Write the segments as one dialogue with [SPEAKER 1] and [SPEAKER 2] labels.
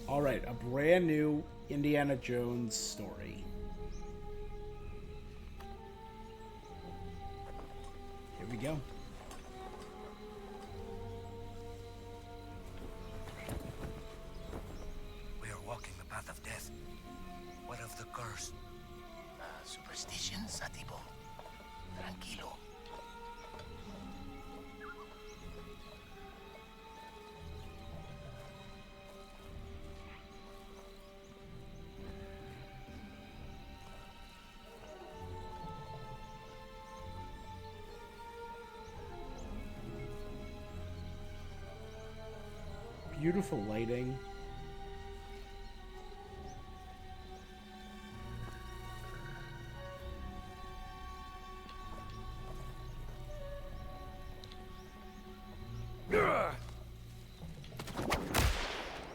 [SPEAKER 1] All right, a brand new Indiana Jones story. Here we go.
[SPEAKER 2] We are walking the path of death. What of the curse? Superstition, Satibo. Tranquilo.
[SPEAKER 1] Beautiful lighting.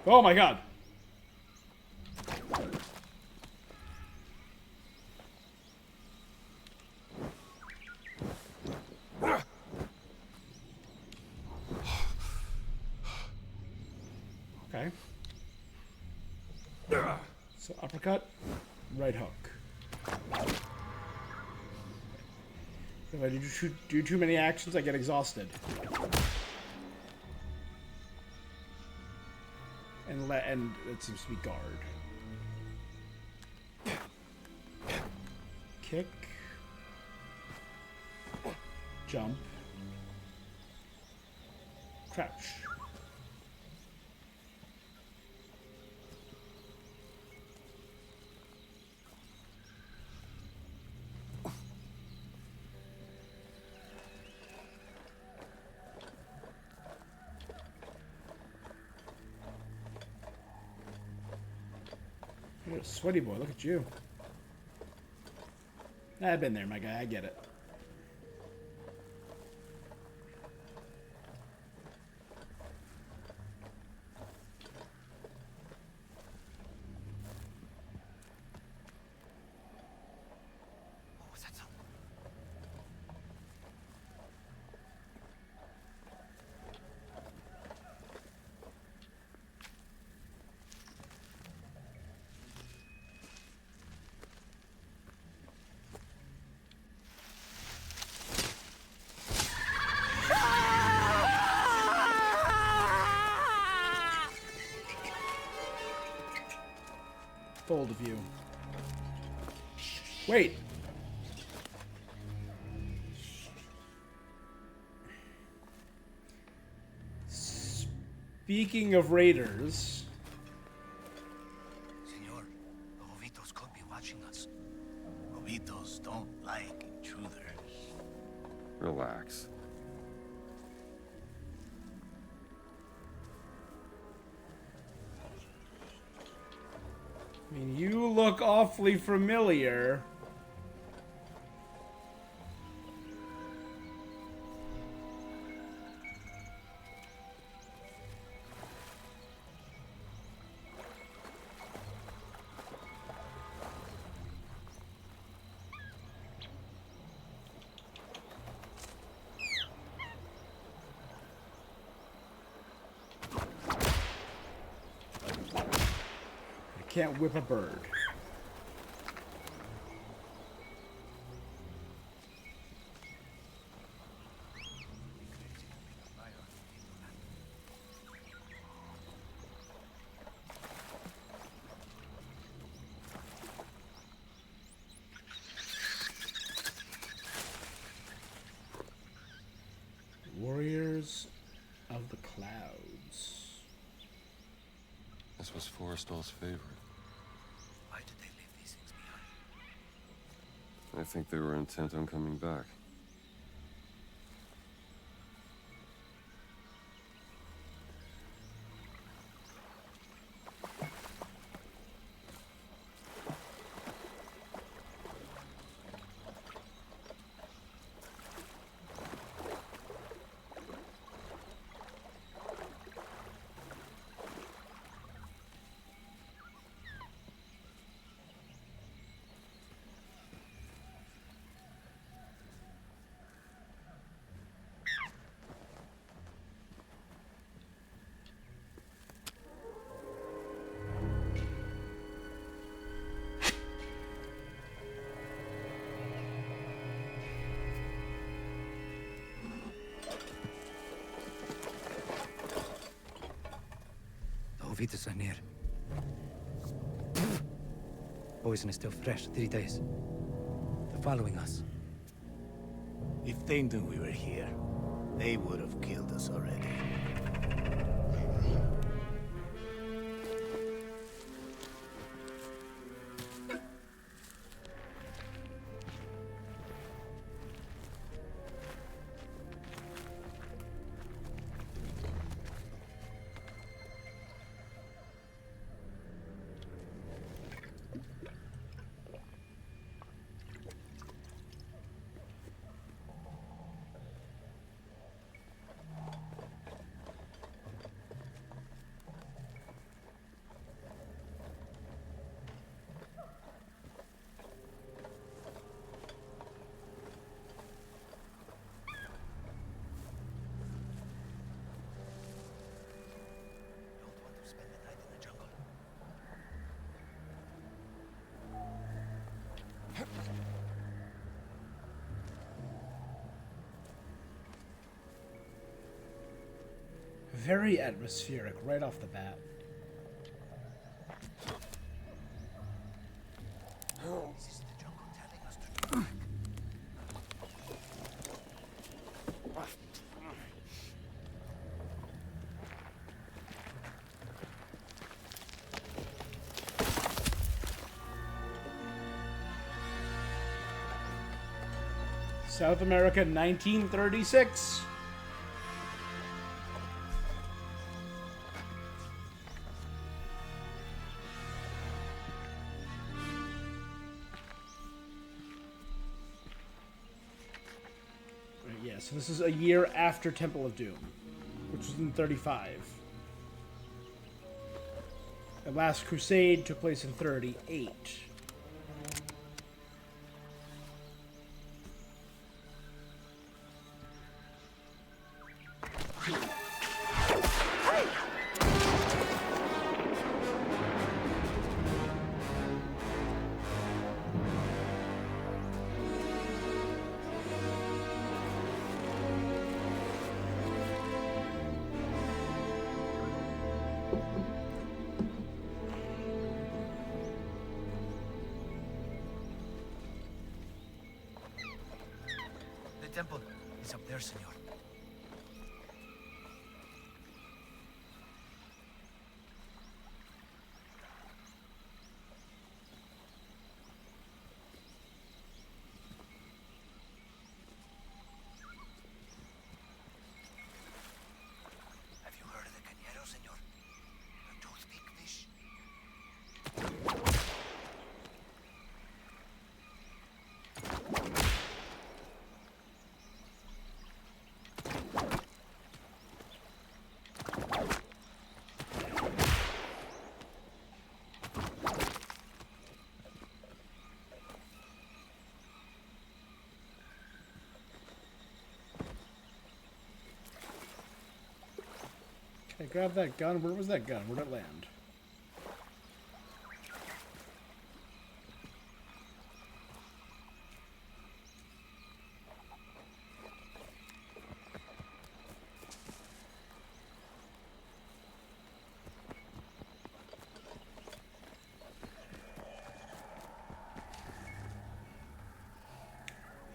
[SPEAKER 1] Oh my god. Okay. So uppercut, right hook. If I do too many actions, I get exhausted. And it seems to be guard. Kick. Jump. Crouch. You're a sweaty boy, look at you. I've been there, my guy, I get it.
[SPEAKER 2] What was that sound?
[SPEAKER 1] Bold of you. Wait. Speaking of raiders.
[SPEAKER 2] Senor, the Jovitos could be watching us. Jovitos don't like intruders.
[SPEAKER 3] Relax.
[SPEAKER 1] I mean, you look awfully familiar. I can't whip a bird. Warriors of the Clouds.
[SPEAKER 3] This was Forrestal's favorite.
[SPEAKER 2] Why did they leave these things behind?
[SPEAKER 3] I think they were intent on coming back.
[SPEAKER 2] Prophetess are near. Poison is still fresh, 3 days. They're following us.
[SPEAKER 4] If they knew we were here, they would have killed us already.
[SPEAKER 2] Don't want to spend the night in the jungle.
[SPEAKER 1] Very atmospheric right off the bat.
[SPEAKER 2] This is the jungle telling us to turn back.
[SPEAKER 1] South America, 1936. Yeah, so this is a year after Temple of Doom, which was in 35. The Last Crusade took place in 38.
[SPEAKER 2] The temple is up there, senor. Have you heard of the cañero, senor? The toothpick fish?
[SPEAKER 1] Okay, grab that gun. Where was that gun? Where'd it land? There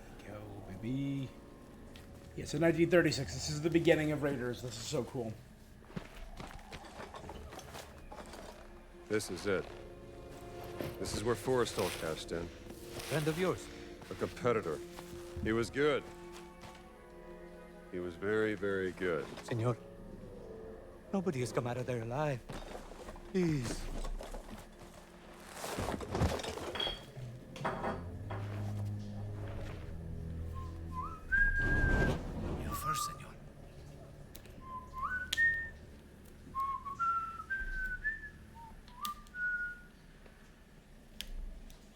[SPEAKER 1] we go, baby. Yeah, so 1936. This is the beginning of Raiders. This is so cool.
[SPEAKER 3] This is it. This is where Forrestal cashed in.
[SPEAKER 2] Friend of yours.
[SPEAKER 3] A competitor. He was good. He was very, very good.
[SPEAKER 2] Senor, nobody has come out of there alive. Please. You first, senor.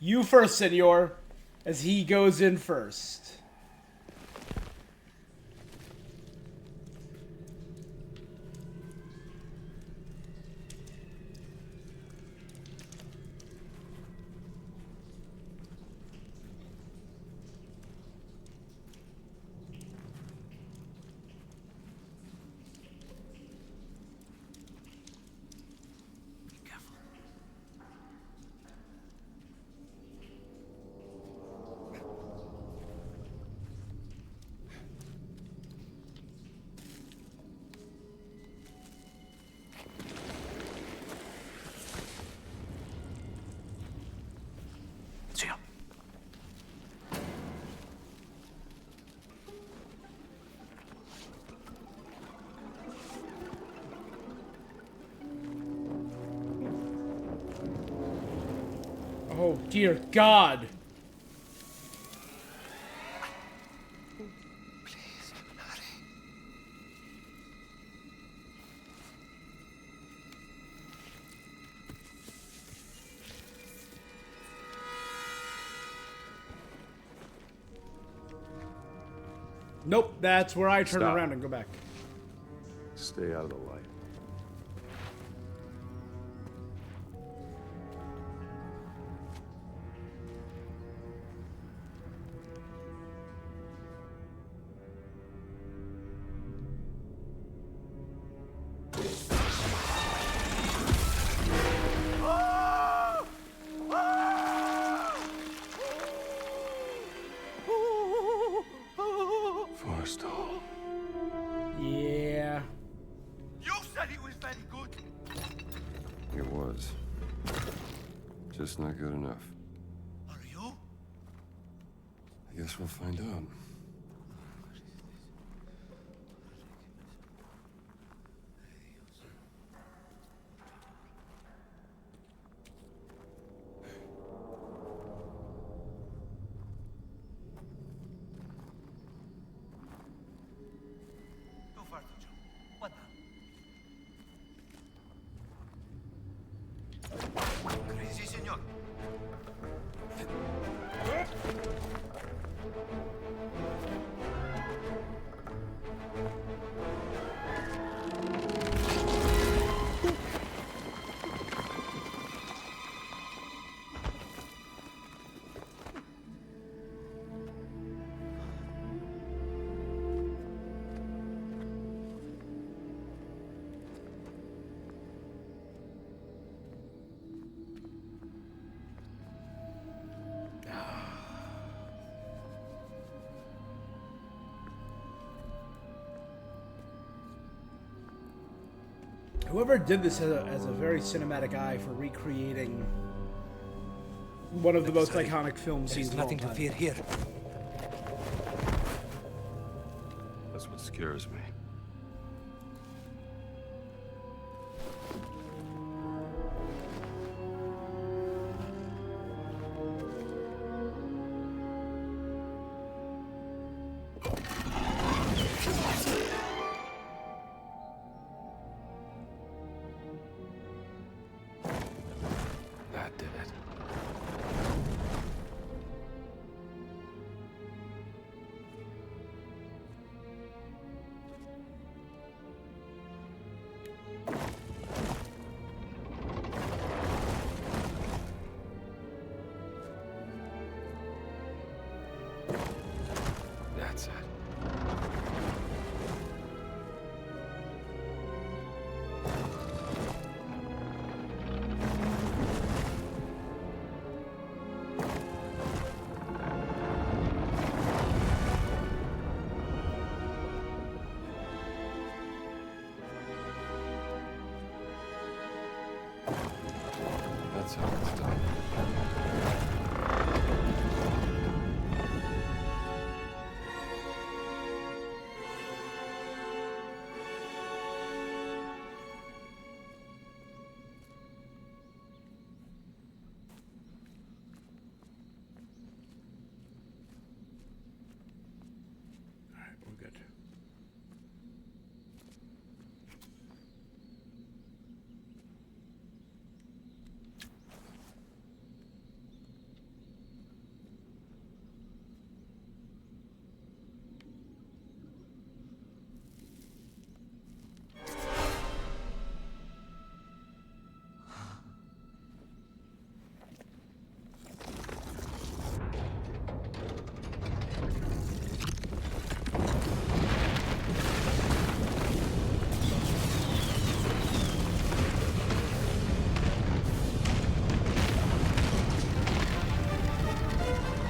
[SPEAKER 1] You first, senor, as he goes in first. Oh, dear God.
[SPEAKER 2] Please, hurry.
[SPEAKER 1] Nope, that's where I turn
[SPEAKER 3] Stop.
[SPEAKER 1] around and go back.
[SPEAKER 3] Stay out of the light. Forrestal.
[SPEAKER 1] Yeah.
[SPEAKER 2] You said he was very good.
[SPEAKER 3] It was. Just not good enough.
[SPEAKER 2] Are you?
[SPEAKER 3] I guess we'll find out.
[SPEAKER 2] Too far to jump. What now? Crazy, senor.
[SPEAKER 1] Whoever did this has a very cinematic eye for recreating one of the most iconic film scenes
[SPEAKER 2] There's
[SPEAKER 1] of all
[SPEAKER 2] nothing to
[SPEAKER 1] time.
[SPEAKER 2] fear here.
[SPEAKER 3] That's what scares me. That did it. That's it. That's how it's done.
[SPEAKER 1] All right, we're good.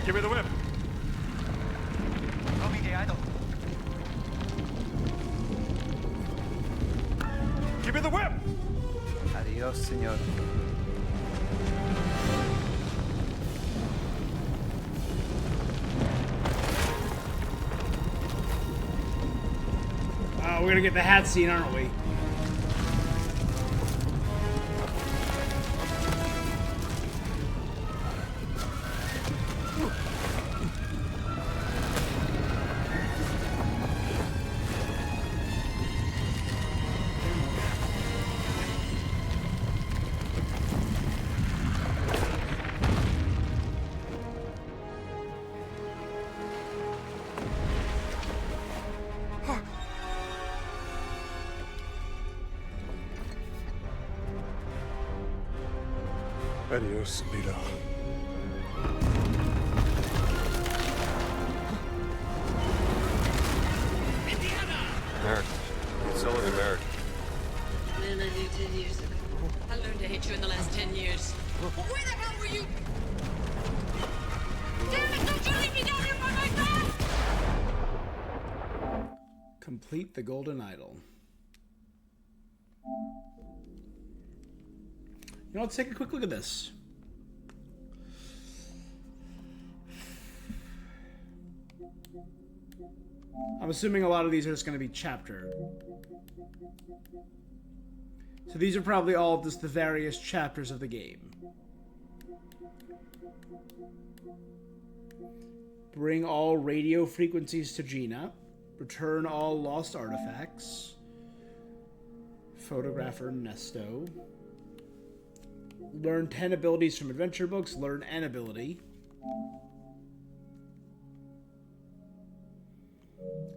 [SPEAKER 3] Give me the whip.
[SPEAKER 2] No me de idol.
[SPEAKER 3] Give me the whip.
[SPEAKER 2] Adios, senor.
[SPEAKER 1] We're gonna get the hat scene, aren't we?
[SPEAKER 3] Adios, Vito. American. It's all in American.
[SPEAKER 5] Man I knew 10 years ago. I learned to hate you in the last 10 years. Where the hell were you? Damn it, don't you leave me down here by myself!
[SPEAKER 1] Complete the Golden Idol. You know, let's take a quick look at this. I'm assuming a lot of these are just going to be chaptered. So these are probably all just the various chapters of the game. Bring all radio frequencies to Gina. Return all lost artifacts. Photograph Ernesto. Learn 10 abilities from adventure books. Learn an ability.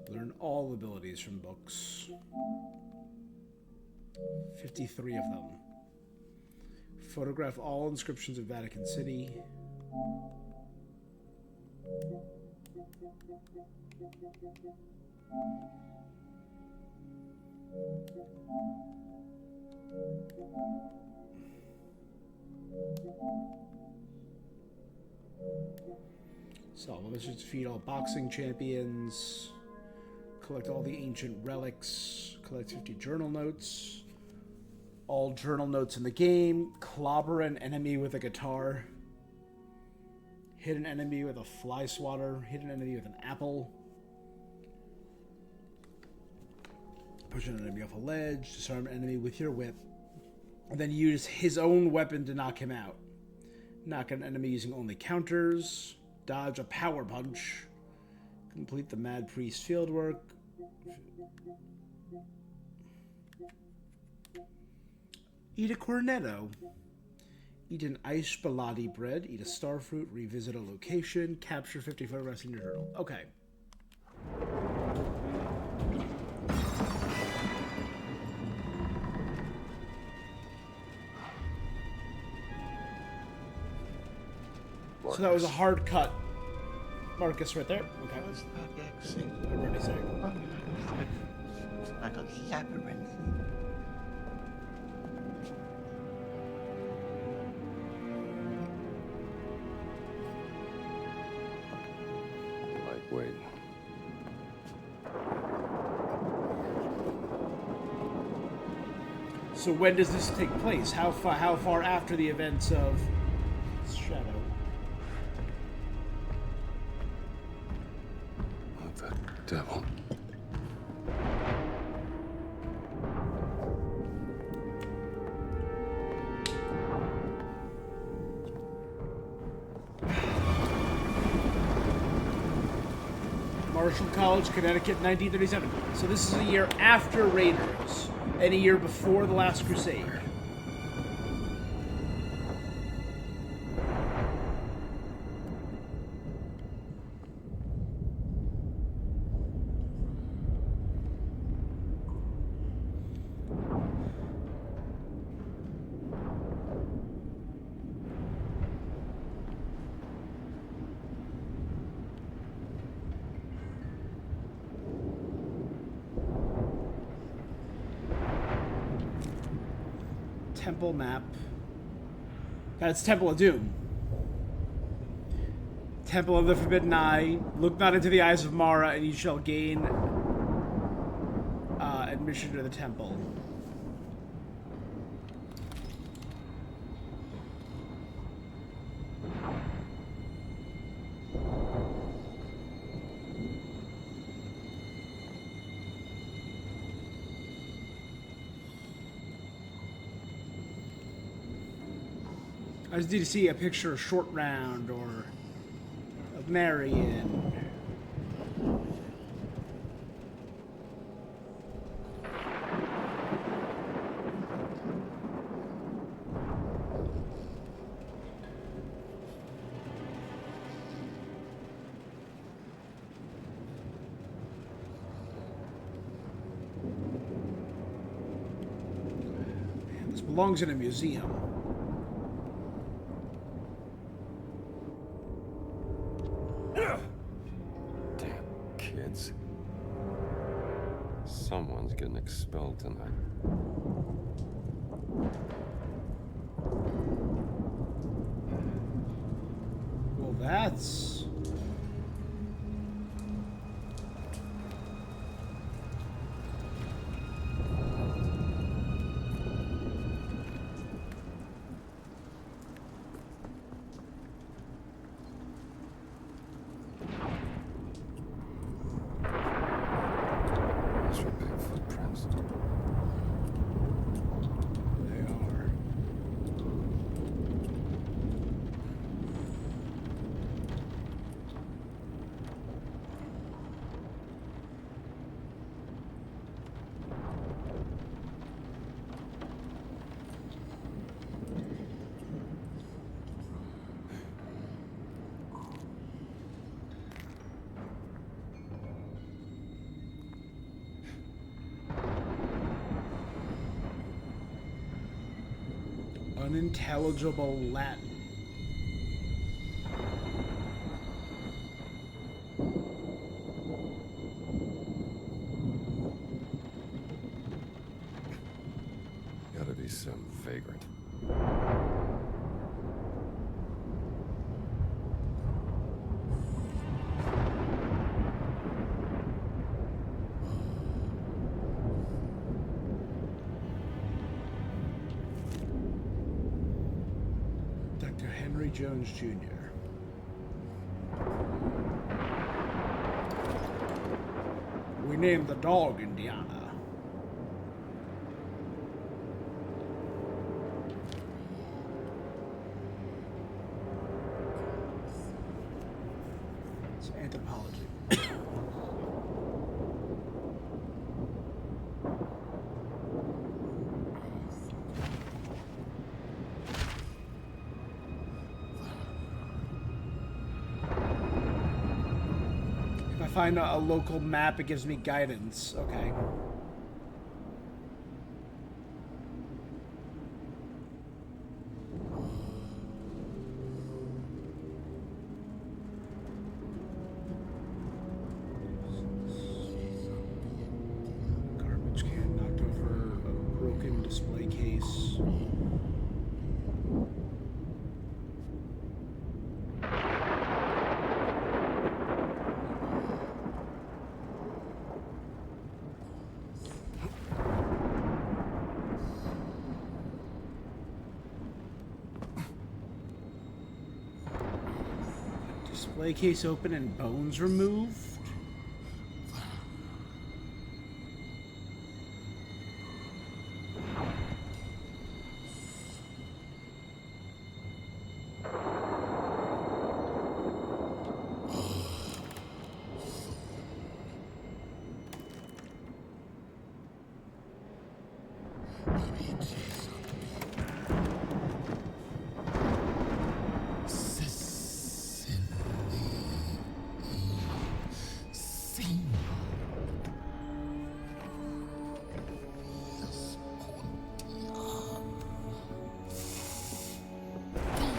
[SPEAKER 1] Learn all abilities from books. 53 of them. Photograph all inscriptions of Vatican City. Solve missions to defeat all boxing champions. Collect all the ancient relics. Collect 50 journal notes. All journal notes in the game. Clobber an enemy with a guitar. Hit an enemy with a fly swatter. Hit an enemy with an apple. Push an enemy off a ledge. Disarm an enemy with your whip. And then use his own weapon to knock him out. Knock an enemy using only counters. Dodge a power punch. Complete the Mad Priest fieldwork. Eat a cornetto. Eat an ice baladi bread. Eat a starfruit. Revisit a location. Capture 50 photographs in your journal. Okay. So that was a hard cut. Marcus right there. Okay.
[SPEAKER 4] What's that exit?
[SPEAKER 1] What did he say?
[SPEAKER 4] It's like a labyrinth.
[SPEAKER 3] Lightweight.
[SPEAKER 1] So when does this take place? How far after the events of Shadow?
[SPEAKER 3] What the devil?
[SPEAKER 1] Marshall College, Connecticut, 1937. So this is a year after Raiders and a year before The Last Crusade. Temple map. That's Temple of Doom. Temple of the Forbidden Eye. Look not into the eyes of Mara, and you shall gain admission to the temple. I just need to see a picture of Short Round or of Marion. Man, this belongs in a museum.
[SPEAKER 3] expelled tonight.
[SPEAKER 1] Well, that's...
[SPEAKER 3] Those are big footprints.
[SPEAKER 1] They are. Unintelligible Latin.
[SPEAKER 3] Gotta be some vagrant.
[SPEAKER 1] Dr. Henry Jones Jr. We named the dog Indiana. It's anthropology. If I find a local map, it gives me guidance. Okay. Garbage can knocked over, a broken display case. Display case open and bones removed?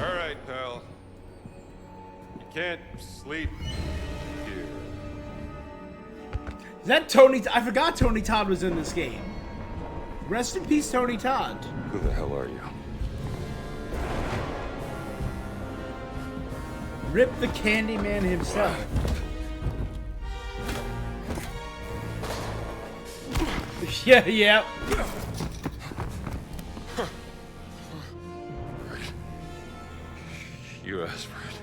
[SPEAKER 3] All right, pal. You can't sleep here.
[SPEAKER 1] Is that Tony? I forgot Tony Todd was in this game. Rest in peace, Tony Todd.
[SPEAKER 3] Who the hell are you?
[SPEAKER 1] Rip the Candyman himself. Yeah, yeah.
[SPEAKER 3] You asked for it.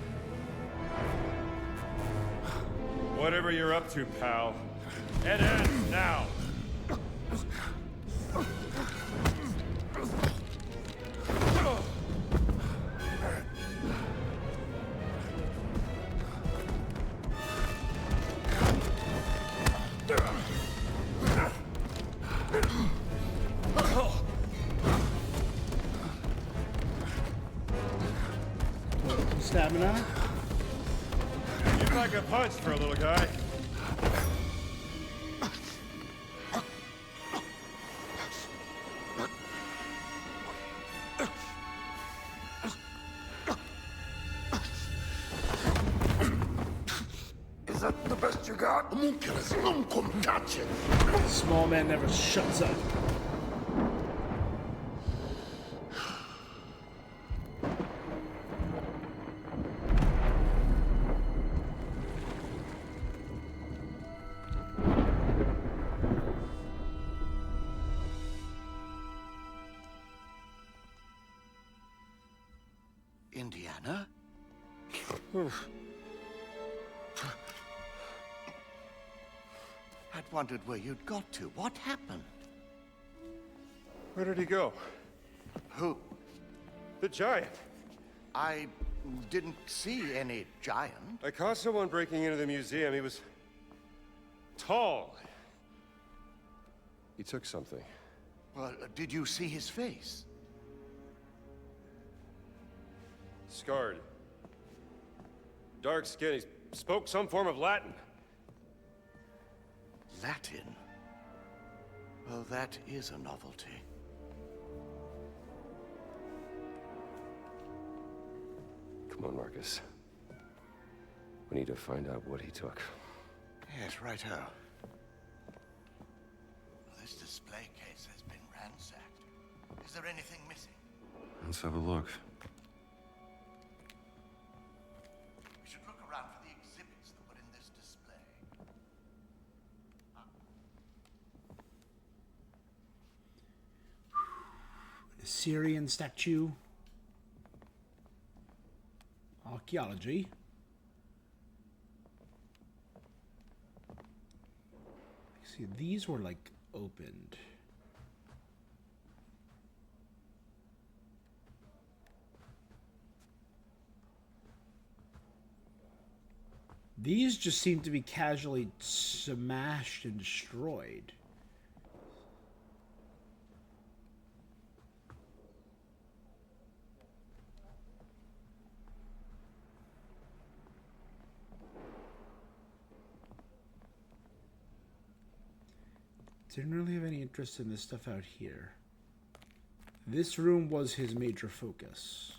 [SPEAKER 6] Whatever you're up to, pal, it ends now.
[SPEAKER 1] Stamina.
[SPEAKER 6] You like a punch for a little guy.
[SPEAKER 3] Is that the best you got?
[SPEAKER 7] homunculus cum tacet.
[SPEAKER 1] Small man never shuts up.
[SPEAKER 7] Indiana? I'd wondered where you'd got to. What happened?
[SPEAKER 3] Where did he go?
[SPEAKER 7] Who?
[SPEAKER 3] The giant.
[SPEAKER 7] I didn't see any giant.
[SPEAKER 3] I caught someone breaking into the museum. He was tall. He took something.
[SPEAKER 7] Well, did you see his face?
[SPEAKER 3] Scarred. Dark skin. He spoke some form of Latin.
[SPEAKER 7] Latin? Well, that is a novelty.
[SPEAKER 3] Come on, Marcus. We need to find out what he took.
[SPEAKER 7] Yes, righto. This display case has been ransacked. Is there anything missing?
[SPEAKER 3] Let's have a look.
[SPEAKER 7] We should look around for the exhibits that were in this display.
[SPEAKER 1] Assyrian statue. Archaeology. See, these were like opened. These just seem to be casually smashed and destroyed. Didn't really have any interest in this stuff out here. This room was his major focus.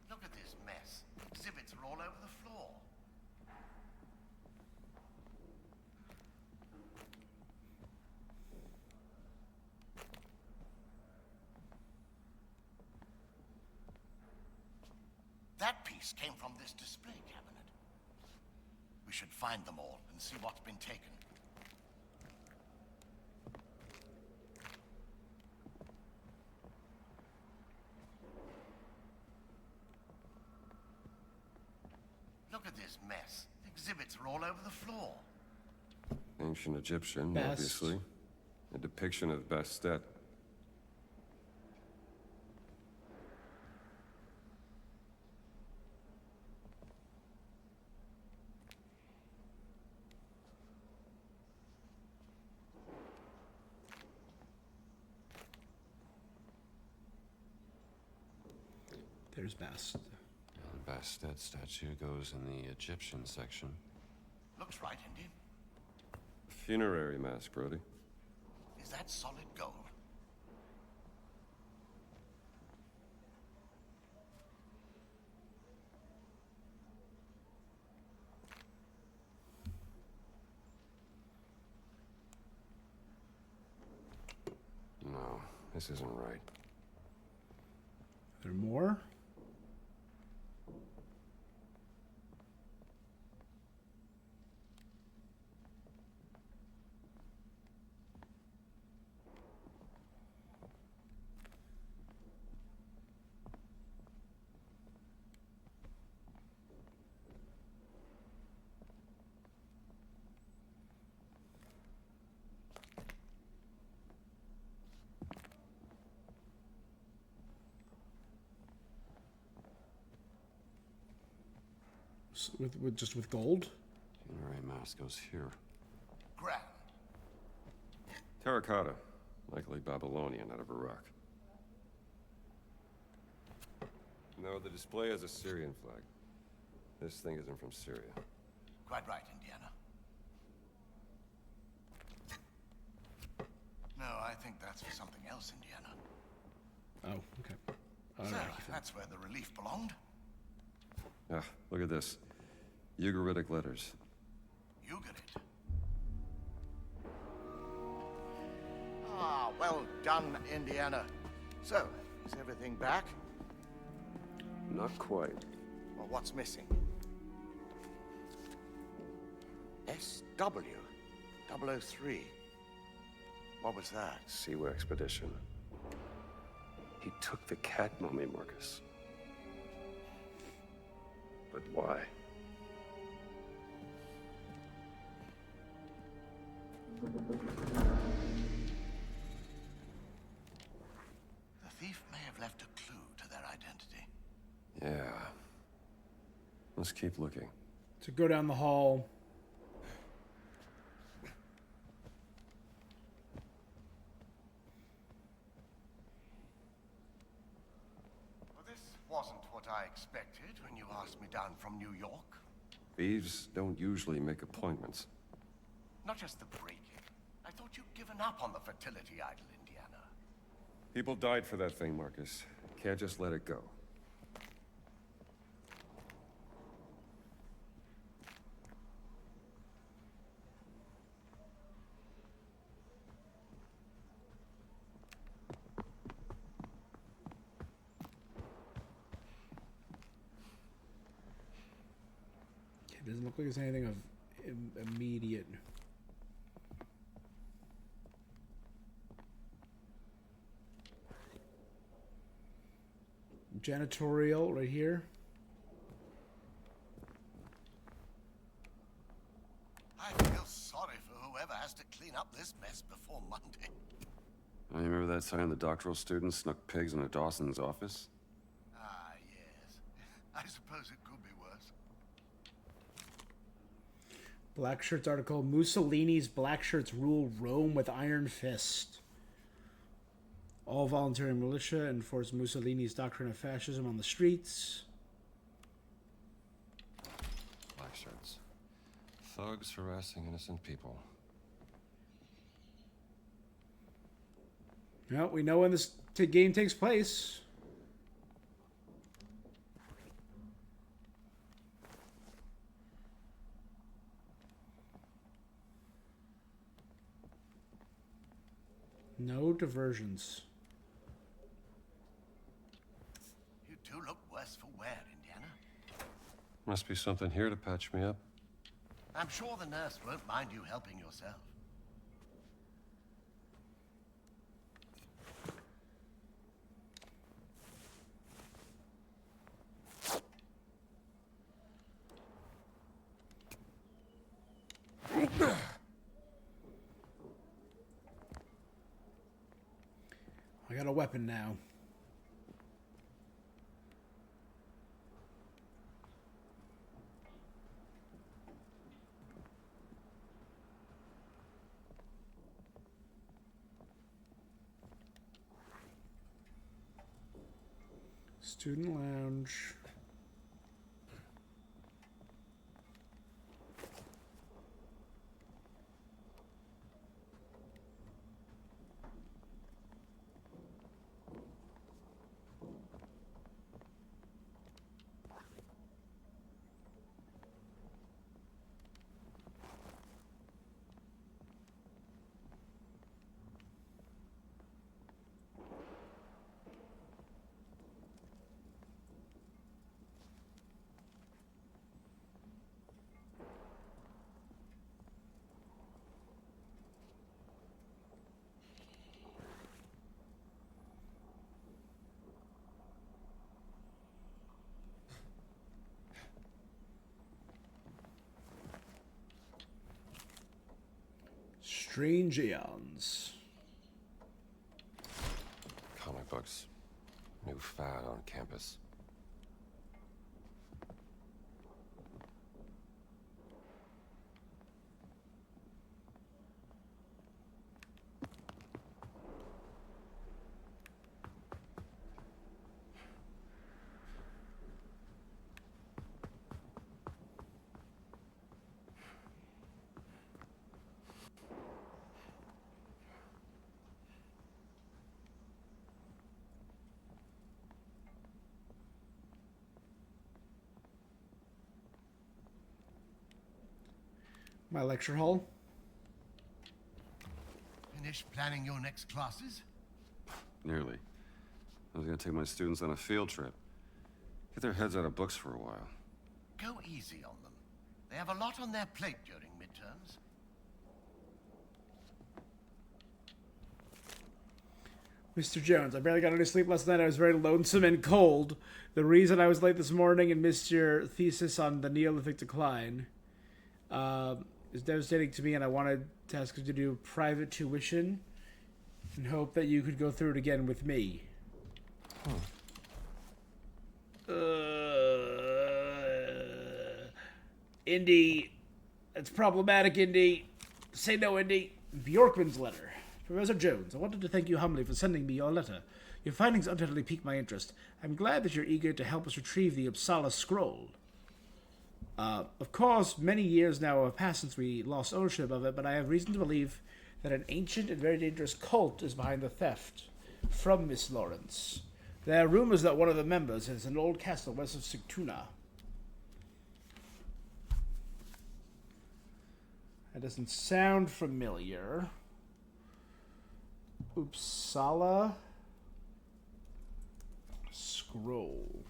[SPEAKER 7] Look at this mess. Exhibits are all over the floor. That piece came from this display cabinet. We should find them all and see what's been taken. Look at this mess. Exhibits are all over the floor.
[SPEAKER 3] Ancient Egyptian,
[SPEAKER 1] Bast.
[SPEAKER 3] obviously. A depiction of Bastet.
[SPEAKER 1] There's Bast.
[SPEAKER 3] The Bastet statue goes in the Egyptian section.
[SPEAKER 7] Looks right, Indy.
[SPEAKER 3] Funerary mask, Brody.
[SPEAKER 7] Is that solid gold?
[SPEAKER 3] No, this isn't right.
[SPEAKER 1] There more? With gold?
[SPEAKER 3] Funerary mask goes here.
[SPEAKER 7] Grand.
[SPEAKER 3] Terracotta. Likely Babylonian out of Iraq. No, the display has a Syrian flag. This thing isn't from Syria.
[SPEAKER 7] Quite right, Indiana. No, I think that's for something else, Indiana.
[SPEAKER 1] Oh, okay. All
[SPEAKER 7] So,
[SPEAKER 1] right.
[SPEAKER 7] that's where the relief belonged.
[SPEAKER 3] Ah, look at this. Ugaritic letters.
[SPEAKER 7] You get it. Ah, well done, Indiana. So, is everything back?
[SPEAKER 3] Not quite.
[SPEAKER 7] Well, what's missing? SW 003. What was that?
[SPEAKER 3] Siwa expedition. He took the cat mummy, Marcus. But why?
[SPEAKER 7] The thief may have left a clue to their identity.
[SPEAKER 3] Yeah. Let's keep looking.
[SPEAKER 1] So go down the hall.
[SPEAKER 7] Well, this wasn't what I expected when you asked me down from New York.
[SPEAKER 3] Thieves don't usually make appointments.
[SPEAKER 7] Not just the break-in. I thought you'd given up on the fertility idol, Indiana.
[SPEAKER 3] People died for that thing, Marcus. Can't just let it go.
[SPEAKER 1] It doesn't look like there's anything of immediate. Janitorial right here.
[SPEAKER 7] I feel sorry for whoever has to clean up this mess before Monday.
[SPEAKER 3] I remember that time the doctoral student snuck pigs into Dawson's office?
[SPEAKER 7] Ah, yes. I suppose it could be worse.
[SPEAKER 1] Black Shirts article. Mussolini's Black Shirts rule Rome with iron fist. All voluntary militia enforce Mussolini's doctrine of fascism on the streets.
[SPEAKER 3] Black shirts. Thugs harassing innocent people.
[SPEAKER 1] Well, we know when this game takes place. No diversions.
[SPEAKER 7] You do look worse for wear, Indiana.
[SPEAKER 3] Must be something here to patch me up.
[SPEAKER 7] I'm sure the nurse won't mind you helping yourself.
[SPEAKER 1] I got a weapon now. Student lounge. Strange Aeons.
[SPEAKER 3] Comic books. New fad on campus.
[SPEAKER 1] My lecture hall.
[SPEAKER 7] Finished planning your next classes?
[SPEAKER 3] Nearly. I was gonna take my students on a field trip. Get their heads out of books for a while.
[SPEAKER 7] Go easy on them. They have a lot on their plate during midterms.
[SPEAKER 1] Mr. Jones, I barely got any sleep last night. I was very lonesome and cold. The reason I was late this morning and missed your thesis on the Neolithic decline is devastating to me, and I wanted to ask you to do private tuition and hope that you could go through it again with me. Indy. That's problematic, Indy. Say no, Indy. Bjorkman's letter. Professor Jones, I wanted to thank you humbly for sending me your letter. Your findings undoubtedly piqued my interest. I'm glad that you're eager to help us retrieve the Uppsala scroll. Of course, many years now have passed since we lost ownership of it, but I have reason to believe that an ancient and very dangerous cult is behind the theft from Miss Lawrence. There are rumors that one of the members has an old castle west of Sigtuna. That doesn't sound familiar. Uppsala scroll.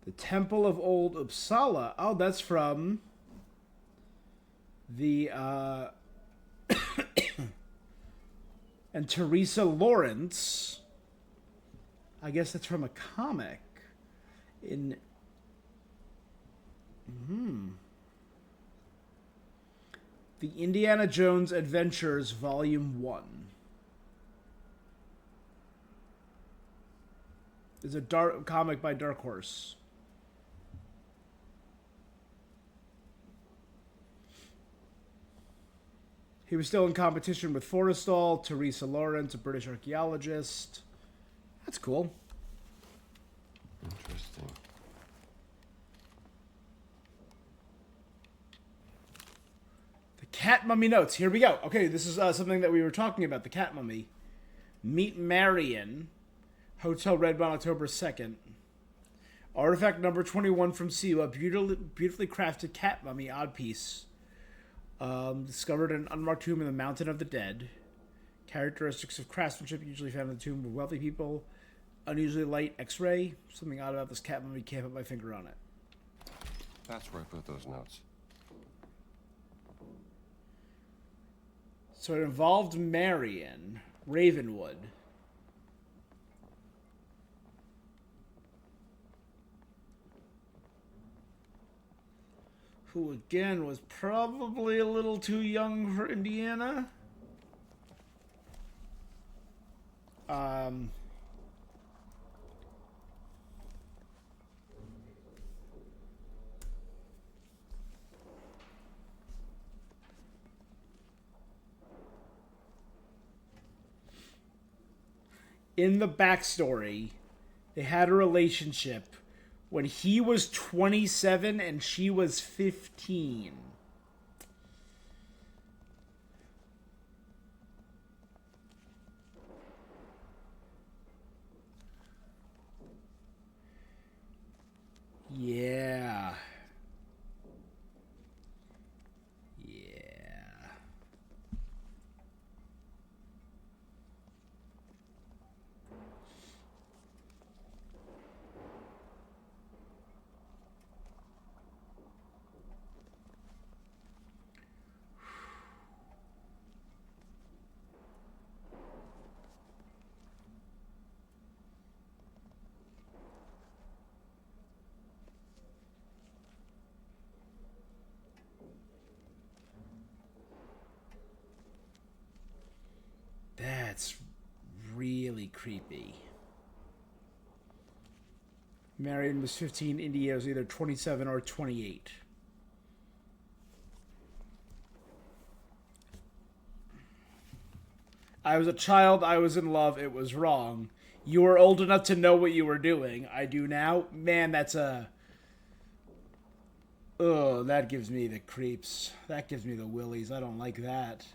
[SPEAKER 1] The Temple of Old Uppsala. Oh, that's from the and Teresa Lawrence. I guess that's from a comic. The Indiana Jones Adventures, Volume 1. It's a comic by Dark Horse. He was still in competition with Forrestal, Teresa Lawrence, a British archaeologist. That's cool.
[SPEAKER 3] Interesting.
[SPEAKER 1] The Cat Mummy notes. Here we go. Okay, this is something that we were talking about. The Cat Mummy. Meet Marion. Hotel Redmond, October 2nd. Artifact number 21 from Siwa. Beautifully crafted cat mummy odd piece. Discovered in an unmarked tomb in the Mountain of the Dead. Characteristics of craftsmanship usually found in the tomb of wealthy people. Unusually light X-ray. Something odd about this cat mummy. Can't put my finger on it.
[SPEAKER 3] That's where I put those notes.
[SPEAKER 1] So it involved Marion Ravenwood. Who again was probably a little too young for Indiana. In the backstory, they had a relationship when he was 27 and she was 15. Yeah. That's really creepy. Marion was 15, India was either 27 or 28. I was a child, I was in love, it was wrong. You were old enough to know what you were doing. I do now. Man, that's a... Oh, that gives me the creeps. That gives me the willies. I don't like that.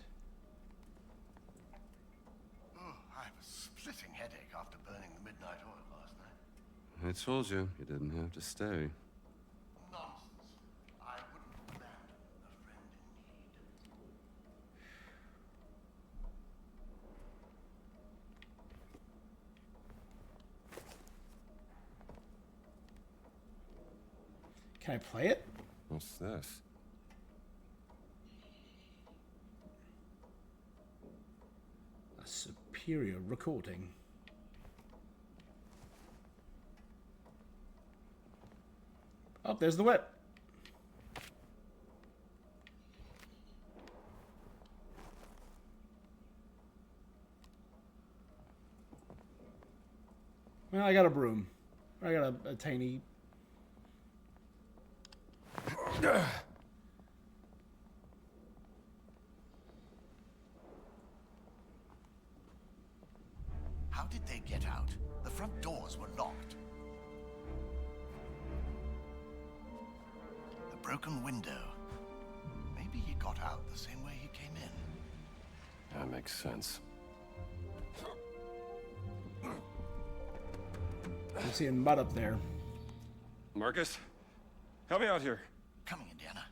[SPEAKER 7] Oh, I have a splitting headache after burning the midnight oil last night.
[SPEAKER 3] I told you, you didn't have to stay.
[SPEAKER 7] Nonsense. I wouldn't abandon a friend in need.
[SPEAKER 1] Can I play it?
[SPEAKER 3] What's this?
[SPEAKER 1] A superior recording. Oh, there's the whip. Well, I got a broom. I got a tiny...
[SPEAKER 7] How did they get out? The front doors were locked. The broken window. Maybe he got out the same way he came in.
[SPEAKER 3] That makes sense.
[SPEAKER 1] I'm seeing mud up there.
[SPEAKER 3] Marcus? Help me out here.
[SPEAKER 7] Coming, Indiana.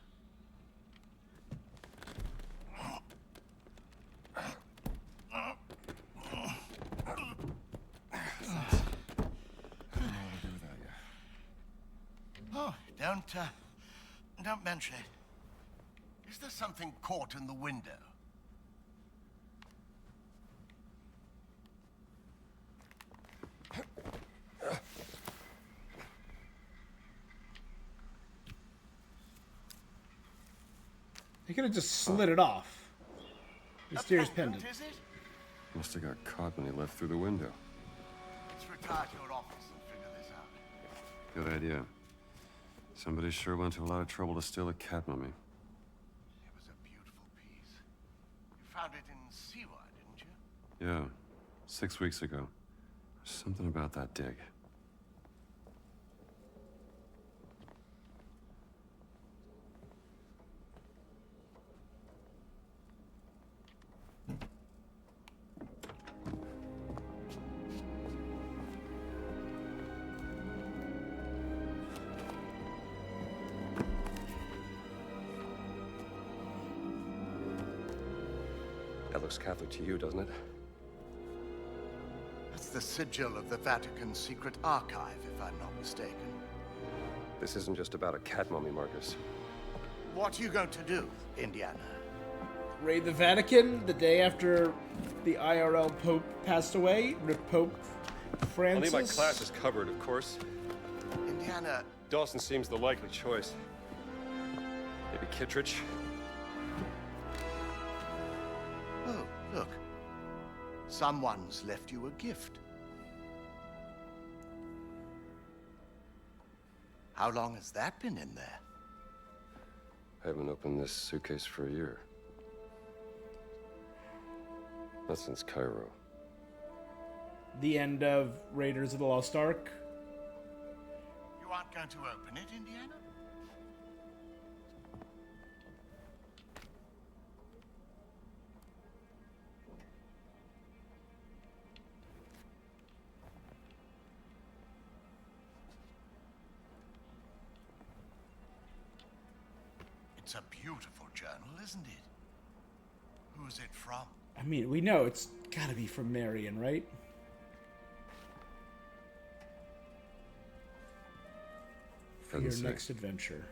[SPEAKER 7] Oh, don't mention it. Is there something caught in the window?
[SPEAKER 1] He could have just slid it off. Mysterious
[SPEAKER 7] A
[SPEAKER 1] pendant.
[SPEAKER 7] Is it?
[SPEAKER 3] Must have got caught when he left through the window.
[SPEAKER 7] Let's retire to your office and figure this out.
[SPEAKER 3] Good idea. Somebody sure went to a lot of trouble to steal a cat mummy.
[SPEAKER 7] It was a beautiful piece. You found it in Siwa, didn't you?
[SPEAKER 3] Yeah, 6 weeks ago. There's something about that dig.
[SPEAKER 8] That looks Catholic to you, doesn't it?
[SPEAKER 7] That's the sigil of the Vatican's secret archive, if I'm not mistaken.
[SPEAKER 8] This isn't just about a cat mummy, Marcus.
[SPEAKER 7] What are you going to do, Indiana?
[SPEAKER 1] Raid the Vatican the day after the IRL Pope passed away. Rip Pope Francis.
[SPEAKER 8] I'll need my classes covered, of course.
[SPEAKER 7] Indiana,
[SPEAKER 8] Dawson seems the likely choice. Maybe Kittredge?
[SPEAKER 7] oh, look. Someone's left you a gift. How long has that been in there?
[SPEAKER 3] I haven't opened this suitcase for a year. Not since Cairo.
[SPEAKER 1] The end of Raiders of the Lost Ark.
[SPEAKER 7] You aren't going to open it, Indiana? It's a beautiful journal, isn't it? Who's it from?
[SPEAKER 1] I mean, we know it's gotta be from Marion, right? For your
[SPEAKER 3] Doesn't say.
[SPEAKER 1] next adventure.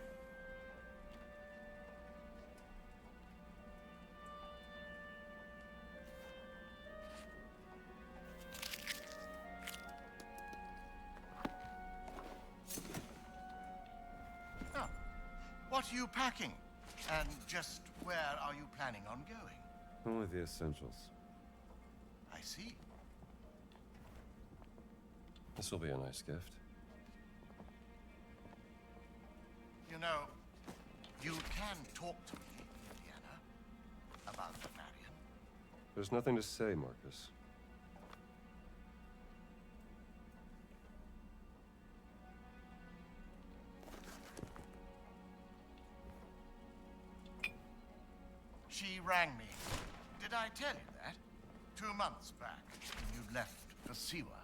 [SPEAKER 7] Oh, what are you packing? And just where are you planning on going?
[SPEAKER 3] Only the essentials.
[SPEAKER 7] I see.
[SPEAKER 3] This will be a nice gift.
[SPEAKER 7] You know, you can talk to me, Indiana, about Marion.
[SPEAKER 3] There's nothing to say, Marcus.
[SPEAKER 7] She rang me. Did I tell you that? 2 months back, when you'd left for Siwa.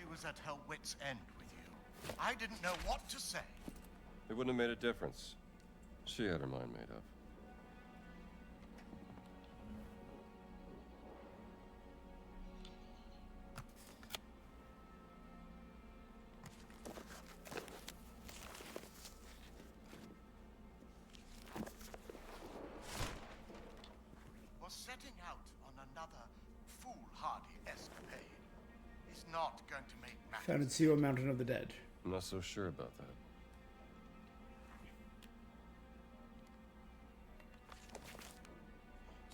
[SPEAKER 7] she was at her wit's end with you. I didn't know what to say.
[SPEAKER 8] It wouldn't have made a difference. She had her mind made up.
[SPEAKER 7] Or setting out on another foolhardy escapade is not going to make matters.
[SPEAKER 1] Found in Siwa Mountain of the Dead.
[SPEAKER 8] I'm not so sure about that.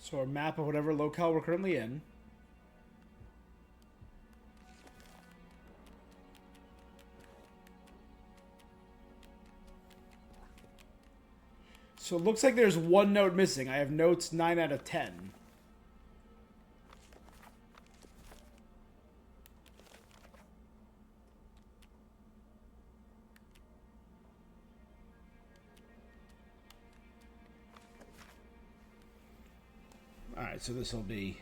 [SPEAKER 1] So our map of whatever locale we're currently in. So it looks like there's one note missing. I have notes 9 out of 10. Alright, so this will be...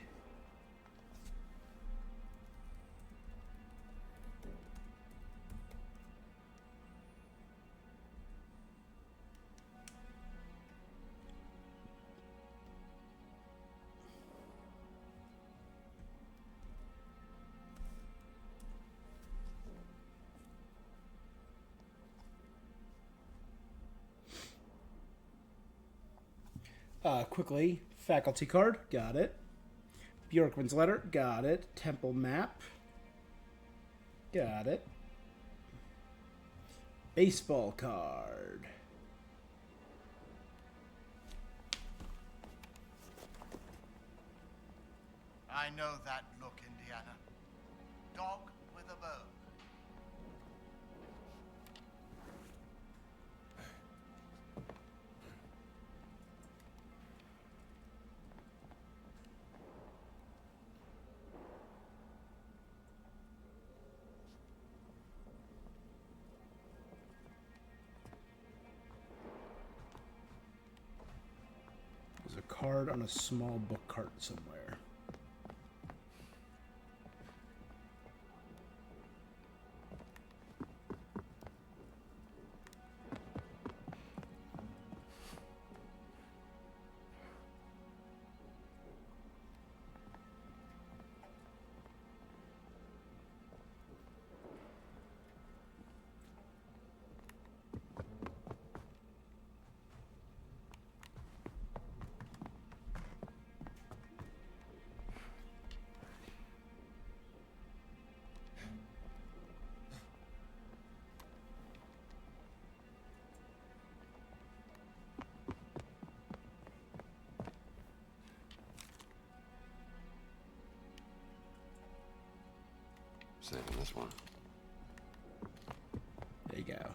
[SPEAKER 1] quickly, faculty card, got it. Bjorkman's letter, got it. Temple map, got it. Baseball card.
[SPEAKER 7] I know that look, Indiana. Dog with a bone.
[SPEAKER 1] There's a card on a small book cart somewhere.
[SPEAKER 3] Saving this one.
[SPEAKER 1] There you go.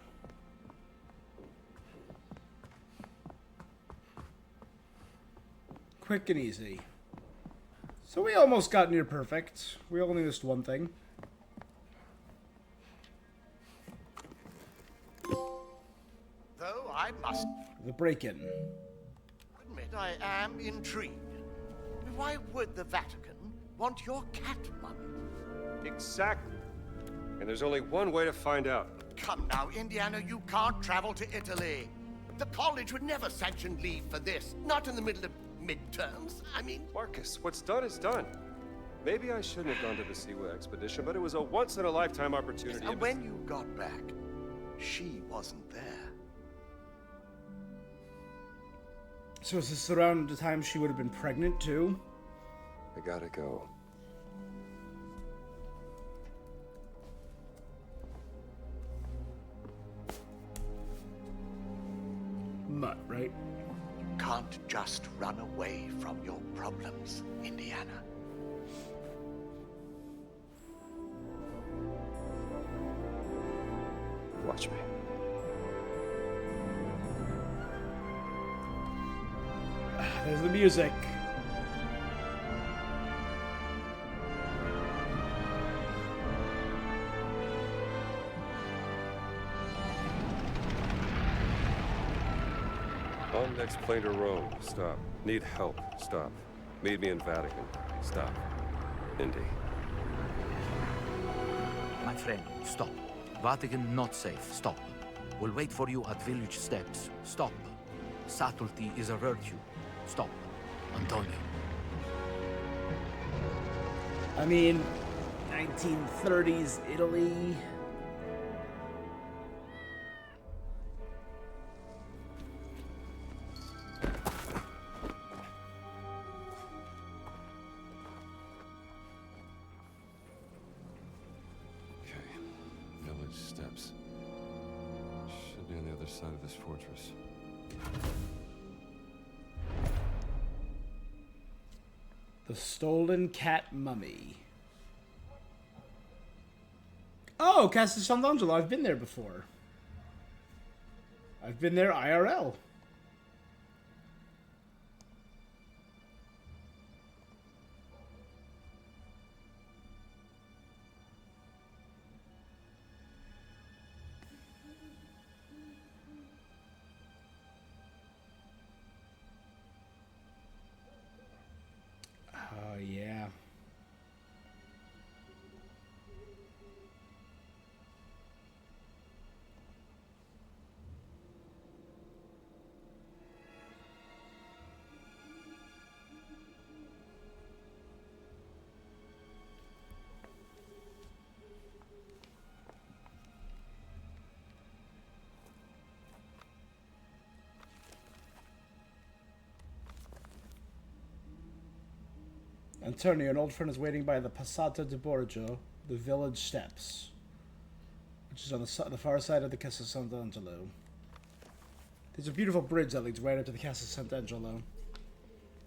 [SPEAKER 1] Quick and easy. So we almost got near perfect. We only missed one thing.
[SPEAKER 7] Though I must
[SPEAKER 1] The break-in.
[SPEAKER 7] admit I am intrigued. Why would the Vatican want your cat money?
[SPEAKER 8] Exactly. And there's only one way to find out.
[SPEAKER 7] Come now, Indiana, you can't travel to Italy. The college would never sanction leave for this. Not in the middle of midterms. I mean,
[SPEAKER 8] Marcus, what's done is done. Maybe I shouldn't have gone to the Siwa expedition, but it was a once-in-a-lifetime opportunity.
[SPEAKER 7] and when you got back, she wasn't there.
[SPEAKER 1] So is this around the time she would have been pregnant too?
[SPEAKER 8] I gotta go.
[SPEAKER 1] Mutt, right?
[SPEAKER 7] You can't just run away from your problems, Indiana.
[SPEAKER 8] Watch me.
[SPEAKER 1] There's the music.
[SPEAKER 8] On next plane to Rome. Stop. Need help. Stop. Meet me in Vatican. Stop. Indy.
[SPEAKER 4] My
[SPEAKER 9] My friend, stop. Vatican not safe. Stop. We'll wait for you at village steps. Stop. Subtlety is a virtue. Stop. Antonio.
[SPEAKER 1] I mean, 1930s Italy.
[SPEAKER 3] Okay. Village steps. Should be on the other side of this fortress.
[SPEAKER 1] The Stolen Cat Mummy. Oh, Casa Sant'Angelo. I've been there before. I've been there IRL. Oh, yeah. Antonio, an old friend, is waiting by the Passata di Borgio, the village steps, which is on the far side of the Casa Sant'Angelo. There's a beautiful bridge that leads right up to the Casa Sant'Angelo,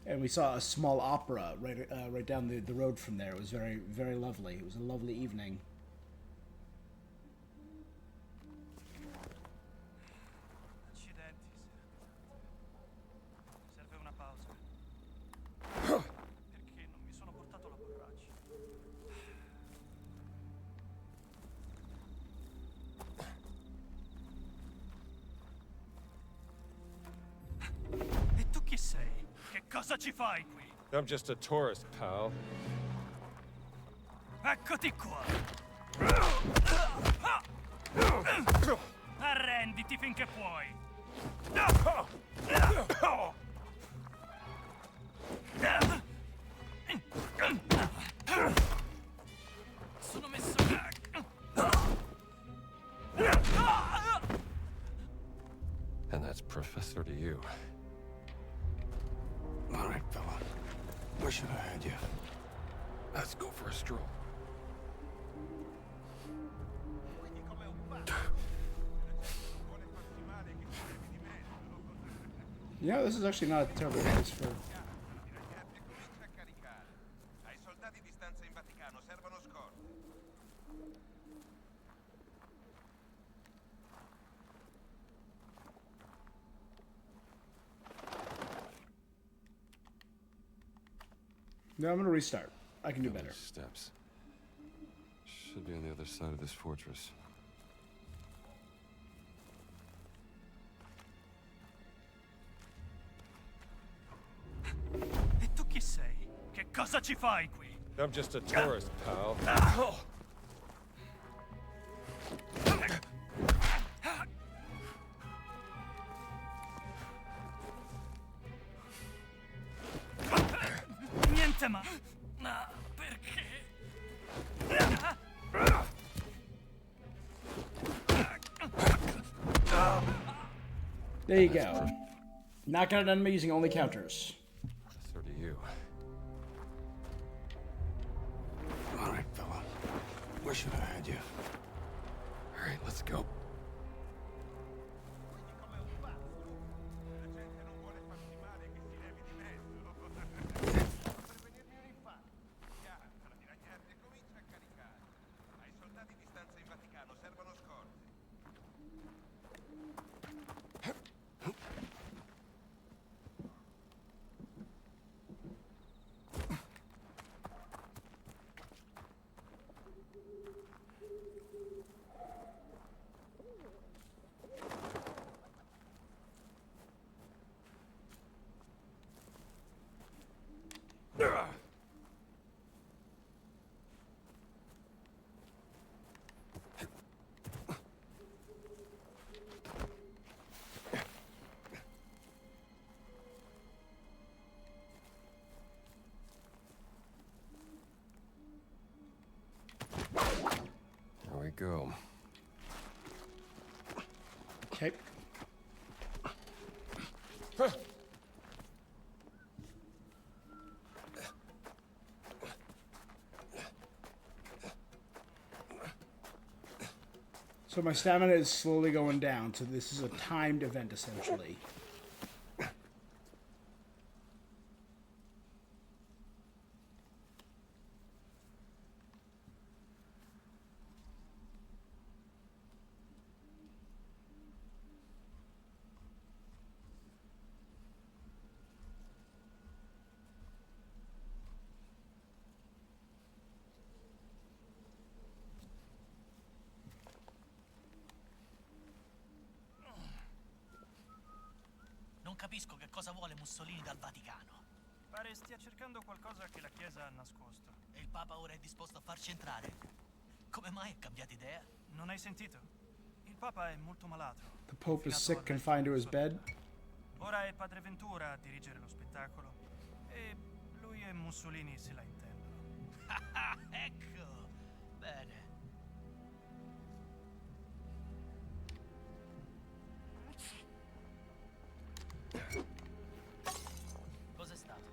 [SPEAKER 1] and we saw a small opera right down the road from there. It was very, very lovely. It was a lovely evening.
[SPEAKER 10] Serve una pausa. Perché non mi sono portato la borraccia? E tu chi sei? Che cosa ci fai qui?
[SPEAKER 8] I'm just a tourist, pal.
[SPEAKER 10] Eccoti qua! Arrenditi finché puoi! Sono messo...
[SPEAKER 3] And that's Professor to you.
[SPEAKER 4] All right, fella. Where should I head you?
[SPEAKER 3] Let's go for a stroll.
[SPEAKER 1] Yeah, this is actually not a terrible place for...
[SPEAKER 11] Ai soldati di stanza in Vaticano servono scorte.
[SPEAKER 1] No, I'm gonna restart. I can do better.
[SPEAKER 3] Steps. Should be on the other side of this fortress.
[SPEAKER 10] E tu chi sei? Che cosa ci fai qui?
[SPEAKER 8] I'm just a tourist, pal.
[SPEAKER 10] Niente ma... Ah, perché?
[SPEAKER 1] There you go. Knock out an enemy using only counters.
[SPEAKER 3] So do you.
[SPEAKER 4] All right, fella. Where should I head you?
[SPEAKER 3] All right, let's go.
[SPEAKER 11] Ai soldati di stanza in Vaticano servono scorte.
[SPEAKER 3] go.
[SPEAKER 1] Okay. So my stamina is slowly going down, so this is a timed event, essentially.
[SPEAKER 10] Non capisco che cosa vuole Mussolini dal Vaticano. Pare stia cercando qualcosa che la Chiesa ha nascosto. E il Papa ora è disposto a farci entrare? Come mai ha cambiato idea? Non hai sentito? Il Papa è molto malato.
[SPEAKER 1] The Pope is sick, confined to his bed.
[SPEAKER 10] Ora è Padre Ventura a dirigere lo spettacolo. E lui e Mussolini se la intendono. Ecco! Bene. Cos'è stato?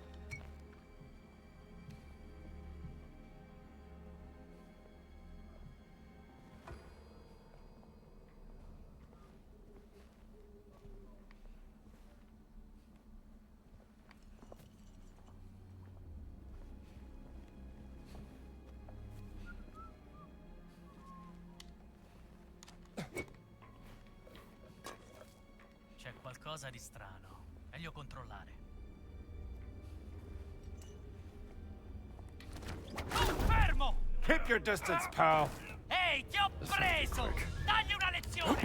[SPEAKER 10] C'è qualcosa di strano. Meglio controllare. Oh, fermo!
[SPEAKER 6] Keep your distance, pal.
[SPEAKER 10] Ehi, ti ho preso! Dagli una lezione!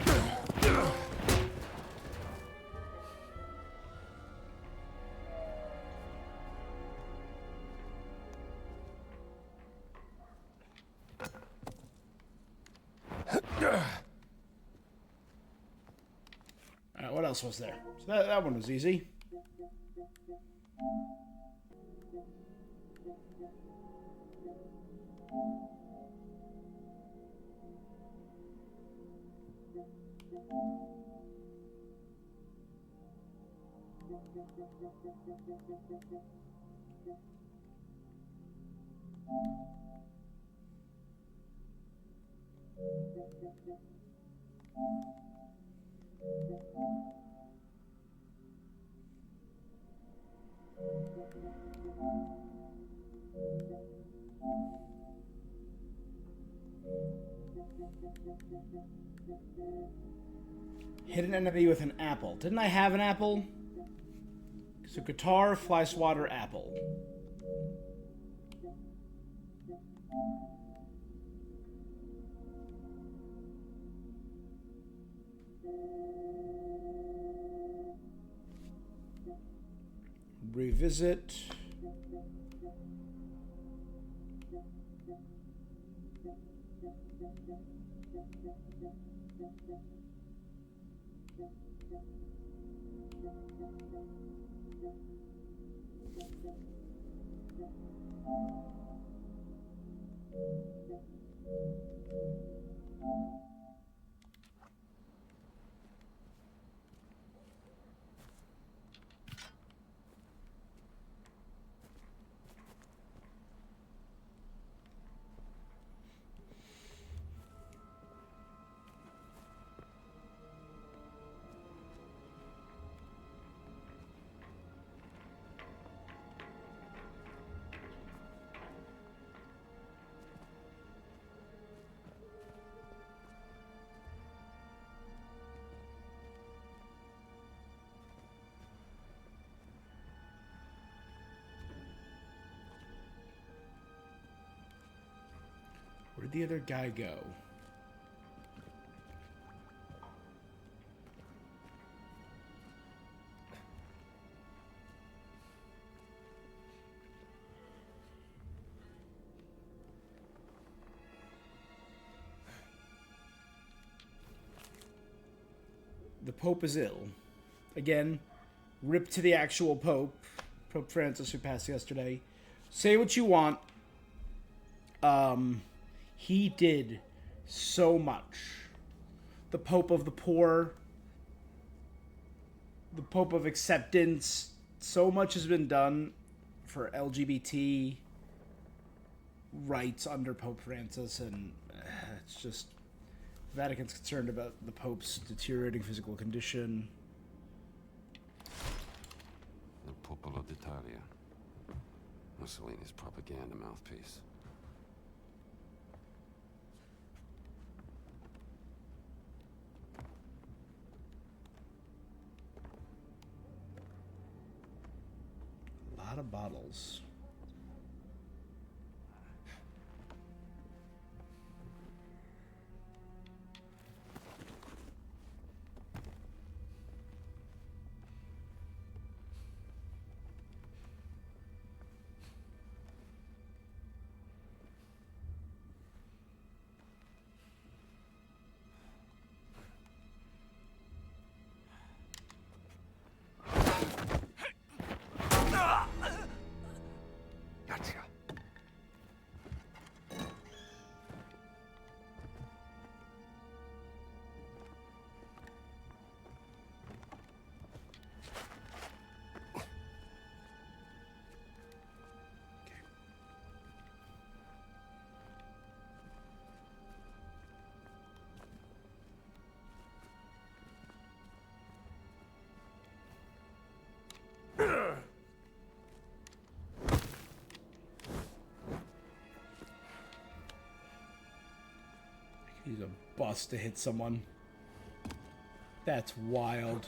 [SPEAKER 1] Alright, what else was there? So that one was easy. Hit an enemy with an apple. Didn't I have an apple? So guitar, fly swatter, apple. Revisit. Where'd the other guy go? The Pope is ill. Again, rip to the actual Pope. Pope Francis, who passed yesterday. Say what you want. He did so much. The Pope of the Poor, the Pope of Acceptance. So much has been done for LGBT rights under Pope Francis, and it's just Vatican's concerned about the Pope's deteriorating physical condition.
[SPEAKER 3] The Popolo d'Italia. Mussolini's propaganda mouthpiece.
[SPEAKER 1] A lot of bottles.
[SPEAKER 3] Gotcha.
[SPEAKER 1] Use a bus to hit someone. That's wild.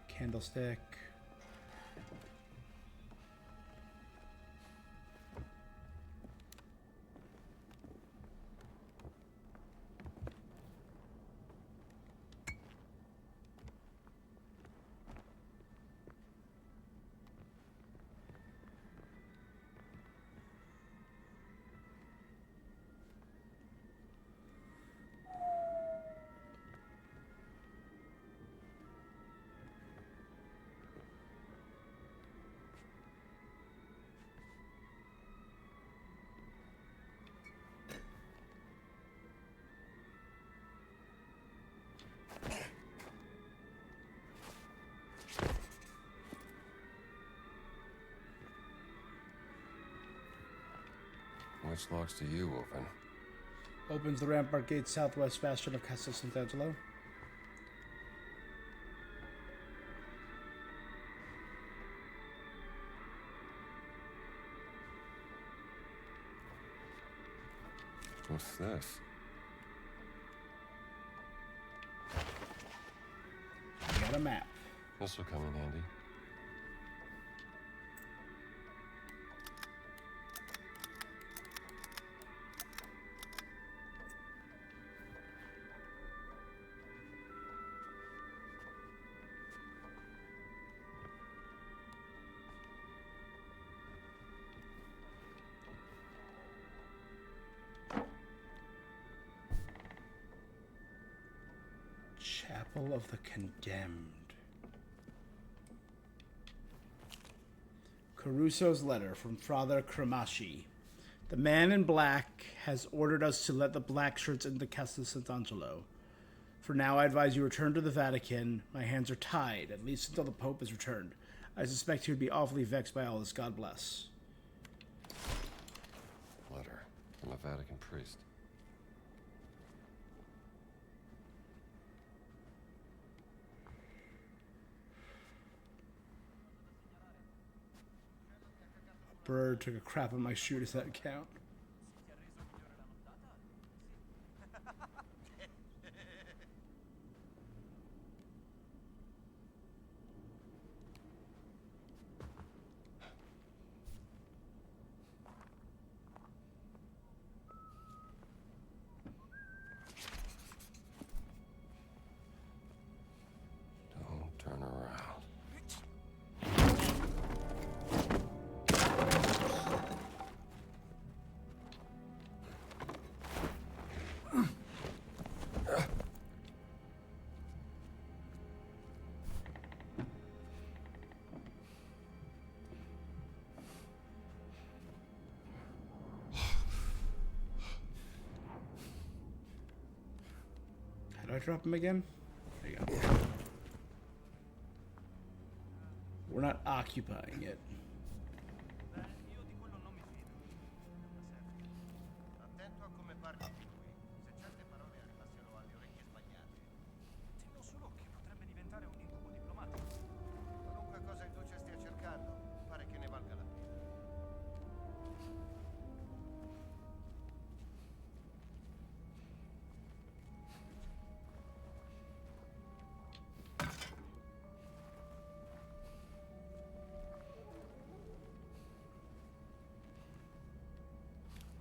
[SPEAKER 1] Candlestick.
[SPEAKER 3] Which locks do you open?
[SPEAKER 1] Opens the rampart gate southwest bastion of Castle Sant'Angelo.
[SPEAKER 3] What's this?
[SPEAKER 1] Got a map.
[SPEAKER 3] This will come in handy.
[SPEAKER 1] Chapel of the Condemned. Caruso's letter from Father Cremashi. The man in black has ordered us to let the black shirts into Castle Sant'Angelo. For now, I advise you return to the Vatican. My hands are tied, at least until the Pope is returned. I suspect he would be awfully vexed by all this. God bless.
[SPEAKER 3] Letter from a Vatican priest.
[SPEAKER 1] Bird took a crap on my shoe. Does that count?
[SPEAKER 3] Don't turn around.
[SPEAKER 1] Did I drop him again? There you go. We're not occupying it.
[SPEAKER 7] Attento a come parli di lui. Se certe parole arrivassero alle orecchie sbagliate.
[SPEAKER 10] Tengo sull'occhio, potrebbe diventare un incubo diplomatico.
[SPEAKER 7] Qualunque cosa il duce stia cercando, pare che ne valga la pena.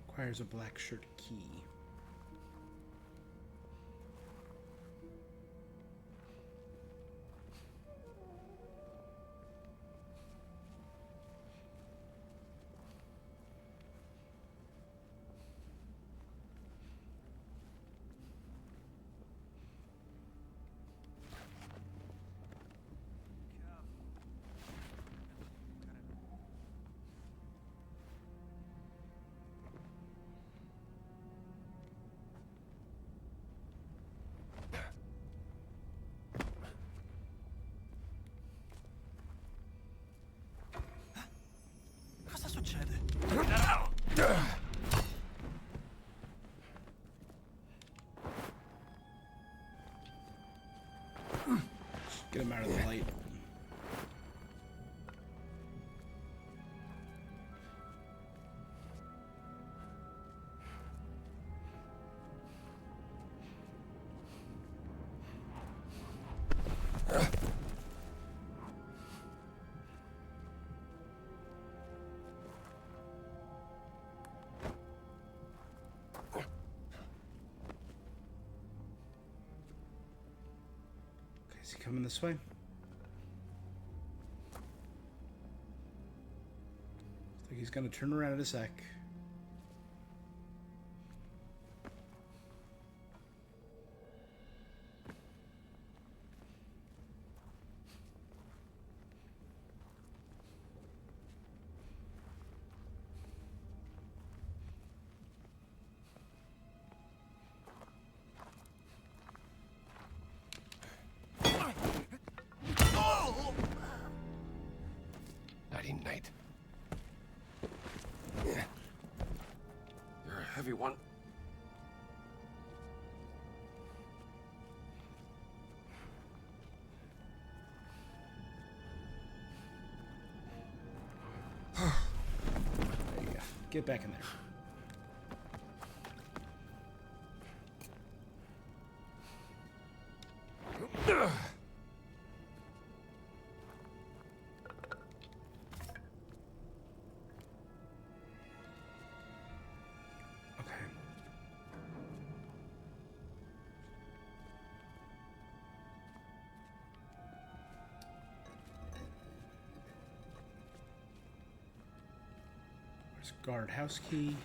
[SPEAKER 1] Requires a black shirt key.
[SPEAKER 10] Cosa succede?
[SPEAKER 1] Just get him out of the light. Is he coming this way? I think he's gonna turn around in a sec.
[SPEAKER 3] Nighty night. You're a heavy one.
[SPEAKER 1] There you go. Get back in there. Okay. Where's guardhouse key?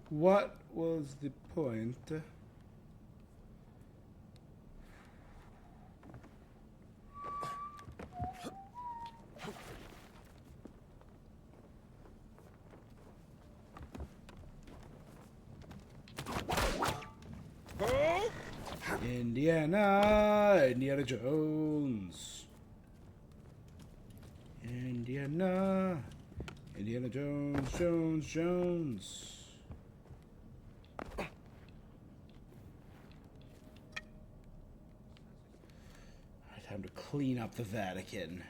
[SPEAKER 1] What was the point? Indiana Jones. Indiana Jones. Alright, time to clean up the Vatican.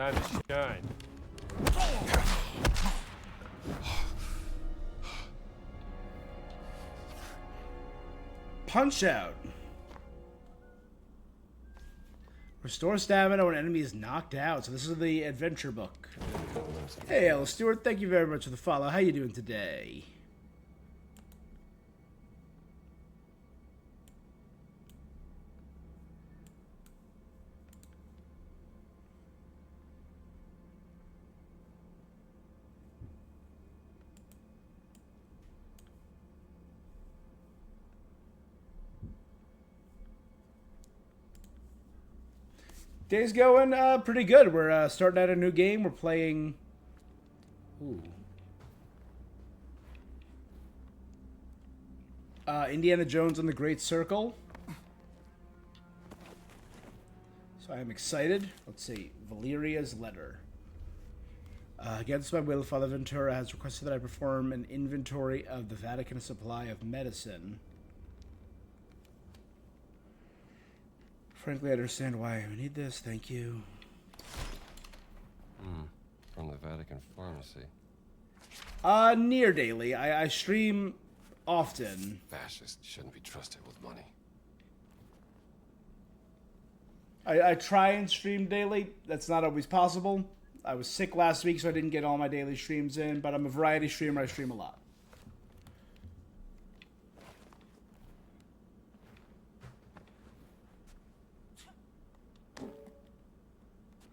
[SPEAKER 6] Time to shine.
[SPEAKER 1] Punch Out. Restore stamina when an enemy is knocked out. So this is the adventure book. Hey, Ella Stewart, thank you very much for the follow. How you doing today? Day's going pretty good. We're starting out a new game. We're playing... Ooh. Indiana Jones and the Great Circle. So I am excited. Let's see. Valeria's Letter. Against my will, Father Ventura has requested that I perform an inventory of the Vatican supply of medicine. Frankly, I understand why I need this. Thank you.
[SPEAKER 3] From the Vatican Pharmacy.
[SPEAKER 1] Near daily. I stream often.
[SPEAKER 3] Fascists shouldn't be trusted with money.
[SPEAKER 1] I try and stream daily. That's not always possible. I was sick last week, so I didn't get all my daily streams in, but I'm a variety streamer. I stream a lot.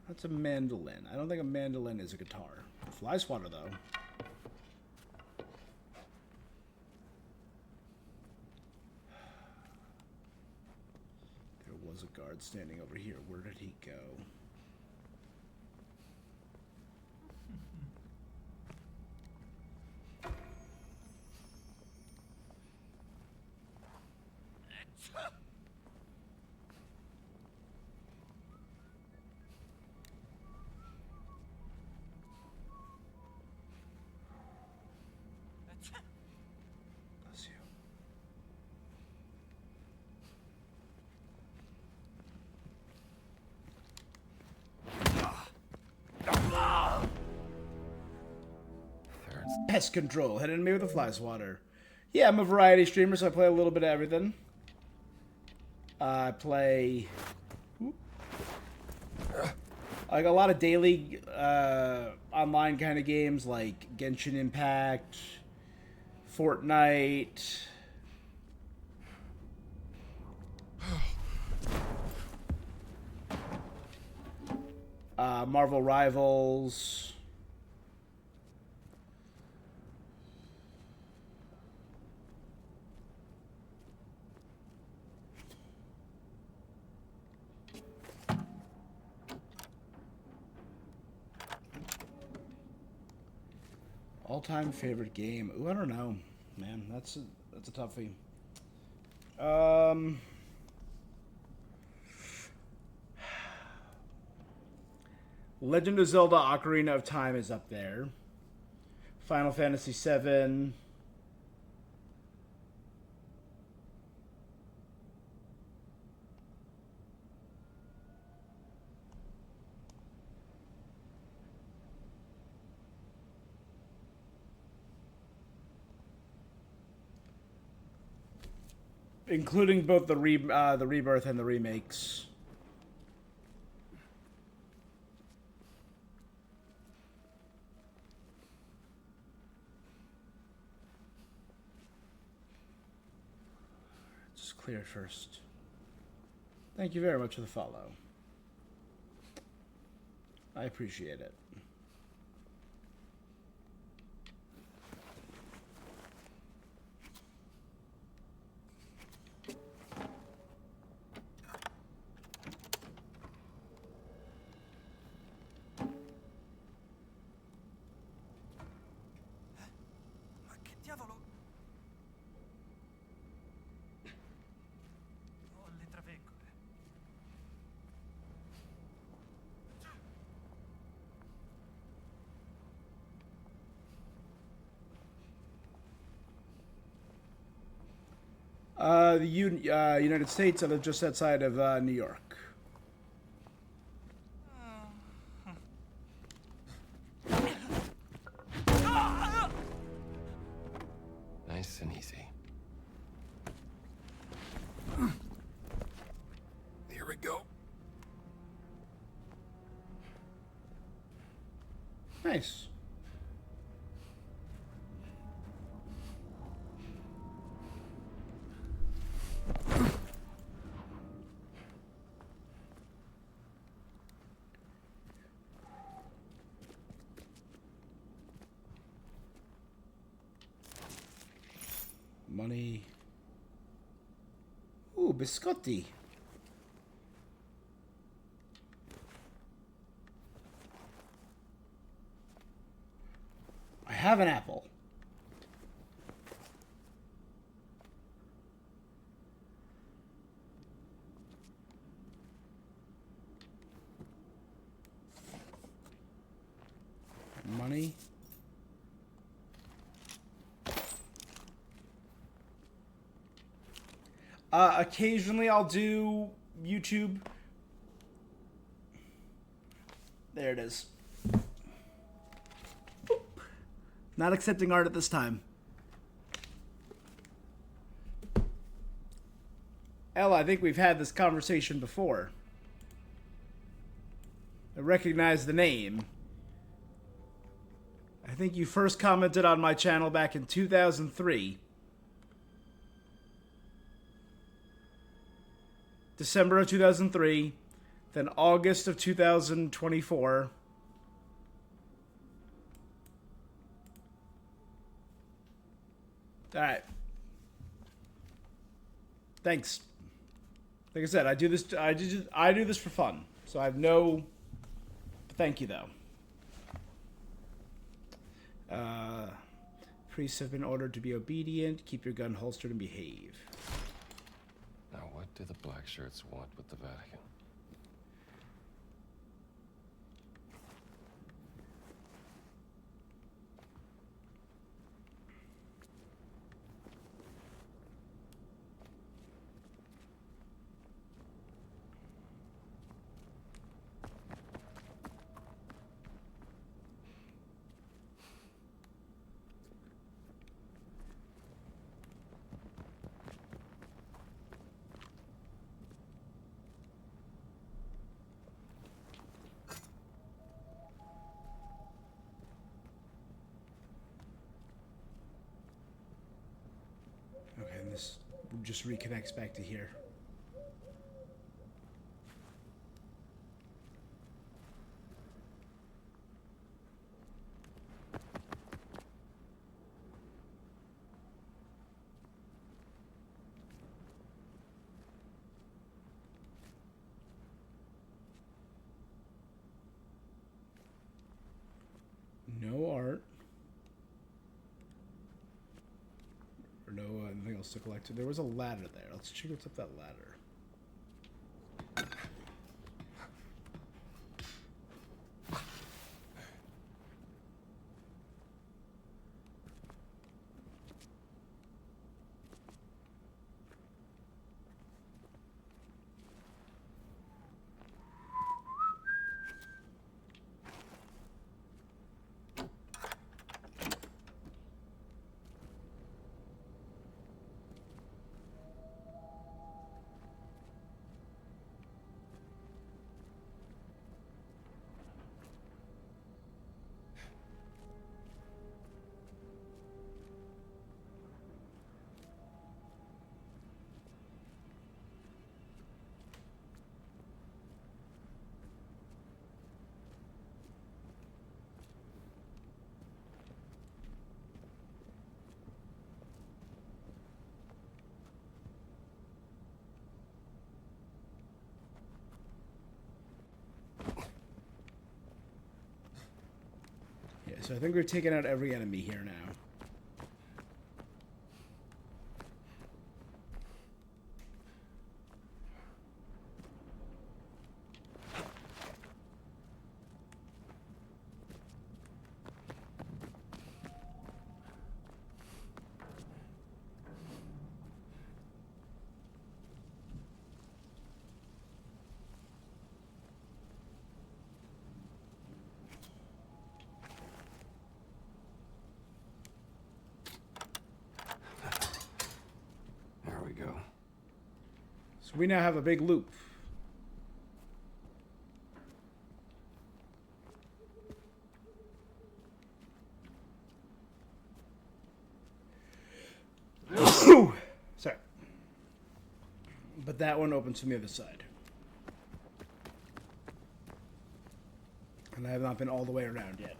[SPEAKER 1] That's a mandolin. I don't think a mandolin is a guitar. Fly swatter, though. There was a guard standing over here. Where did he go? Bless you. Pest control. Hit enemy with a fly swatter. Yeah, I'm a variety streamer, so I play a little bit of everything. I play like a lot of daily online kind of games like Genshin Impact, Fortnite. Marvel Rivals. All-time favorite game? Ooh, I don't know, man. That's a toughie. Legend of Zelda: Ocarina of Time is up there. Final Fantasy VII. Including both the rebirth and the remakes. Just clear it first. Thank you very much for the follow. I appreciate it. The United States. I live just outside of New York.
[SPEAKER 3] Nice and easy. Here we go.
[SPEAKER 1] Nice. Money. Ooh, biscotti. I have an apple. Money. Occasionally I'll do YouTube. There it is. Boop. Not accepting art at this time. Ella, I think we've had this conversation before. I recognize the name. I think you first commented on my channel back in 2003. December of 2003, then August of 2024. All right. Thanks. Like I said, I do this for fun. So I have no thank you though. Priests have been ordered to be obedient, keep your gun holstered and behave.
[SPEAKER 3] Now, what do the black shirts want with the Vatican?
[SPEAKER 1] Okay, and this just reconnects back to here. No art. Or no anything else to collect. There was a ladder there. Let's check what's up that ladder. So I think we've taken out every enemy here now. We now have a big loop. Sorry. But that one opens from the other side. And I have not been all the way around yet.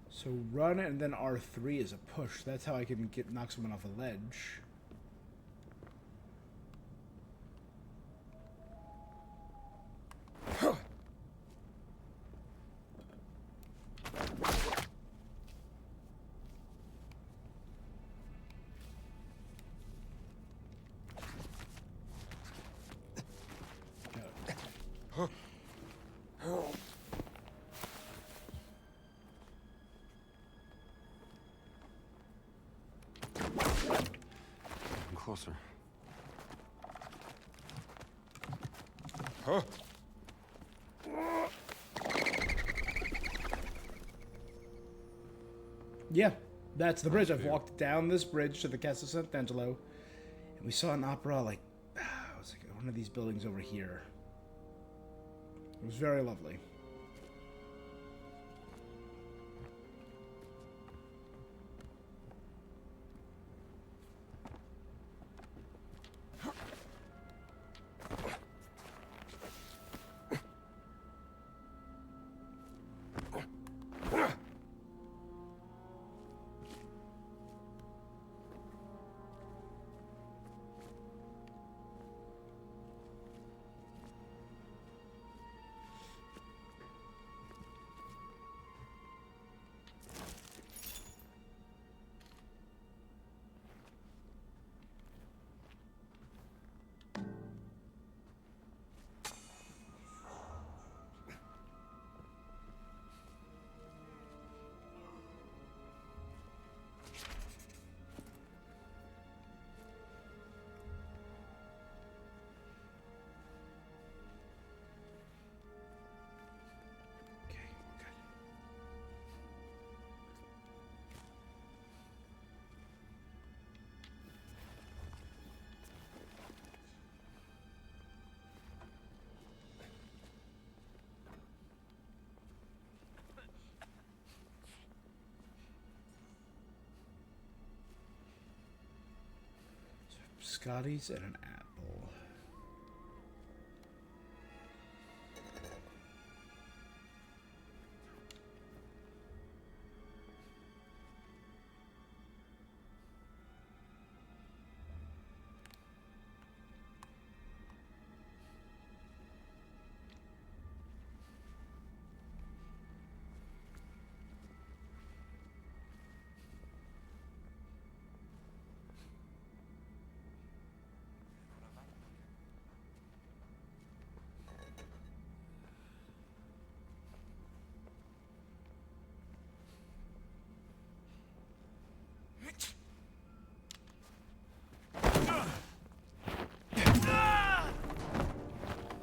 [SPEAKER 1] So run and then R3 is a push. That's how I can knock someone off a ledge.
[SPEAKER 3] Closer.
[SPEAKER 6] Huh?
[SPEAKER 1] Yeah, that's the bridge. I've walked down this bridge to the Castle Sant'Angelo, and we saw an opera like, it was like one of these buildings over here. It was very lovely. Scotty's and an apple.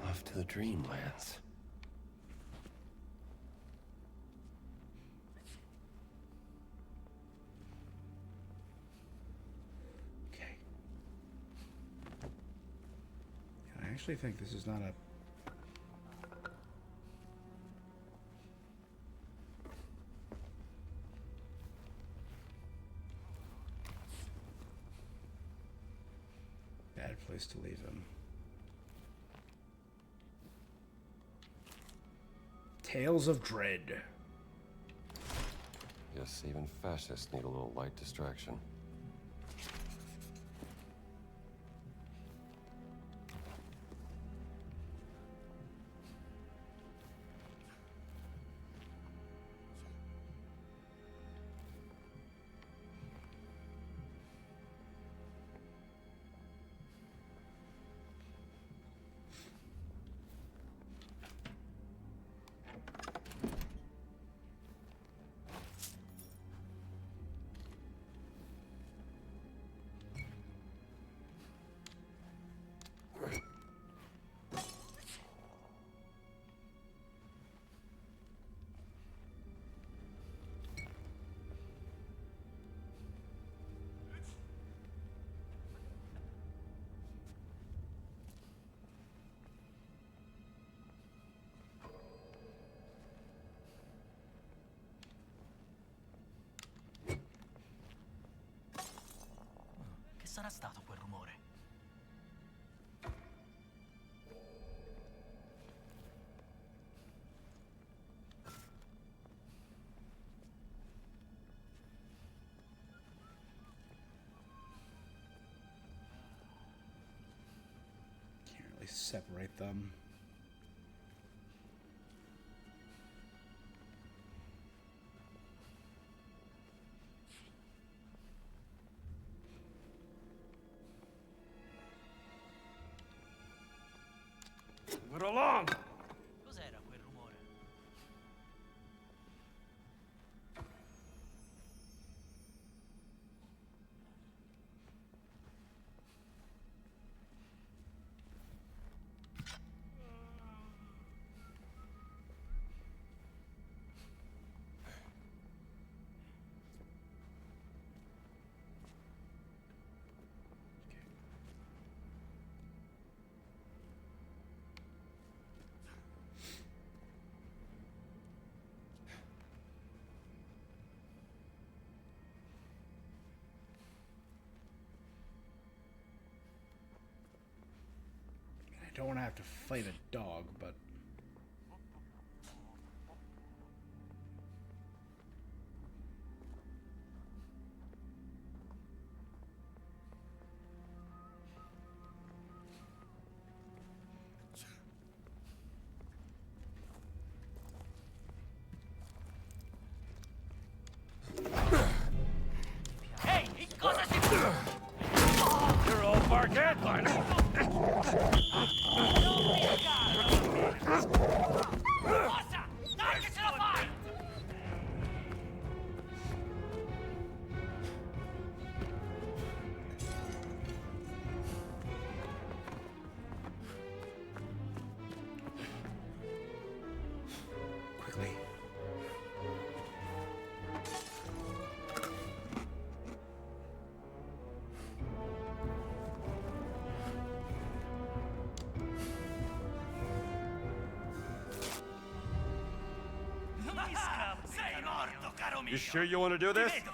[SPEAKER 2] Off to the Dreamlands.
[SPEAKER 1] Okay. I actually think this is not a... bad place to leave him. Tales of Dread.
[SPEAKER 3] Yes, even fascists need a little light distraction.
[SPEAKER 10] sarà stato quel rumore?
[SPEAKER 1] Can't really separate them.
[SPEAKER 6] Move it along!
[SPEAKER 10] Cos'era quel rumore?
[SPEAKER 1] I don't want to have to fight a dog, but
[SPEAKER 10] Ehi, in cosa si fa?
[SPEAKER 6] You're all bark headliner!
[SPEAKER 10] Cosa? Dai che ce la fai!
[SPEAKER 1] quickly.
[SPEAKER 10] Non mi scappi, sei morto, caro mio!
[SPEAKER 6] You sure you want to do this?
[SPEAKER 10] Ti vedo!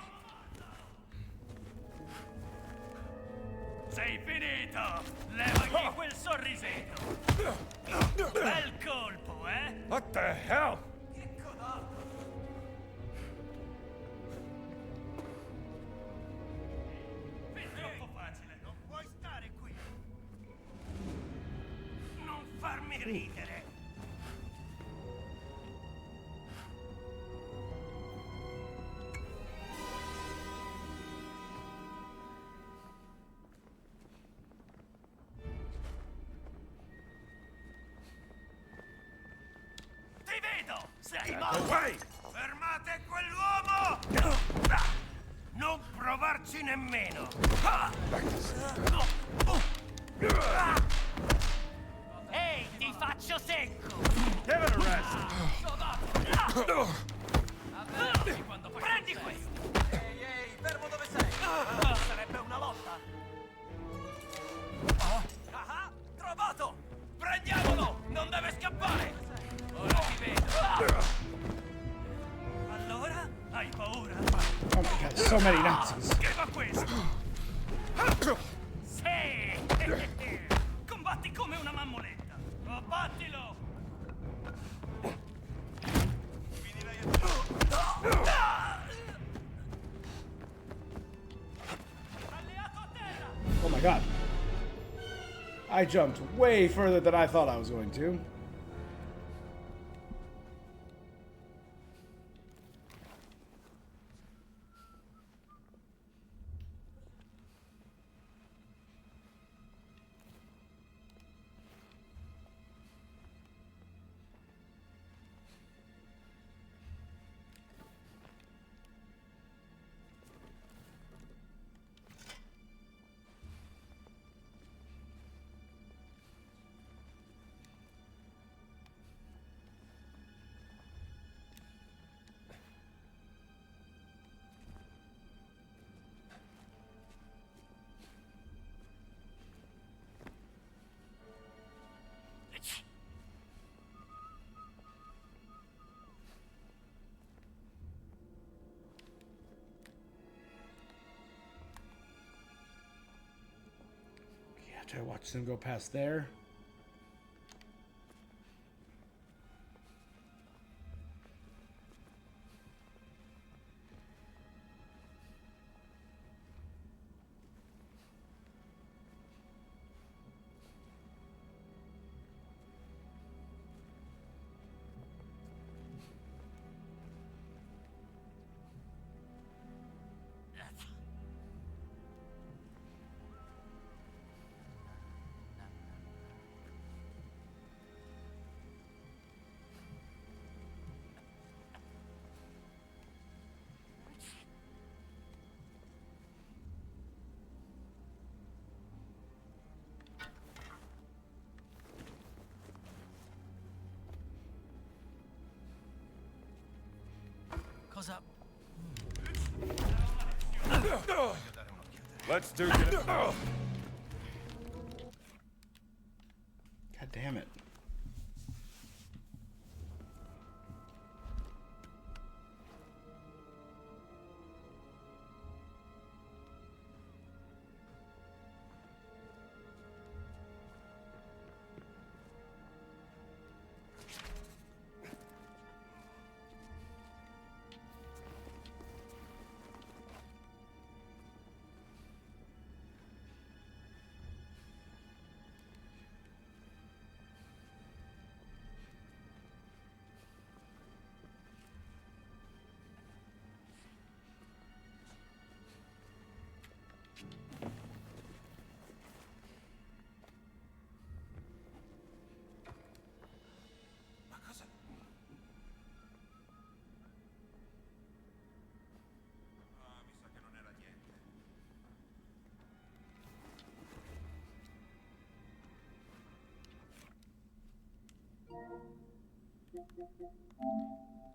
[SPEAKER 10] Sei finito! Levagli quel sorrisetto! Bel colpo, eh?
[SPEAKER 6] What the hell?
[SPEAKER 10] È troppo facile! Non puoi stare qui! Non farmi ridere! Ti vedo! Sei morto!
[SPEAKER 6] Away!
[SPEAKER 10] Fermate quell'uomo! Non provarci nemmeno! Ehi, ti faccio secco!
[SPEAKER 6] Give it a rest!
[SPEAKER 10] Prendi questo! Ehi, fermo dove sei! Sarebbe una lotta! Ah, trovato! Prendiamolo! Non deve scappare! Ora ti vedo! Allora? Hai paura?
[SPEAKER 1] Oh my god, so many Nazis.
[SPEAKER 10] Che fa questo? Sì! Combatti come una mammoletta! Abbattilo! Alleato a terra!
[SPEAKER 1] Oh my god. I jumped way further than I thought I was going to. After I watch them go past there.
[SPEAKER 10] Cosa?
[SPEAKER 6] Let's do it.
[SPEAKER 1] God damn it.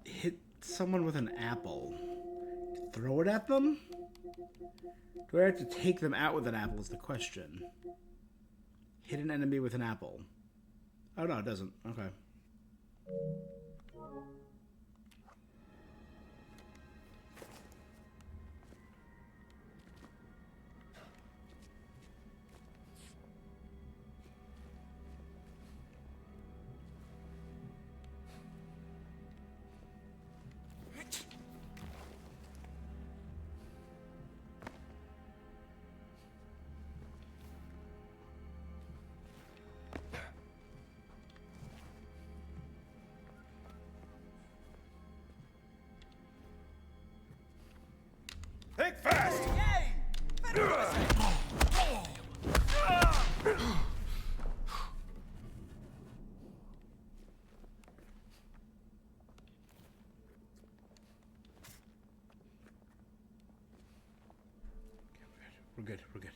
[SPEAKER 1] Hit someone with an apple. Throw it at them? Do I have to take them out with an apple is the question. Hit an enemy with an apple. Oh no, it doesn't. Okay.
[SPEAKER 6] Think fast!
[SPEAKER 1] We're good. We're good.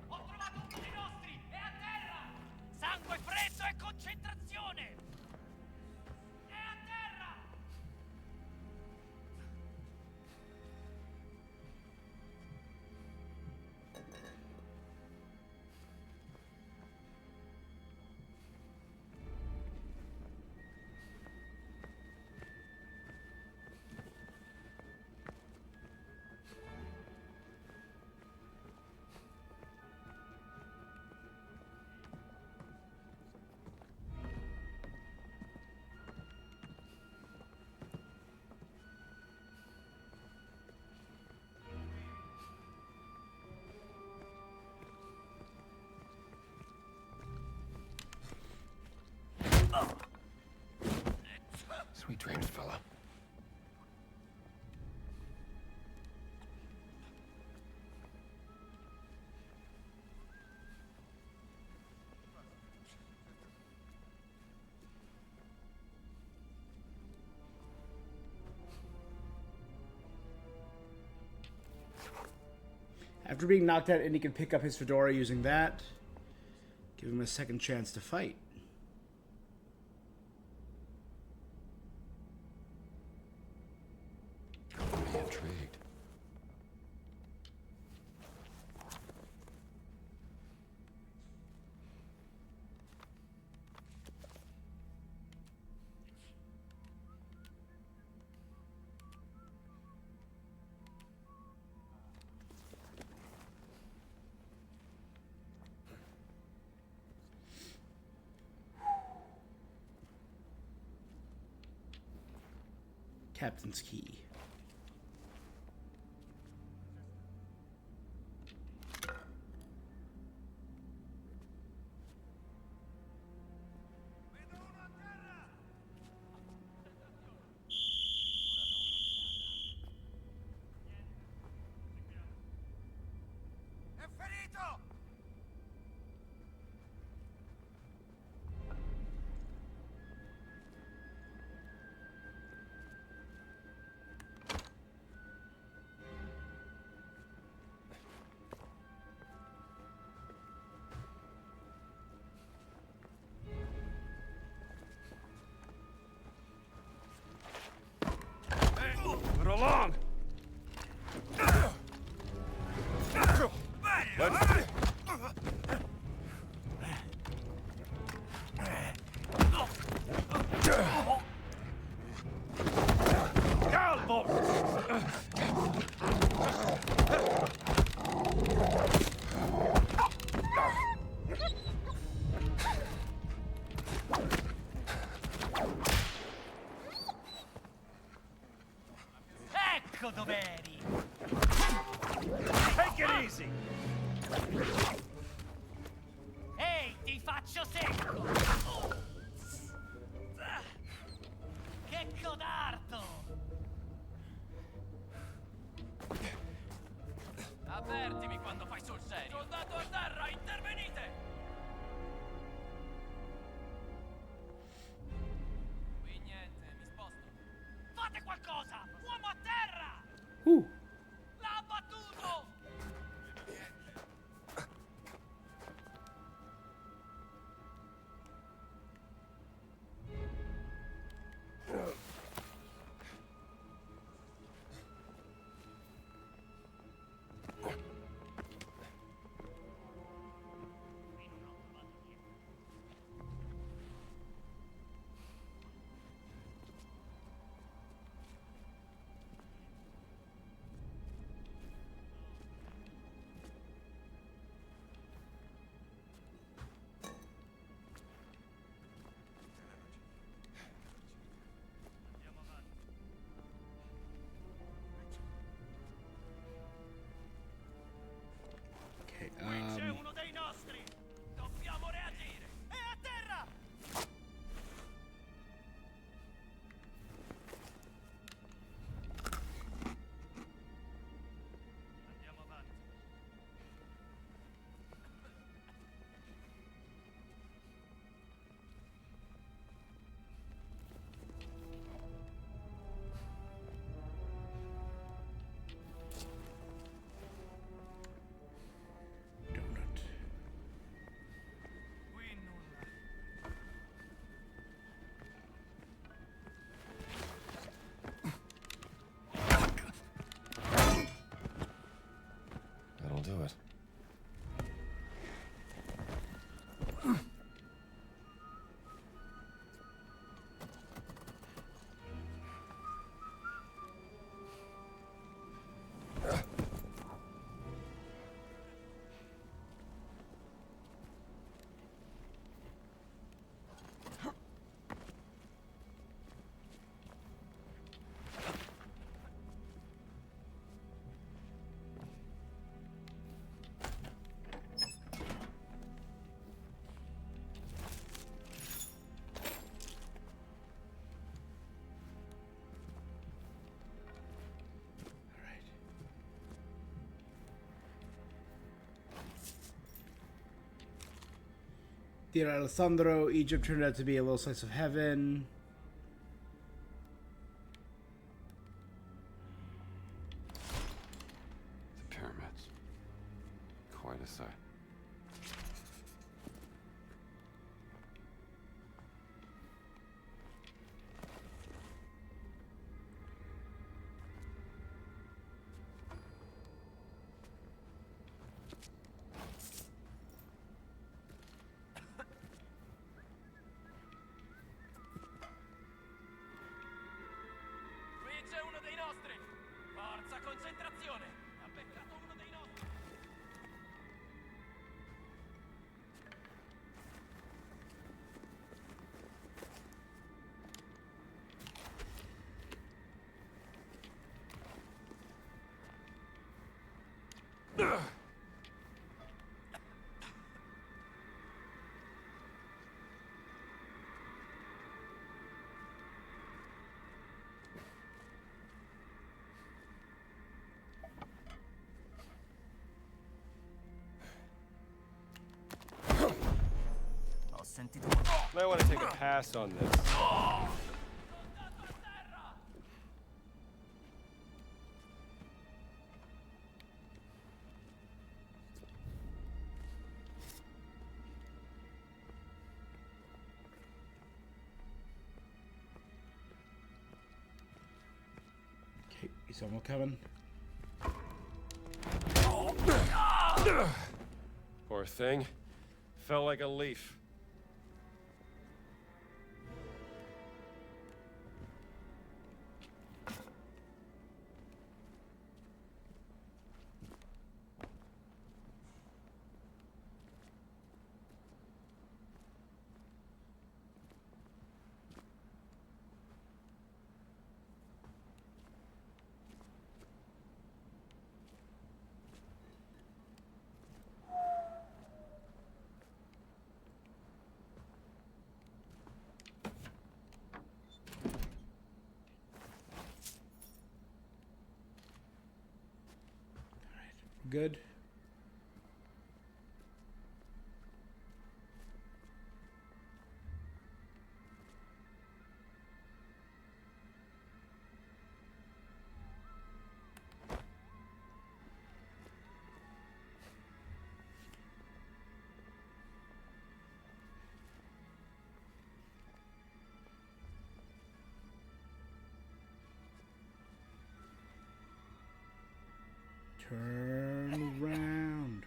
[SPEAKER 10] Ho trovato uno dei nostri! È a terra! Sangue freddo e concentrazione! È a terra!
[SPEAKER 2] Sweet dreams, fella.
[SPEAKER 1] After being knocked out, Indy can pick up his fedora using that. Give him a second chance to fight.
[SPEAKER 2] I'm intrigued.
[SPEAKER 1] Captain's key.
[SPEAKER 11] È ferito!
[SPEAKER 6] Put along! Let's... Calvo!
[SPEAKER 10] Ecco dov'eri!
[SPEAKER 6] Take it easy!
[SPEAKER 10] Ehi, ti faccio secco! Che codardo! Avvertimi quando fai sul serio! Soldato a terra, intervenite! Qui niente, mi sposto. Fate qualcosa! Uomo a terra! L'ha abbattuto!
[SPEAKER 1] Okay,
[SPEAKER 10] C'è uno dei nostri! Dobbiamo reagire! È a terra! Andiamo avanti.
[SPEAKER 1] donut.
[SPEAKER 10] Qui nulla.
[SPEAKER 3] That'll do it.
[SPEAKER 1] Dear Alessandro, Egypt turned out to be a little slice of heaven.
[SPEAKER 3] The pyramids. Quite a sight.
[SPEAKER 10] Qui c'è uno dei nostri! Forza, concentrazione! Ha beccato uno dei nostri! sentito
[SPEAKER 8] Might want to take a pass on this.
[SPEAKER 1] Okay, is someone coming?
[SPEAKER 8] Poor thing. Fell like a leaf.
[SPEAKER 1] Good. Turn around.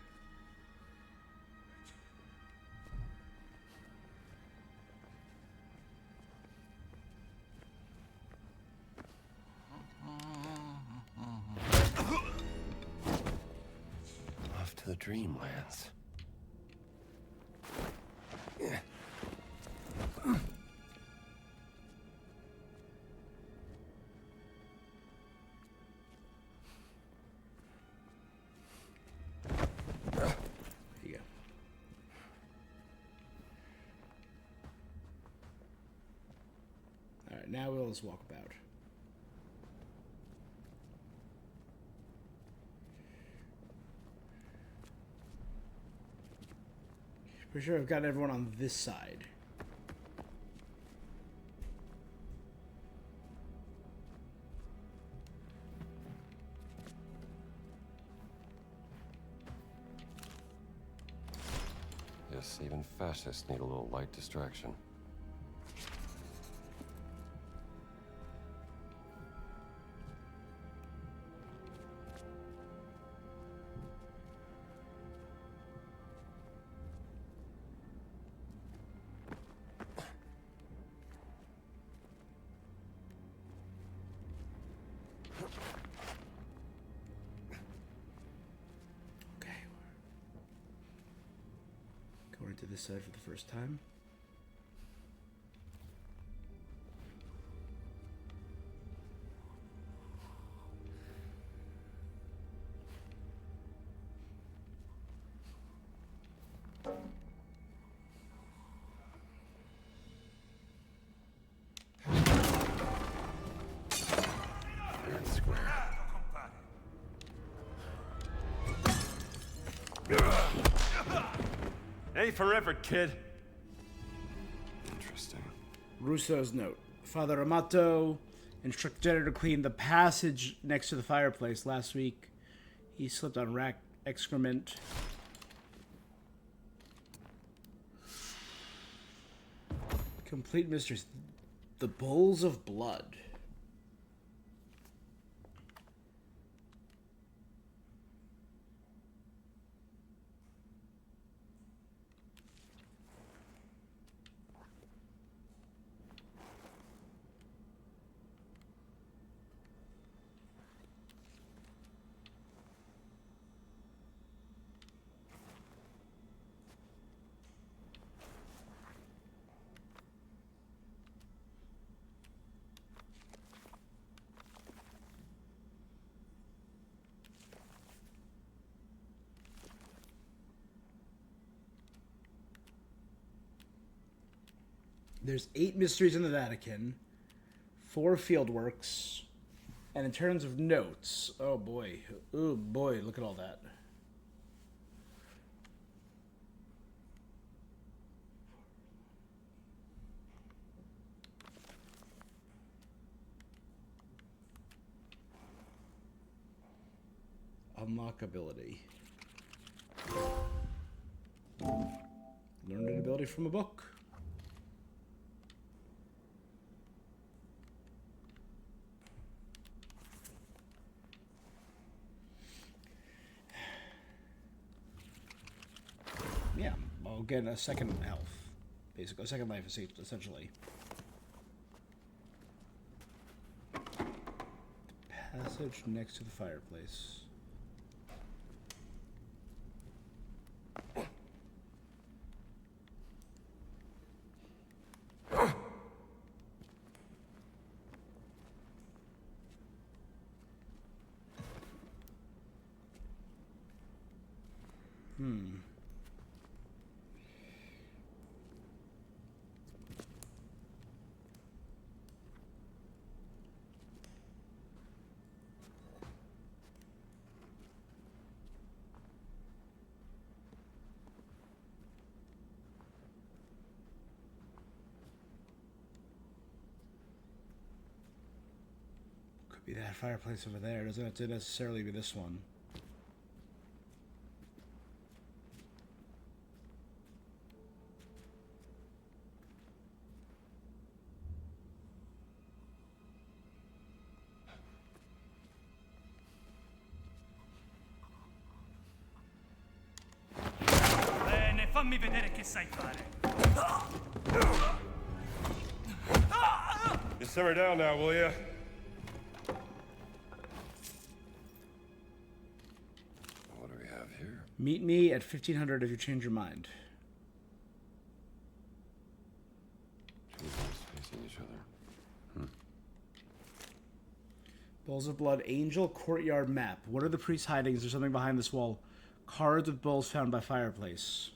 [SPEAKER 2] Off to the Dreamlands.
[SPEAKER 1] There you go. Alright, now we'll just walk about. Pretty sure I've got everyone on this side.
[SPEAKER 3] Yes, even fascists need a little light distraction.
[SPEAKER 1] Okay. Going to this side for the first time.
[SPEAKER 6] Ain't forever, kid.
[SPEAKER 3] Interesting.
[SPEAKER 1] Russo's note. Father Amato instructed Jenner to clean the passage next to the fireplace last week. He slipped on rat excrement. Complete mysteries. The bowls of blood. There's 8 mysteries in the Vatican, 4 fieldworks, and in terms of notes, oh boy, look at all that. unlock ability. Learned an ability from a book. Yeah, I'll get a second health. Basically, a second life, essentially. Passage next to the fireplace. Could be that fireplace over there. Doesn't have to necessarily be this one.
[SPEAKER 10] Bene, fammi vedere che sai fare.
[SPEAKER 6] You simmer down now, will ya?
[SPEAKER 3] What do we have here?
[SPEAKER 1] Meet me at 1500 if you change your mind.
[SPEAKER 3] Two bulls facing each other.
[SPEAKER 1] Bowls of Blood, Angel, Courtyard map. What are the priests hiding? Is there something behind this wall? Cards with bowls found by fireplace.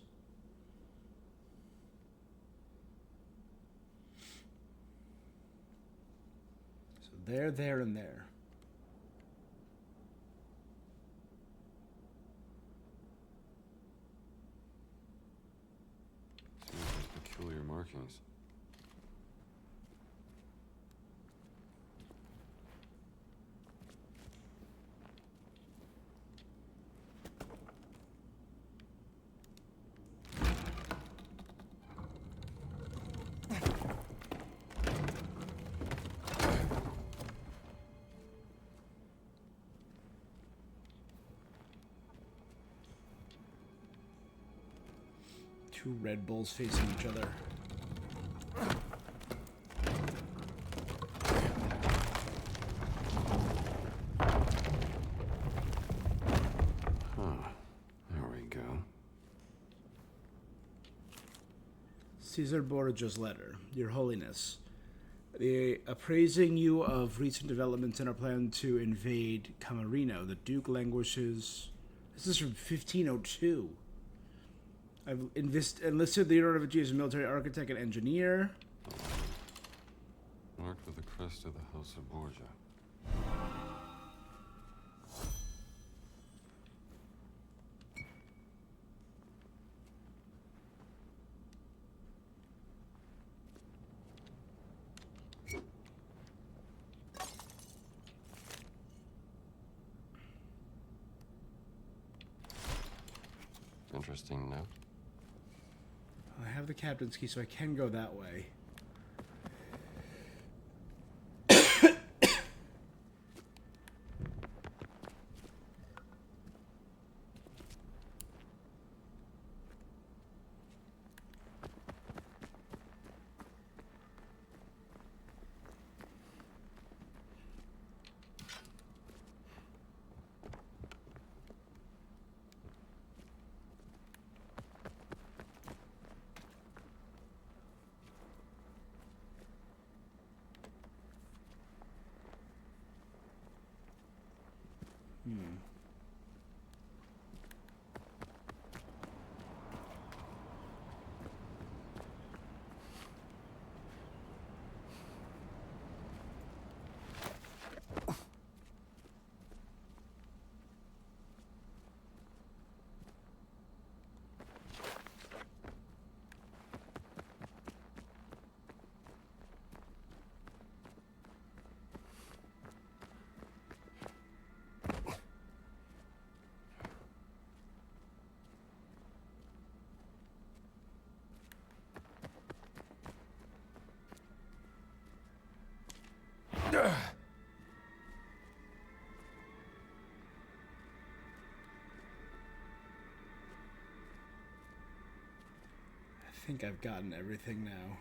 [SPEAKER 1] So there, and there.
[SPEAKER 3] Seems like peculiar markings.
[SPEAKER 1] Two Red Bulls facing each other.
[SPEAKER 3] There we go.
[SPEAKER 1] Caesar Borgia's letter. Your Holiness, appraising you of recent developments in our plan to invade Camarino, the Duke languishes. This is from 1502. I've enlisted Leonardo da Vinci as a military architect and engineer.
[SPEAKER 3] Marked with the crest of the House of Borgia. Interesting note.
[SPEAKER 1] I have the captain's key, so I can go that way. think I've gotten everything now.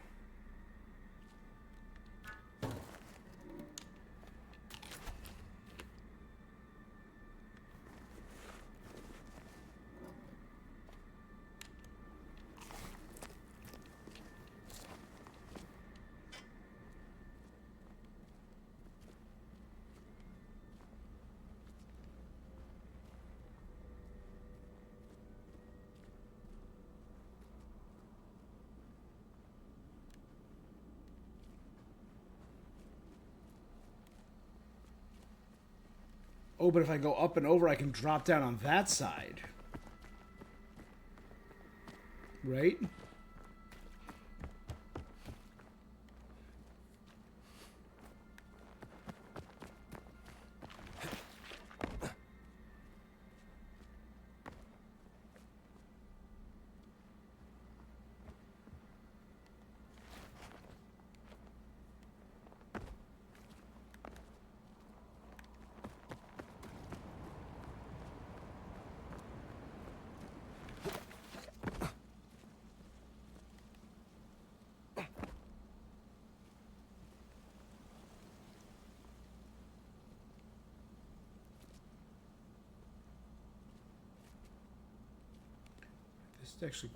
[SPEAKER 1] Oh, but if I go up and over, I can drop down on that side. Right? This is actually...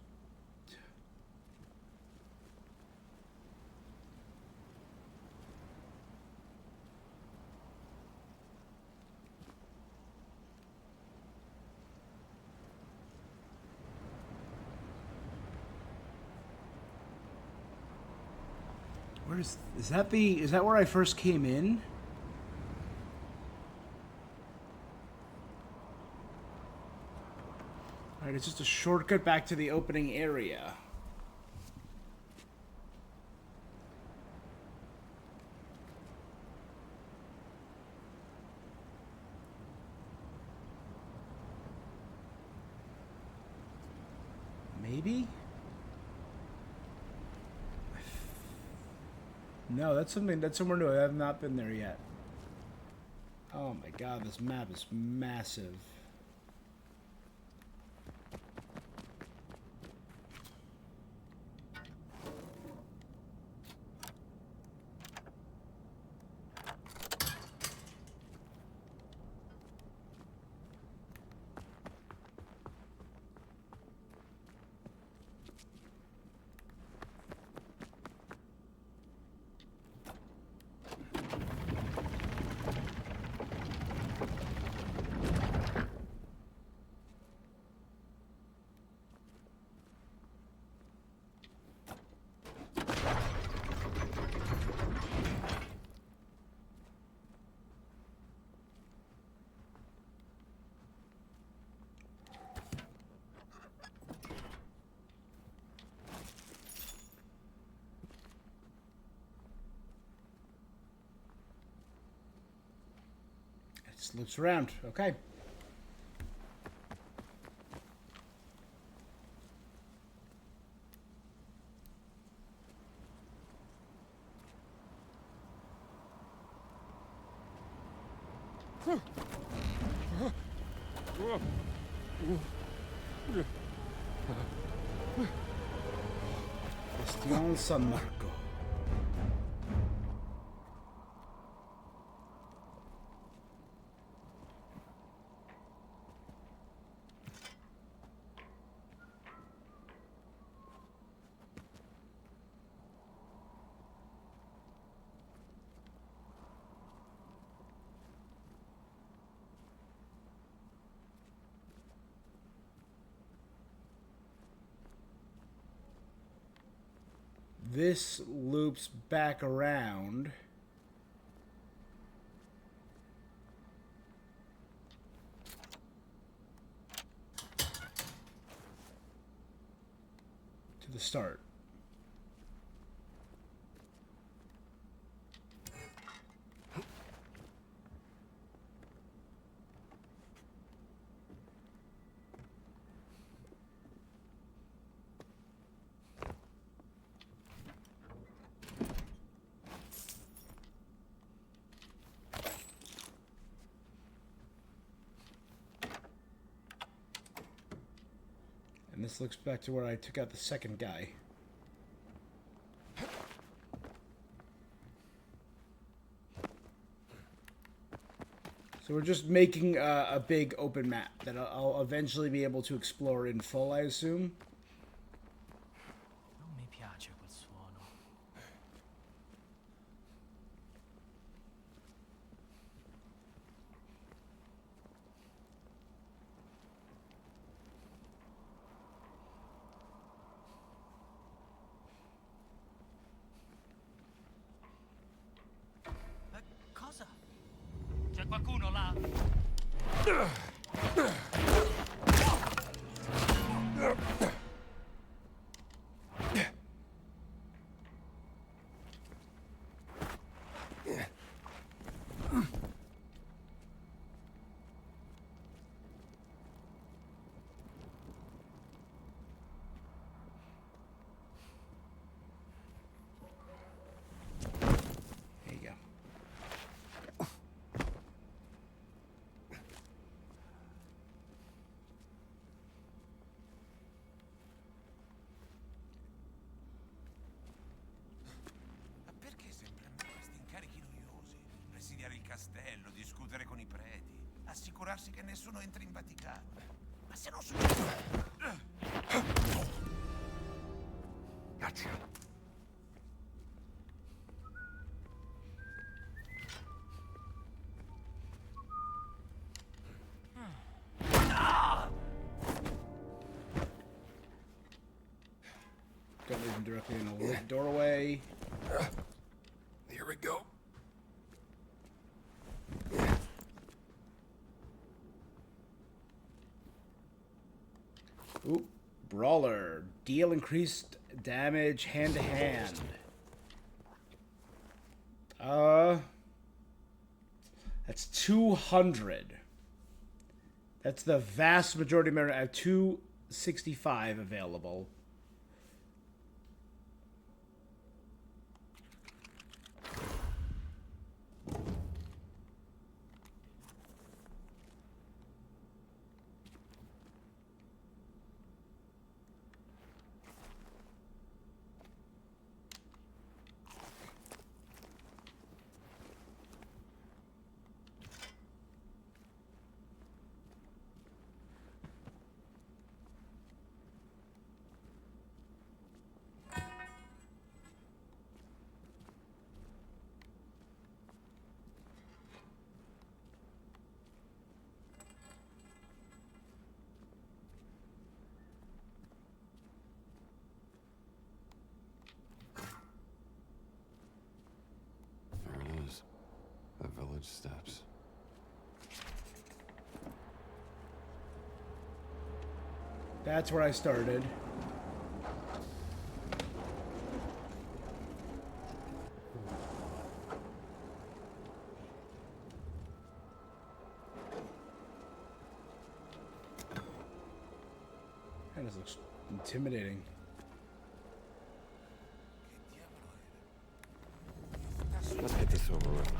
[SPEAKER 1] Where is that where I first came in? Alright, it's just a shortcut back to the opening area. Maybe? No, that's somewhere new. I have not been there yet. Oh my god, this map is massive. Just loops around. Okay. Bastion San Marco. This loops back around. To the start. And this looks back to where I took out the second guy. So we're just making a big open map that I'll eventually be able to explore in full, I assume.
[SPEAKER 10] Non mi piace quel suono. Cosa? C'è qualcuno là?
[SPEAKER 1] There you go.
[SPEAKER 11] Ma perché sempre a me questi incarichi noiosi? Presidiare il castello, discutere con i preti, assicurarsi che nessuno entri in Vaticano. Ma se non succede...
[SPEAKER 7] Gotcha.
[SPEAKER 1] Don't leave him directly in a lit doorway.
[SPEAKER 7] Here we go.
[SPEAKER 1] Ooh, brawler. Deal increased damage hand to hand. That's 200. That's the vast majority of I have 265 available.
[SPEAKER 3] There it is. The village steps.
[SPEAKER 1] That's where I started. That just looks intimidating.
[SPEAKER 3] Let's get this over with.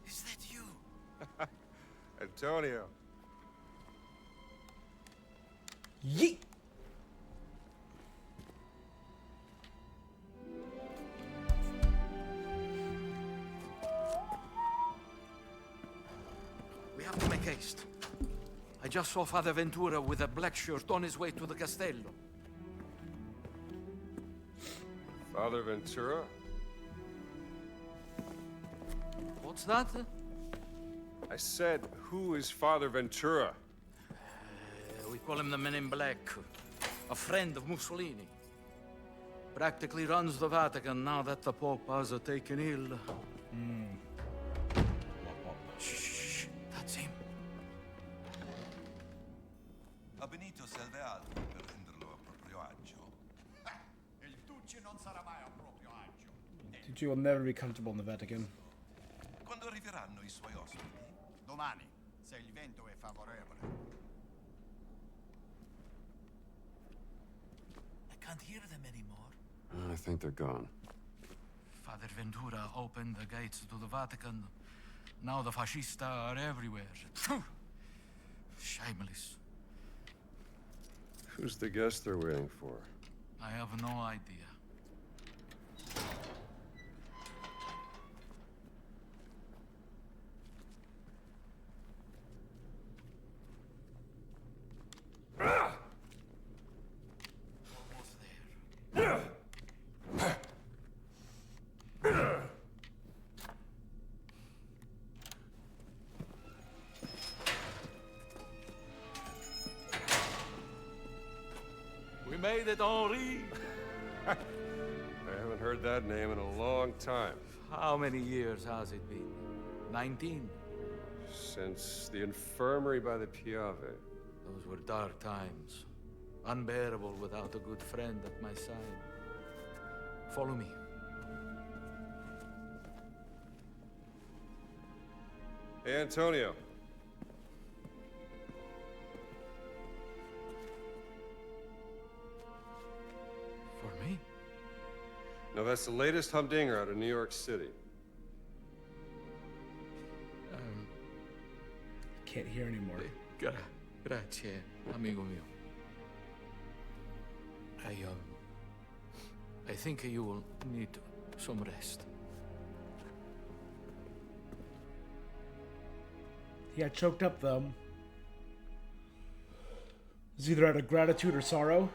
[SPEAKER 11] Is that you?
[SPEAKER 8] Antonio.
[SPEAKER 1] Yeet!
[SPEAKER 9] We have to make haste. I just saw Father Ventura with a black shirt on his way to the Castello.
[SPEAKER 8] Father Ventura?
[SPEAKER 9] What's that?
[SPEAKER 8] I said, who is Father Ventura?
[SPEAKER 9] We call him the Men in Black. A friend of Mussolini. Practically runs the Vatican now that the Pope has taken ill. Shh, that's him.
[SPEAKER 11] A Benito serve altro per renderlo a proprio agio.
[SPEAKER 10] Il Duce non sarà mai a proprio agio.
[SPEAKER 1] Tucci will never be comfortable in the Vatican.
[SPEAKER 11] arriveranno i suoi ospiti?
[SPEAKER 12] Domani, se il vento è favorevole.
[SPEAKER 9] I can't hear them anymore.
[SPEAKER 3] I think they're gone.
[SPEAKER 9] Father Ventura opened the gates to the Vatican. Now the fascisti are everywhere. Shameless.
[SPEAKER 3] Who's the guest they're waiting for?
[SPEAKER 9] I have no idea. Almost there. We made it, Henri!
[SPEAKER 3] I haven't heard that name in a long time.
[SPEAKER 9] How many years has it been? 19?
[SPEAKER 3] Since the infirmary by the Piave.
[SPEAKER 9] Those were dark times. Unbearable without a good friend at my side. Follow me.
[SPEAKER 3] Hey, Antonio.
[SPEAKER 9] For me?
[SPEAKER 3] No, that's the latest humdinger out of New York City.
[SPEAKER 1] Can't hear anymore.
[SPEAKER 9] Grazie, amigo mio. I think you will need some rest.
[SPEAKER 1] He got choked up, though. It was either out of gratitude or sorrow.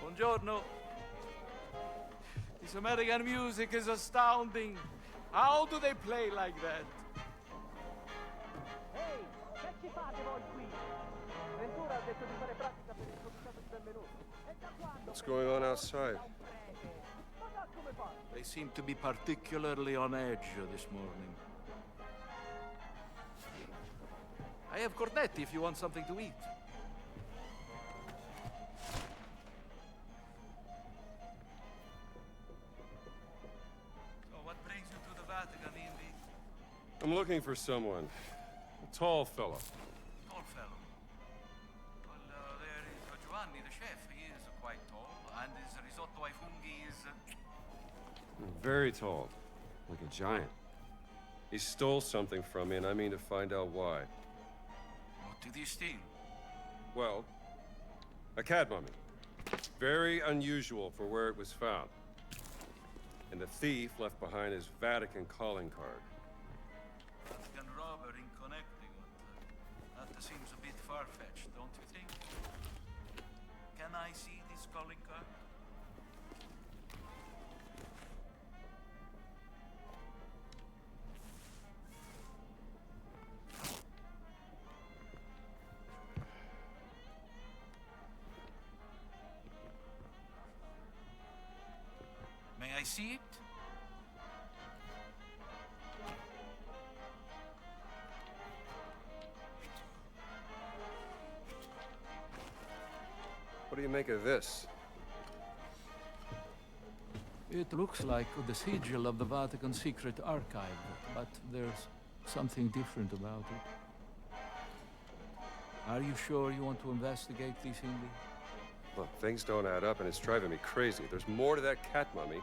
[SPEAKER 9] Buongiorno. This American music is astounding. How do they play like that?
[SPEAKER 10] Ehi, che ci fate voi qui? Ventura ha detto di fare pratica per il comitato di benvenuti. E da quando?
[SPEAKER 3] What's going on outside?
[SPEAKER 10] Ma da come fa?
[SPEAKER 9] They seem to be particularly on edge this morning. I have cornetti if you want something to eat. So what brings you to the Vatican, Indy?
[SPEAKER 3] I'm looking for someone. A tall fellow.
[SPEAKER 9] Tall fellow. Well, there is Giovanni, the chef. He is quite tall, and his risotto ai funghi is...
[SPEAKER 3] Very tall. Like a giant. He stole something from me, and I mean to find out why.
[SPEAKER 9] What did he steal?
[SPEAKER 3] Well, a cat mummy. Very unusual for where it was found. And the thief left behind his Vatican calling card.
[SPEAKER 9] Vatican robber in Connecticut. That seems a bit far-fetched, don't you think? Can I see this calling card? May I see it?
[SPEAKER 3] What do you make of this?
[SPEAKER 9] It looks like the sigil of the Vatican Secret Archive, but there's something different about it. Are you sure you want to investigate this, Indy?
[SPEAKER 3] Look, things don't add up, and it's driving me crazy. There's more to that cat mummy,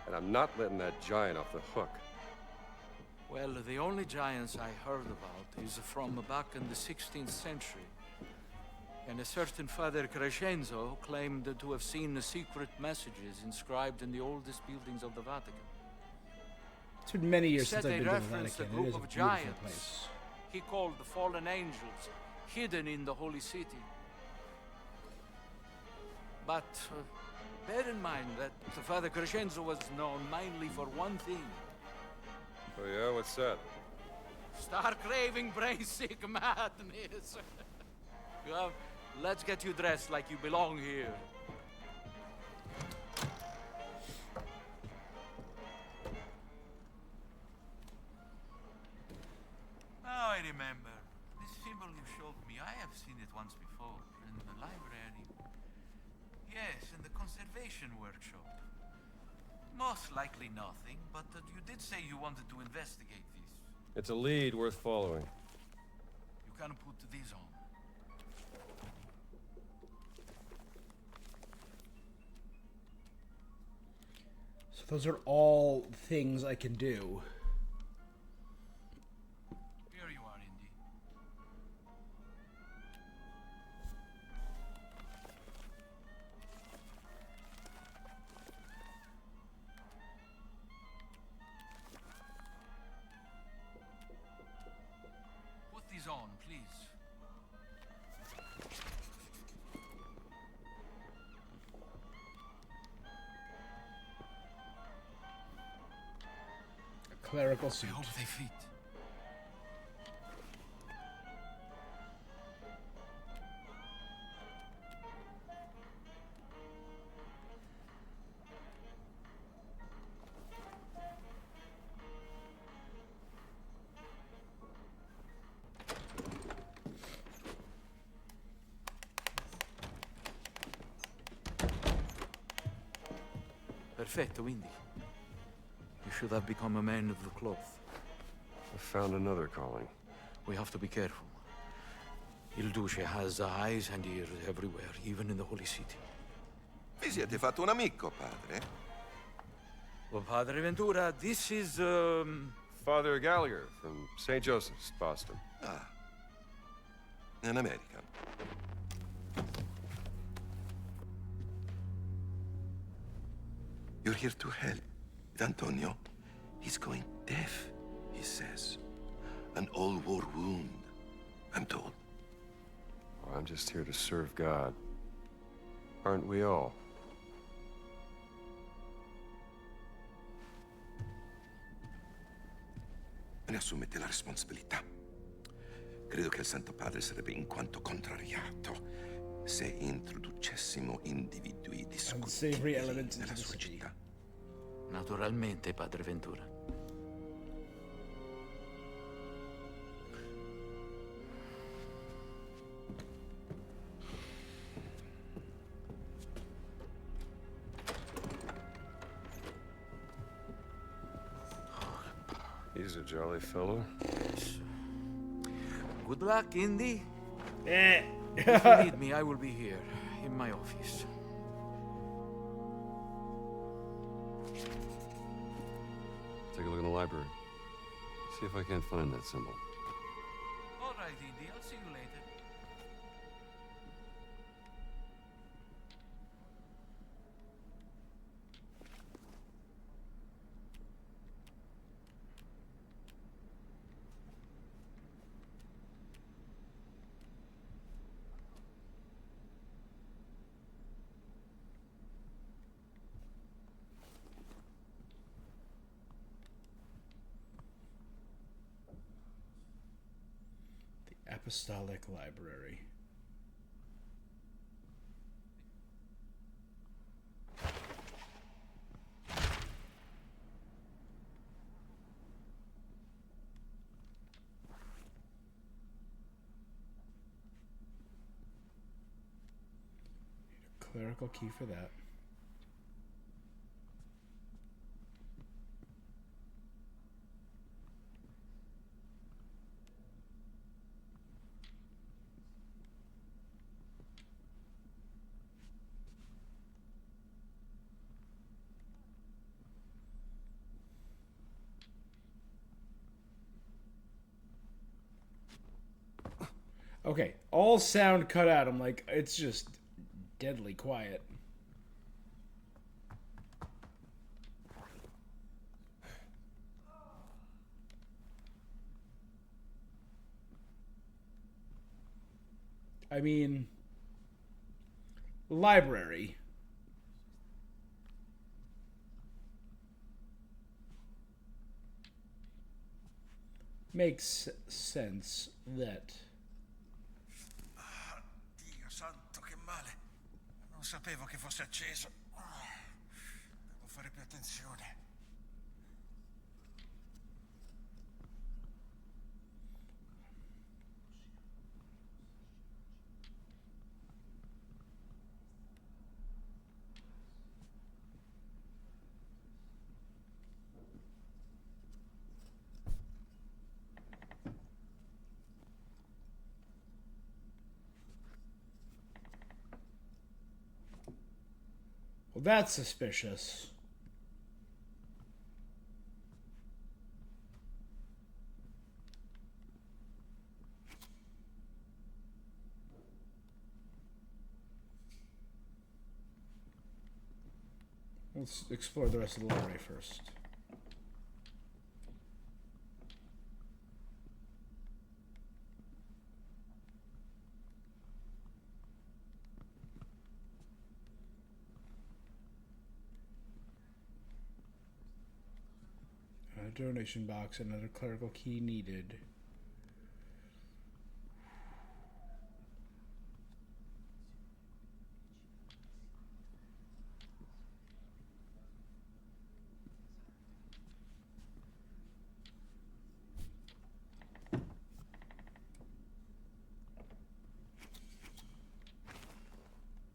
[SPEAKER 3] and I'm not letting that giant off the hook.
[SPEAKER 9] Well, the only giants I heard about is from back in the 16th century. And a certain Father Crescenzo claimed to have seen the secret messages inscribed in the oldest buildings of the Vatican.
[SPEAKER 1] It's been many years
[SPEAKER 9] Said
[SPEAKER 1] since I've
[SPEAKER 9] they
[SPEAKER 1] been to the
[SPEAKER 9] referenced a
[SPEAKER 1] Vatican. It
[SPEAKER 9] group
[SPEAKER 1] is a
[SPEAKER 9] of
[SPEAKER 1] beautiful
[SPEAKER 9] giants
[SPEAKER 1] place.
[SPEAKER 9] he called the fallen angels, hidden in the holy city. But bear in mind that Father Crescenzo was known mainly for one thing.
[SPEAKER 3] Oh yeah, what's that?
[SPEAKER 9] Stark-raving, brain-sick madness. Well, let's get you dressed like you belong here. observation workshop. Most likely nothing, but you did say you wanted to investigate this.
[SPEAKER 8] It's a lead worth following.
[SPEAKER 9] You can put these on.
[SPEAKER 1] So those are all things I can do.
[SPEAKER 9] Here you are, Indy. Put these on, please.
[SPEAKER 1] A clerical suit.
[SPEAKER 9] I hope they fit. Perfetto, Indy. You should have become a man of the cloth.
[SPEAKER 8] I found another calling.
[SPEAKER 9] We have to be careful. Il Duce has eyes and ears everywhere, even in the Holy City.
[SPEAKER 13] Vi siete fatto un amico, padre?
[SPEAKER 9] Well, Padre Ventura, this is,
[SPEAKER 8] Father Gallagher from St. Joseph's, Boston.
[SPEAKER 13] Ah. An American. You're here to help. With Antonio, he's going deaf, he says. An old war wound, I'm told.
[SPEAKER 8] Well, I'm just here to serve God. Aren't we all?
[SPEAKER 13] Me ne assumete la responsabilità. Credo che il Santo Padre sarebbe in quanto contrariato se introducessimo individui
[SPEAKER 1] Unsavory elements
[SPEAKER 13] discutibili
[SPEAKER 1] into
[SPEAKER 13] nella
[SPEAKER 1] the
[SPEAKER 13] sua
[SPEAKER 1] city.
[SPEAKER 13] città.
[SPEAKER 9] naturalmente, Padre Ventura.
[SPEAKER 8] He's a jolly fellow.
[SPEAKER 9] Good luck, Indy.
[SPEAKER 1] Eh.
[SPEAKER 9] If you need me, I will be here, in my office.
[SPEAKER 8] Take a look in the library. See if I can't find that symbol.
[SPEAKER 9] All right, Indy. I'll see you later.
[SPEAKER 1] Apostolic Library. Need a clerical key for that. Okay, all sound cut out. I'm like, it's just deadly quiet. I mean, library. Makes sense that...
[SPEAKER 11] Dio santo, che male. Non sapevo che fosse acceso. Devo fare più attenzione.
[SPEAKER 1] Well, that's suspicious. Let's explore the rest of the library first. A donation box, another clerical key needed.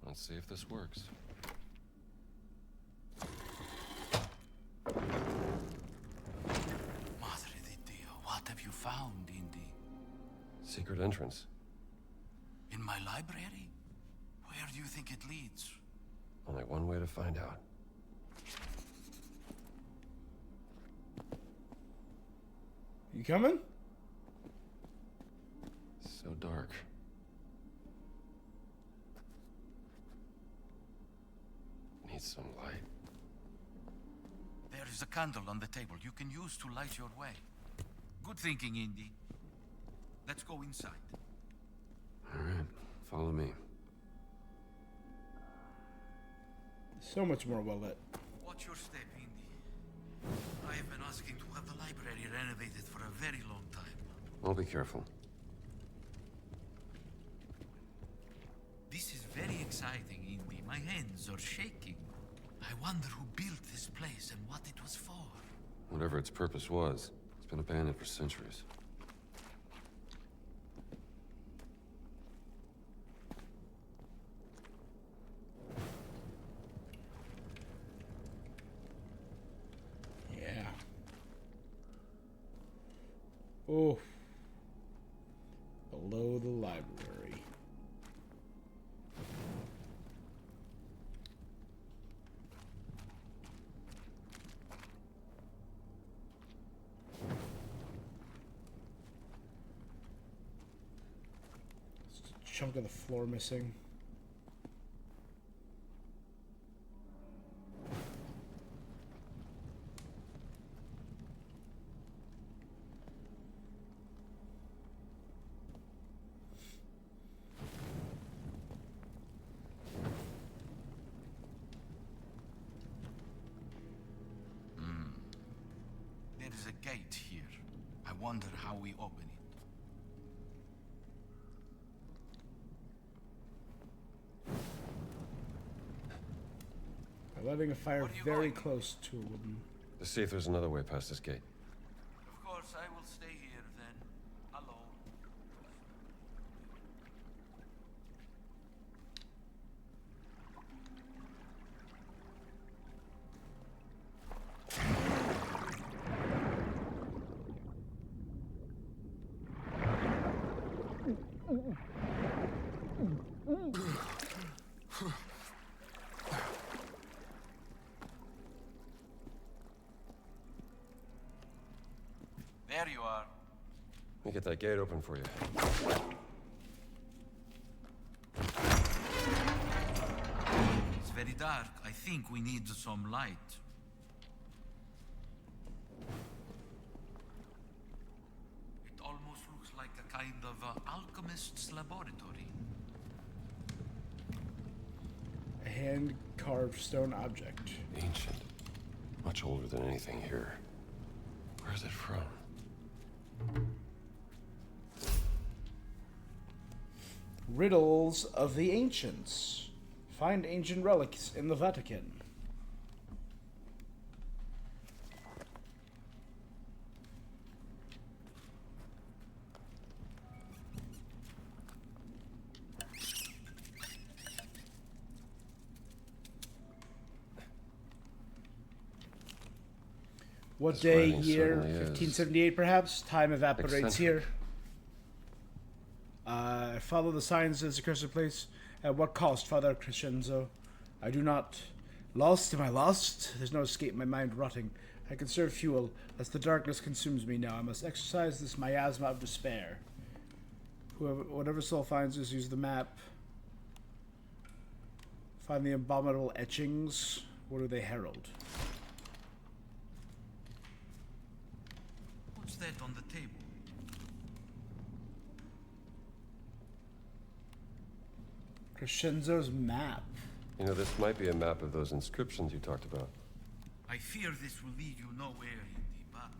[SPEAKER 8] Let's see if this works.
[SPEAKER 9] Madre di Dio, what have you found, Indy?
[SPEAKER 8] Secret entrance.
[SPEAKER 9] In my library? Where do you think it leads?
[SPEAKER 8] Only one way to find out.
[SPEAKER 1] You coming?
[SPEAKER 8] So dark. Need some light.
[SPEAKER 9] There is a candle on the table you can use to light your way. Good thinking, Indy. Let's go inside.
[SPEAKER 8] All right, follow me.
[SPEAKER 1] So much more well lit.
[SPEAKER 9] Watch your step, Indy. I have been asking to have the library renovated for a very long time.
[SPEAKER 8] I'll be careful.
[SPEAKER 9] This is very exciting, Indy. My hands are shaking. I wonder who built this place and what it was for.
[SPEAKER 8] Whatever its purpose was, it's been abandoned for centuries.
[SPEAKER 1] Yeah. Oh. Below the library. Chunk of the floor missing.
[SPEAKER 9] There is a gate here. I wonder how we open it.
[SPEAKER 1] Lighting a fire very close to them.
[SPEAKER 8] Let's see if there's another way past this gate.
[SPEAKER 9] Of course, I will stay here then, alone. There you are.
[SPEAKER 8] Let me get that gate open for you.
[SPEAKER 9] It's very dark. I think we need some light. It almost looks like a kind of alchemist's laboratory.
[SPEAKER 1] A hand-carved stone object.
[SPEAKER 8] Ancient. Much older than anything here. Where's it from?
[SPEAKER 1] Riddles of the Ancients. Find ancient relics in the Vatican. What
[SPEAKER 8] This
[SPEAKER 1] day,
[SPEAKER 8] writing
[SPEAKER 1] year?
[SPEAKER 8] certainly is
[SPEAKER 1] 1578 perhaps? Time evaporates
[SPEAKER 8] eccentric.
[SPEAKER 1] here. Follow the signs as the cursor place. At what cost, Father Crescenzo? I do not Lost? Am I lost? There's no escape, my mind rotting. I conserve fuel, as the darkness consumes me now. I must exercise this miasma of despair. Whatever soul finds us, use the map. Find the abominable etchings. What do they herald?
[SPEAKER 9] What's that on the table?
[SPEAKER 1] Crescenzo's map.
[SPEAKER 8] You know, this might be a map of those inscriptions you talked about.
[SPEAKER 9] I fear this will lead you nowhere, Indy, but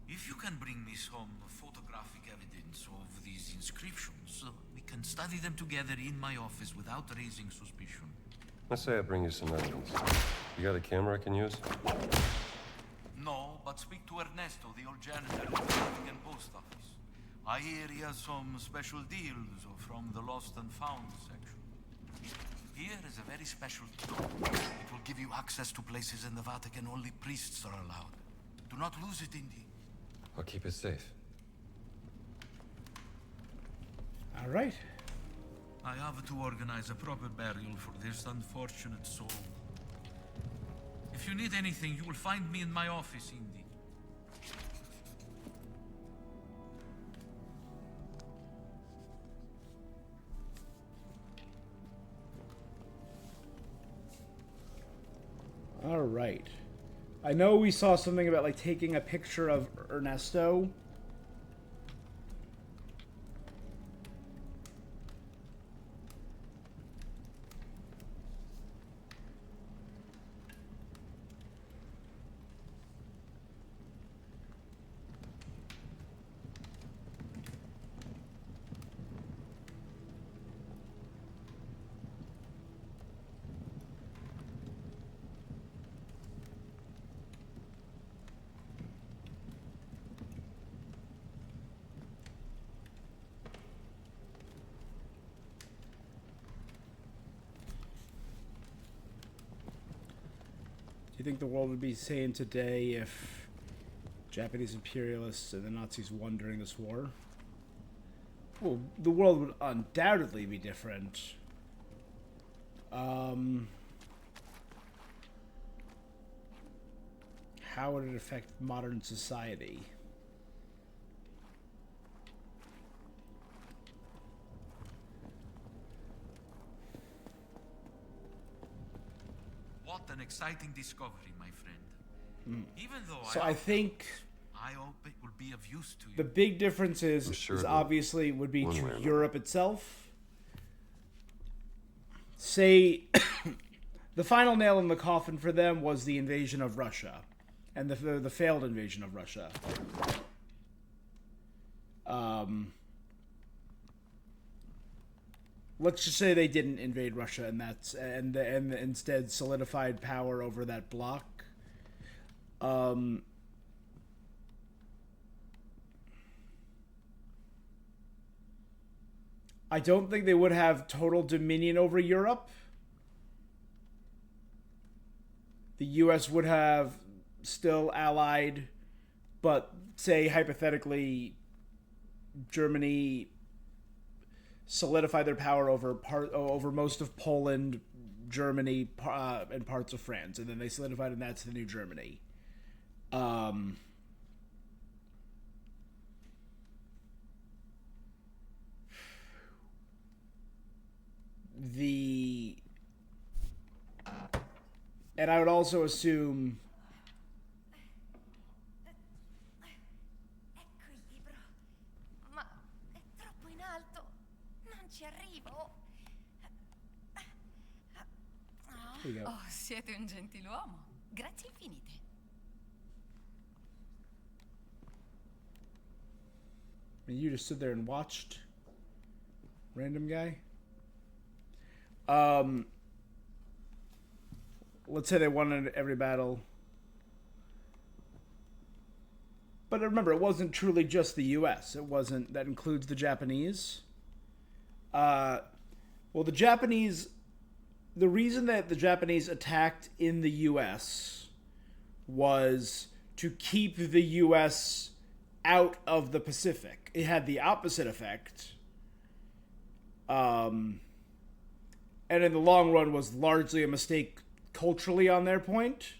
[SPEAKER 9] if you can bring me some photographic evidence of these inscriptions, we can study them together in my office without raising suspicion.
[SPEAKER 8] Let's say I bring you some evidence. You got a camera I can use?
[SPEAKER 9] No, but speak to Ernesto, the old janitor at the Vatican post office. I hear he has some special deals from the lost and found section. Here is a very special key. It will give you access to places in the Vatican only priests are allowed. Do not lose it, Indy.
[SPEAKER 8] I'll keep it safe.
[SPEAKER 1] All right.
[SPEAKER 9] I have to organize a proper burial for this unfortunate soul. If you need anything, you will find me in my office, Indy.
[SPEAKER 1] All right. I know we saw something about like taking a picture of Ernesto. Do you think the world would be sane today if Japanese imperialists and the Nazis won during this war? Well, the world would undoubtedly be different. How would it affect modern society?
[SPEAKER 9] What an exciting discovery, my friend. Even though
[SPEAKER 1] So I think
[SPEAKER 9] I hope it will be of use to you.
[SPEAKER 1] the big difference is,
[SPEAKER 8] sure
[SPEAKER 1] is
[SPEAKER 8] it will.
[SPEAKER 1] obviously would be
[SPEAKER 8] One
[SPEAKER 1] to
[SPEAKER 8] way or
[SPEAKER 1] Europe itself. Say, the final nail in the coffin for them was the invasion of Russia, and the failed invasion of Russia. Let's just say they didn't invade Russia, and instead solidified power over that bloc. I don't think they would have total dominion over Europe. The US would have still allied, but say hypothetically Germany solidified their power over most of Poland, Germany, and parts of France, and then they solidified in that to the new Germany. And I would also assume
[SPEAKER 14] Ecco il libro. Ma è troppo in alto. Non ci arrivo.
[SPEAKER 1] There you go.
[SPEAKER 14] Oh, siete un gentiluomo. Grazie infinite.
[SPEAKER 1] And you just stood there and watched, random guy. Let's say they won every battle. But remember, it wasn't truly just the US. It wasn't, that includes the Japanese. Well, the Japanese, the reason that the Japanese attacked in the US was to keep the US out of the Pacific. It had the opposite effect. And in the long run was largely a mistake culturally on their point.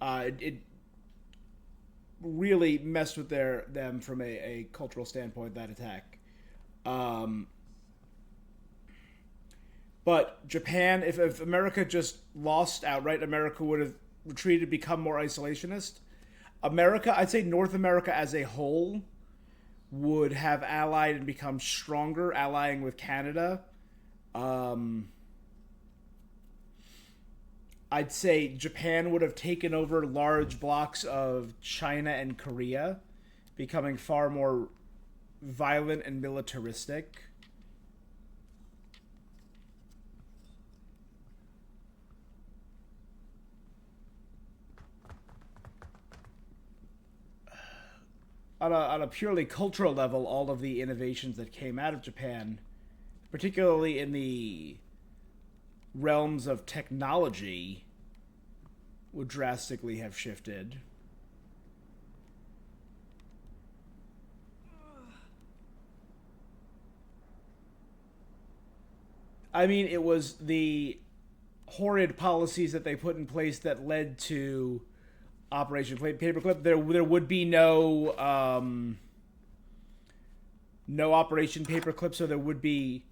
[SPEAKER 1] It really messed with them from a cultural standpoint, that attack. But Japan, if America just lost outright, America would have retreated, become more isolationist. America, I'd say North America as a whole, would have allied and become stronger, allying with Canada. I'd say Japan would have taken over large blocks of China and Korea, becoming far more violent and militaristic. On a purely cultural level, all of the innovations that came out of Japan, particularly in the realms of technology, would drastically have shifted. I mean, it was the horrid policies that they put in place that led to Operation Paperclip. There would be no Operation Paperclip, so there would be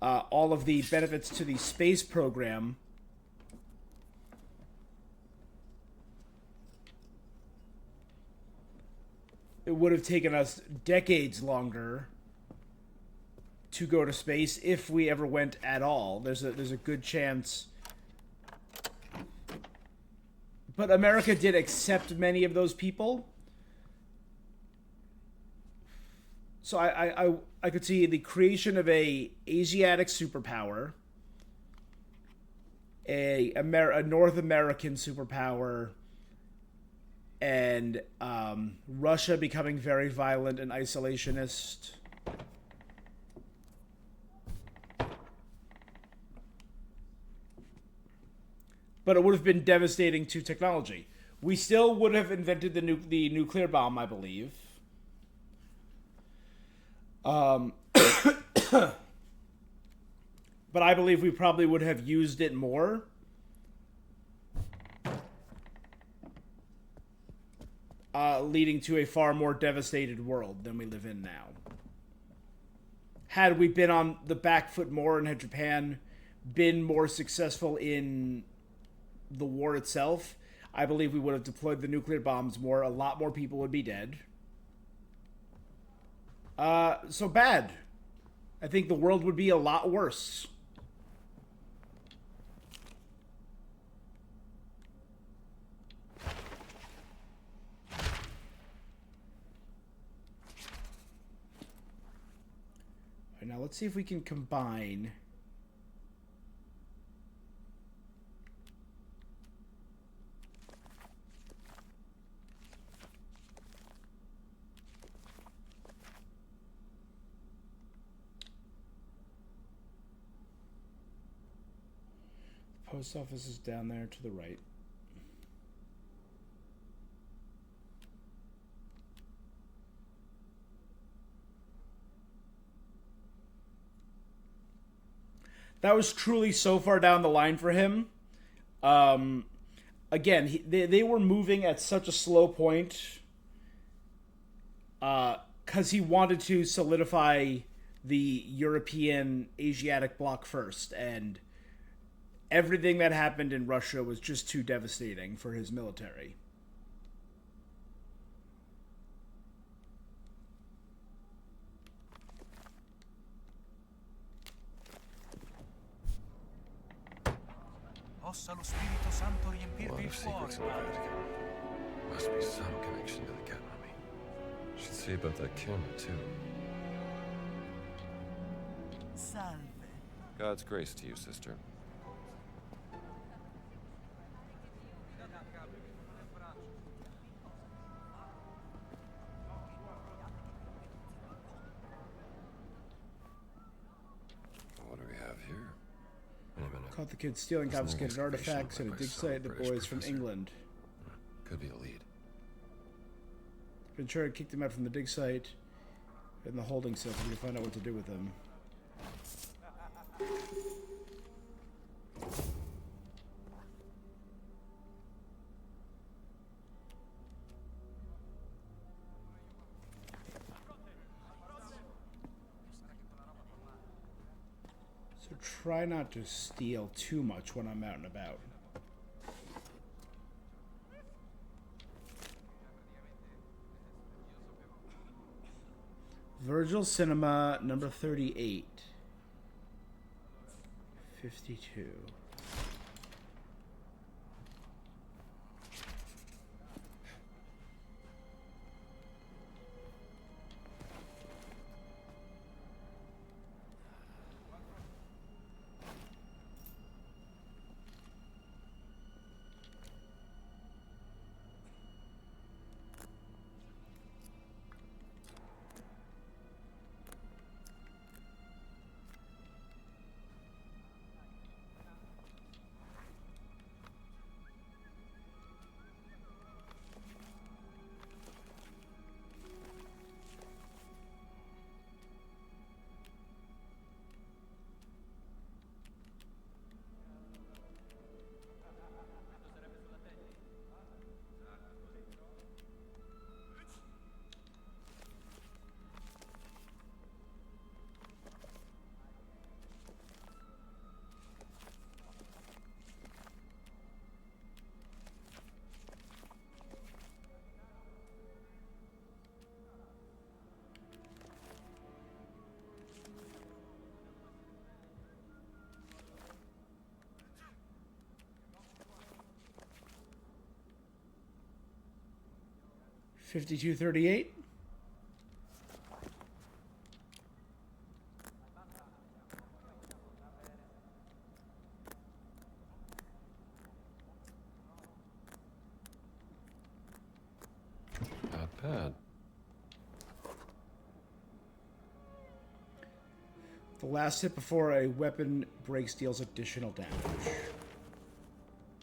[SPEAKER 1] all of the benefits to the space program. It would have taken us decades longer to go to space if we ever went at all. There's a good chance. But America did accept many of those people. So I could see the creation of a Asiatic superpower, a North American superpower, and Russia becoming very violent and isolationist. But it would have been devastating to technology. We still would have invented the nuclear bomb, I believe. But I believe we probably would have used it more. Leading to a far more devastated world than we live in now. Had we been on the back foot more and had Japan been more successful in the war itself, I believe we would have deployed the nuclear bombs more. A lot more people would be dead. So bad. I think the world would be a lot worse. All right, now let's see if we can combine. Post office is down there to the right. That was truly so far down the line for him. Again, they were moving at such a slow point because he wanted to solidify the European Asiatic bloc first, and everything that happened in Russia was just too devastating for his military.
[SPEAKER 10] Possa lo Spirito Santo riempirvi il cuore.
[SPEAKER 8] Must be some connection to the cat mummy. Should see about that camera too.
[SPEAKER 10] Salve.
[SPEAKER 8] God's grace to you, sister. What do we have here? Wait a minute.
[SPEAKER 1] Caught the kids stealing confiscated artifacts at a dig site. The boys from England.
[SPEAKER 8] Could be a lead.
[SPEAKER 1] Ventura kicked them out from the dig site in the holding cell so we can find out what to do with them. try not to steal too much when I'm out and about. Virgil Cinema, number 38. 52. $52.38.
[SPEAKER 3] Not bad.
[SPEAKER 1] The last hit before a weapon breaks deals additional damage.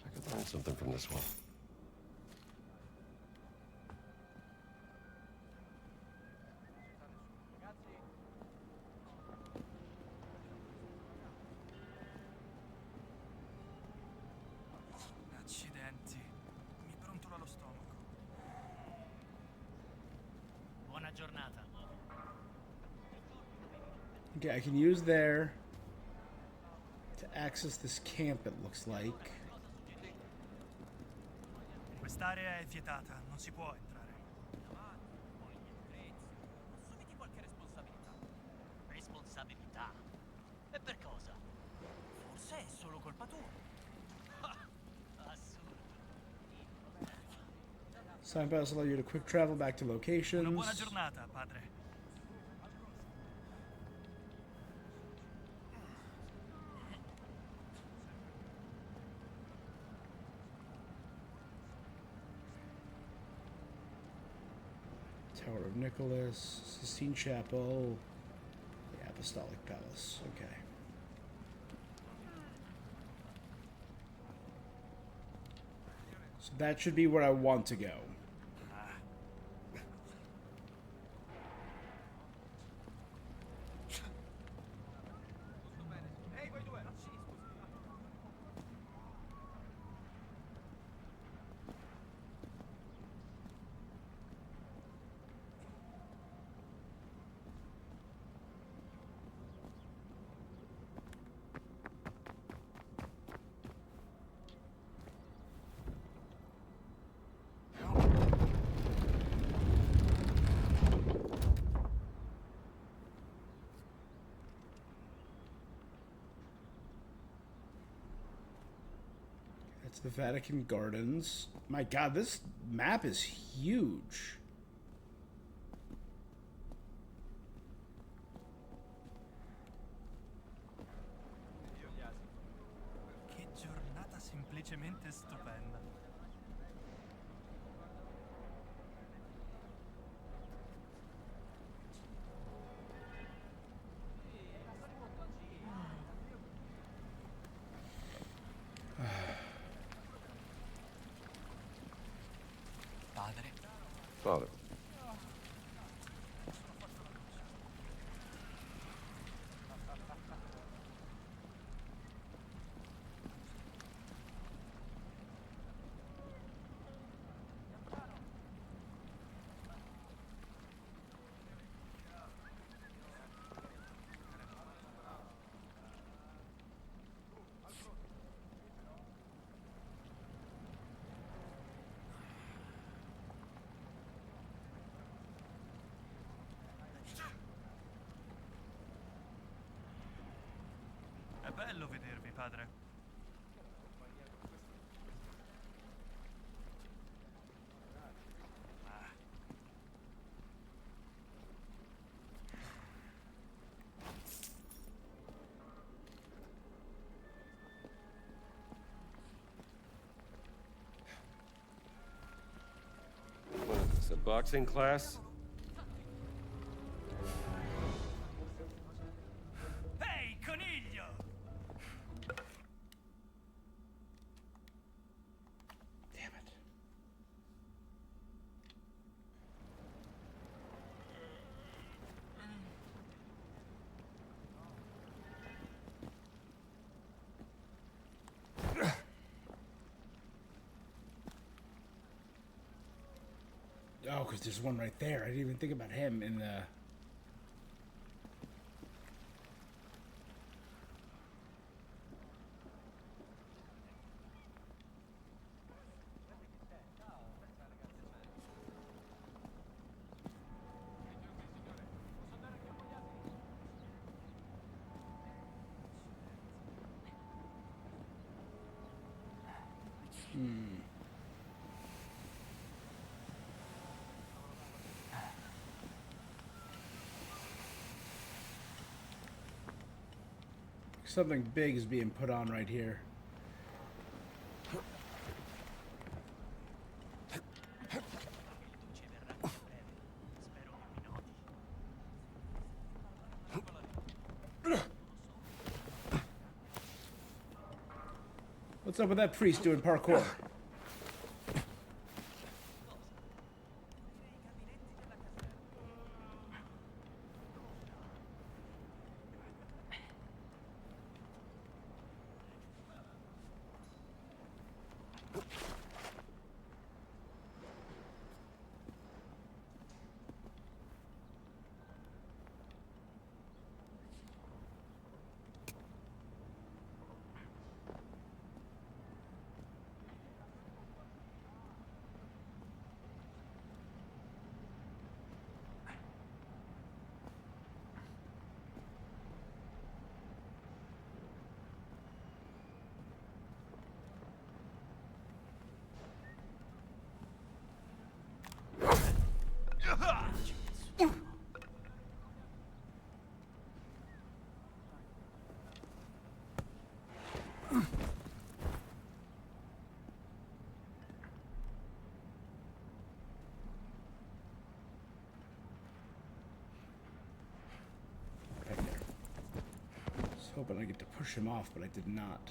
[SPEAKER 3] I could learn something from this one.
[SPEAKER 10] Accidenti. Mi brontola lo stomaco. Buona giornata.
[SPEAKER 1] Okay, I can use there to access this camp, it looks like.
[SPEAKER 10] Quest'area è vietata, non si può entrare.
[SPEAKER 2] Assumiti qualche responsabilità. Responsabilità? E per cosa? Forse è solo colpa tua. Assurdo.
[SPEAKER 1] Signposts allow you to quick travel back to locations.
[SPEAKER 10] Una buona giornata, padre.
[SPEAKER 1] Tower of Nicholas, Sistine Chapel, the Apostolic Palace. Okay. So that should be where I want to go. That's the Vatican Gardens. My God, this map is huge.
[SPEAKER 10] Che giornata semplicemente stupenda.
[SPEAKER 2] Padre?
[SPEAKER 3] Father.
[SPEAKER 10] Bello vedervi, padre.
[SPEAKER 3] What is this, a boxing class?
[SPEAKER 10] Ehi, coniglio!
[SPEAKER 1] Damn it. Oh, because there's one right there. I didn't even think about him in the... Something big is being put on right here. What's up with that priest doing parkour? Right there. I was hoping I get to push him off, but I did not.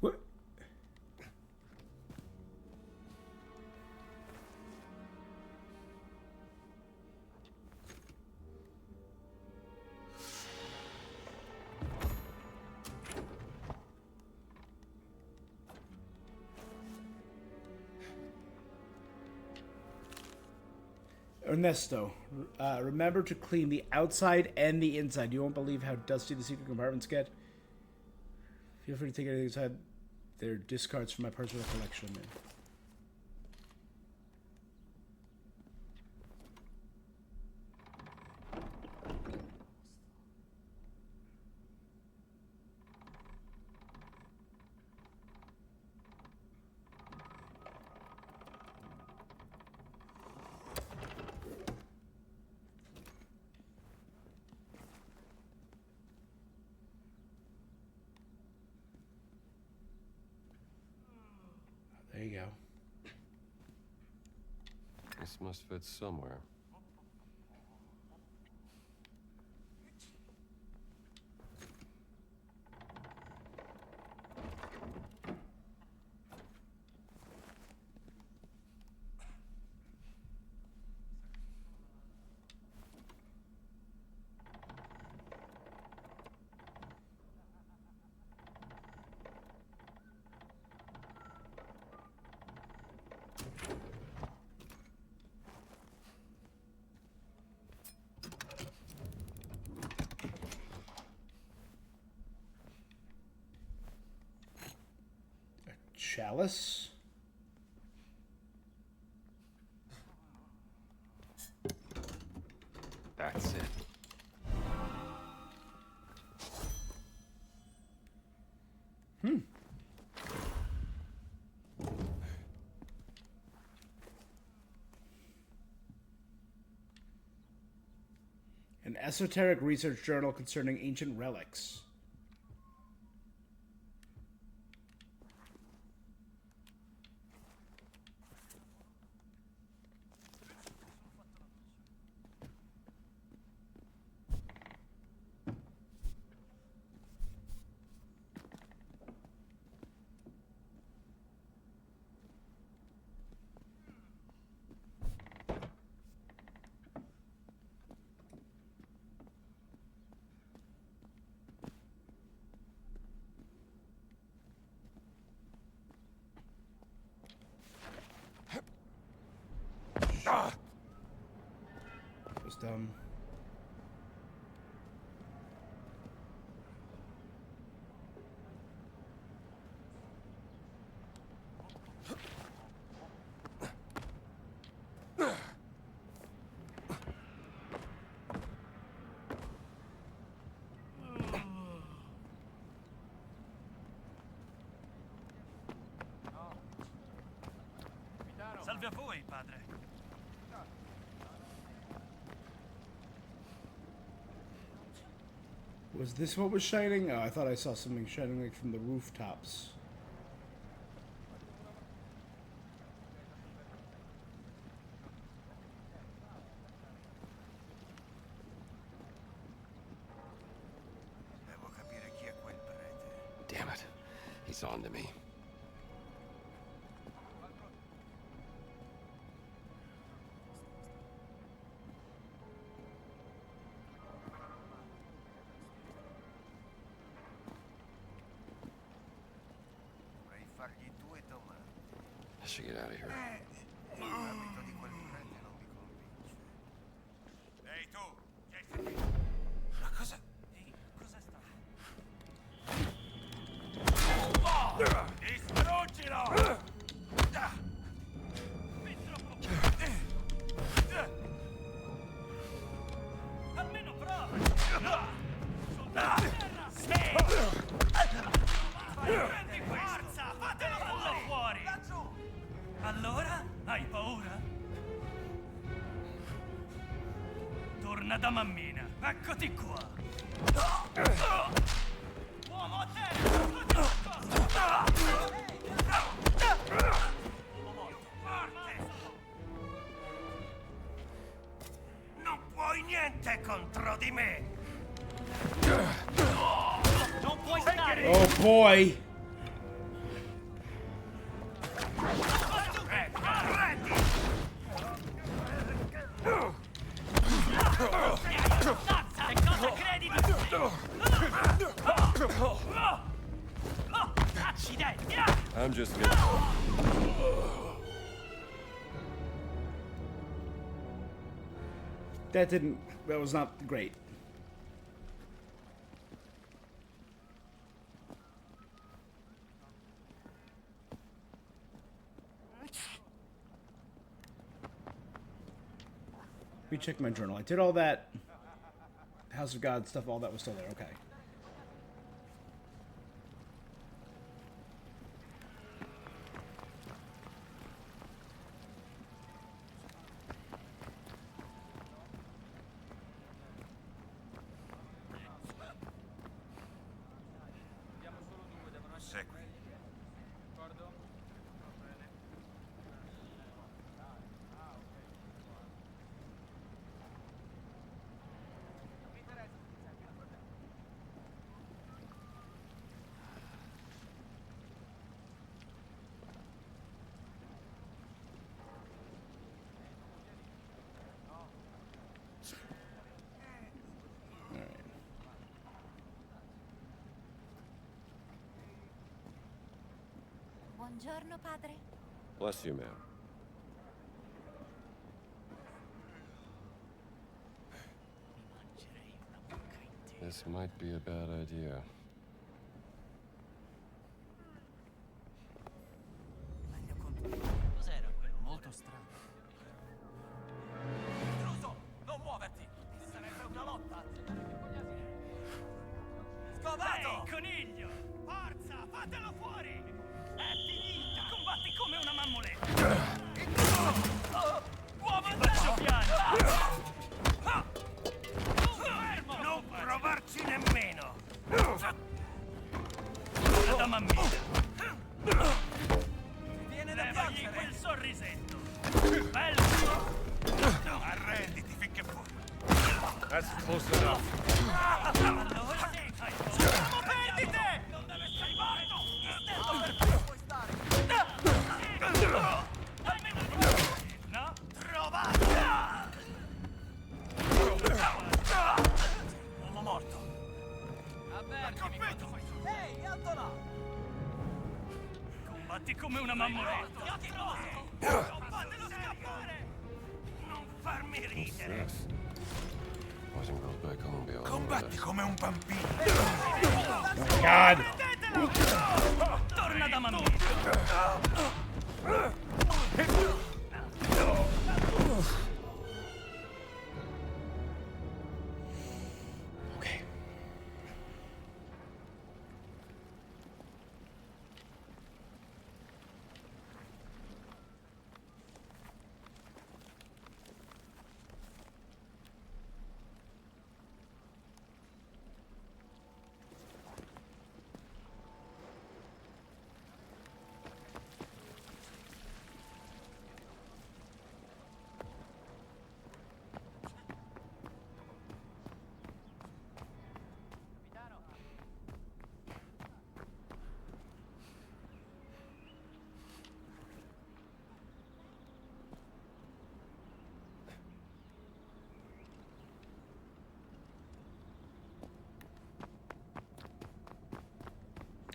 [SPEAKER 1] What? Ernesto, remember to clean the outside and the inside. You won't believe how dusty the secret compartments get. Feel free to take anything inside. They're discards from my personal collection. There you go.
[SPEAKER 3] This must fit somewhere.
[SPEAKER 1] chalice.
[SPEAKER 8] That's it.
[SPEAKER 1] An esoteric research journal concerning ancient relics. That was dumb.
[SPEAKER 10] Salve a voi, padre.
[SPEAKER 1] Was this what was shining? Oh, I thought I saw something shining like from the rooftops.
[SPEAKER 11] Devo capire chi è quel prete.
[SPEAKER 8] Damn it. He's on to me.
[SPEAKER 11] Vorrei fargli due domande.
[SPEAKER 8] I should get out of here.
[SPEAKER 11] L'abito di quel prete non mi convince. Ehi tu! Che ma cosa?
[SPEAKER 10] Ehi, cosa sta?
[SPEAKER 11] Distruggilo!
[SPEAKER 10] Almeno prova! Prendi forza! Fatelo fuori! Allora? Hai paura? Torna da mammina. Eccoti qua. Uomo a
[SPEAKER 11] Non puoi niente contro di me!
[SPEAKER 10] Non puoi stare!
[SPEAKER 1] Oh boy!
[SPEAKER 10] Che cosa credi di accidenti!
[SPEAKER 8] I'm just gonna...
[SPEAKER 1] That was not great. Recheck my journal. I did all that. House of God stuff, all that was still there. Okay.
[SPEAKER 11] Segui.
[SPEAKER 14] Buongiorno, padre.
[SPEAKER 8] Bless you, ma'am. This might be a bad idea.
[SPEAKER 10] Fatelo fuori! È finita! Combatti come una mammoletta! Uomo braccio piano! Fermo! Non provarci nemmeno! Da mammina! Viene da piangere! Quel sorrisetto! Bello!
[SPEAKER 11] Arrenditi finché puoi.
[SPEAKER 6] That's close enough.
[SPEAKER 10] Allora sì, fai fuoco! Perdite! Non deve essere morto! Stello per cui puoi stare! Almeno di no? Trovata! Uomo morto! Avvertimi! Ehi, alto là! Combatti come una mammoletta! Non fatelo scappare! Non farmi ridere!
[SPEAKER 8] Boys and girls back home be all over
[SPEAKER 11] Combatti
[SPEAKER 8] this.
[SPEAKER 11] come un bambino.
[SPEAKER 1] Oh God!
[SPEAKER 10] Torna da mammina!
[SPEAKER 1] Okay.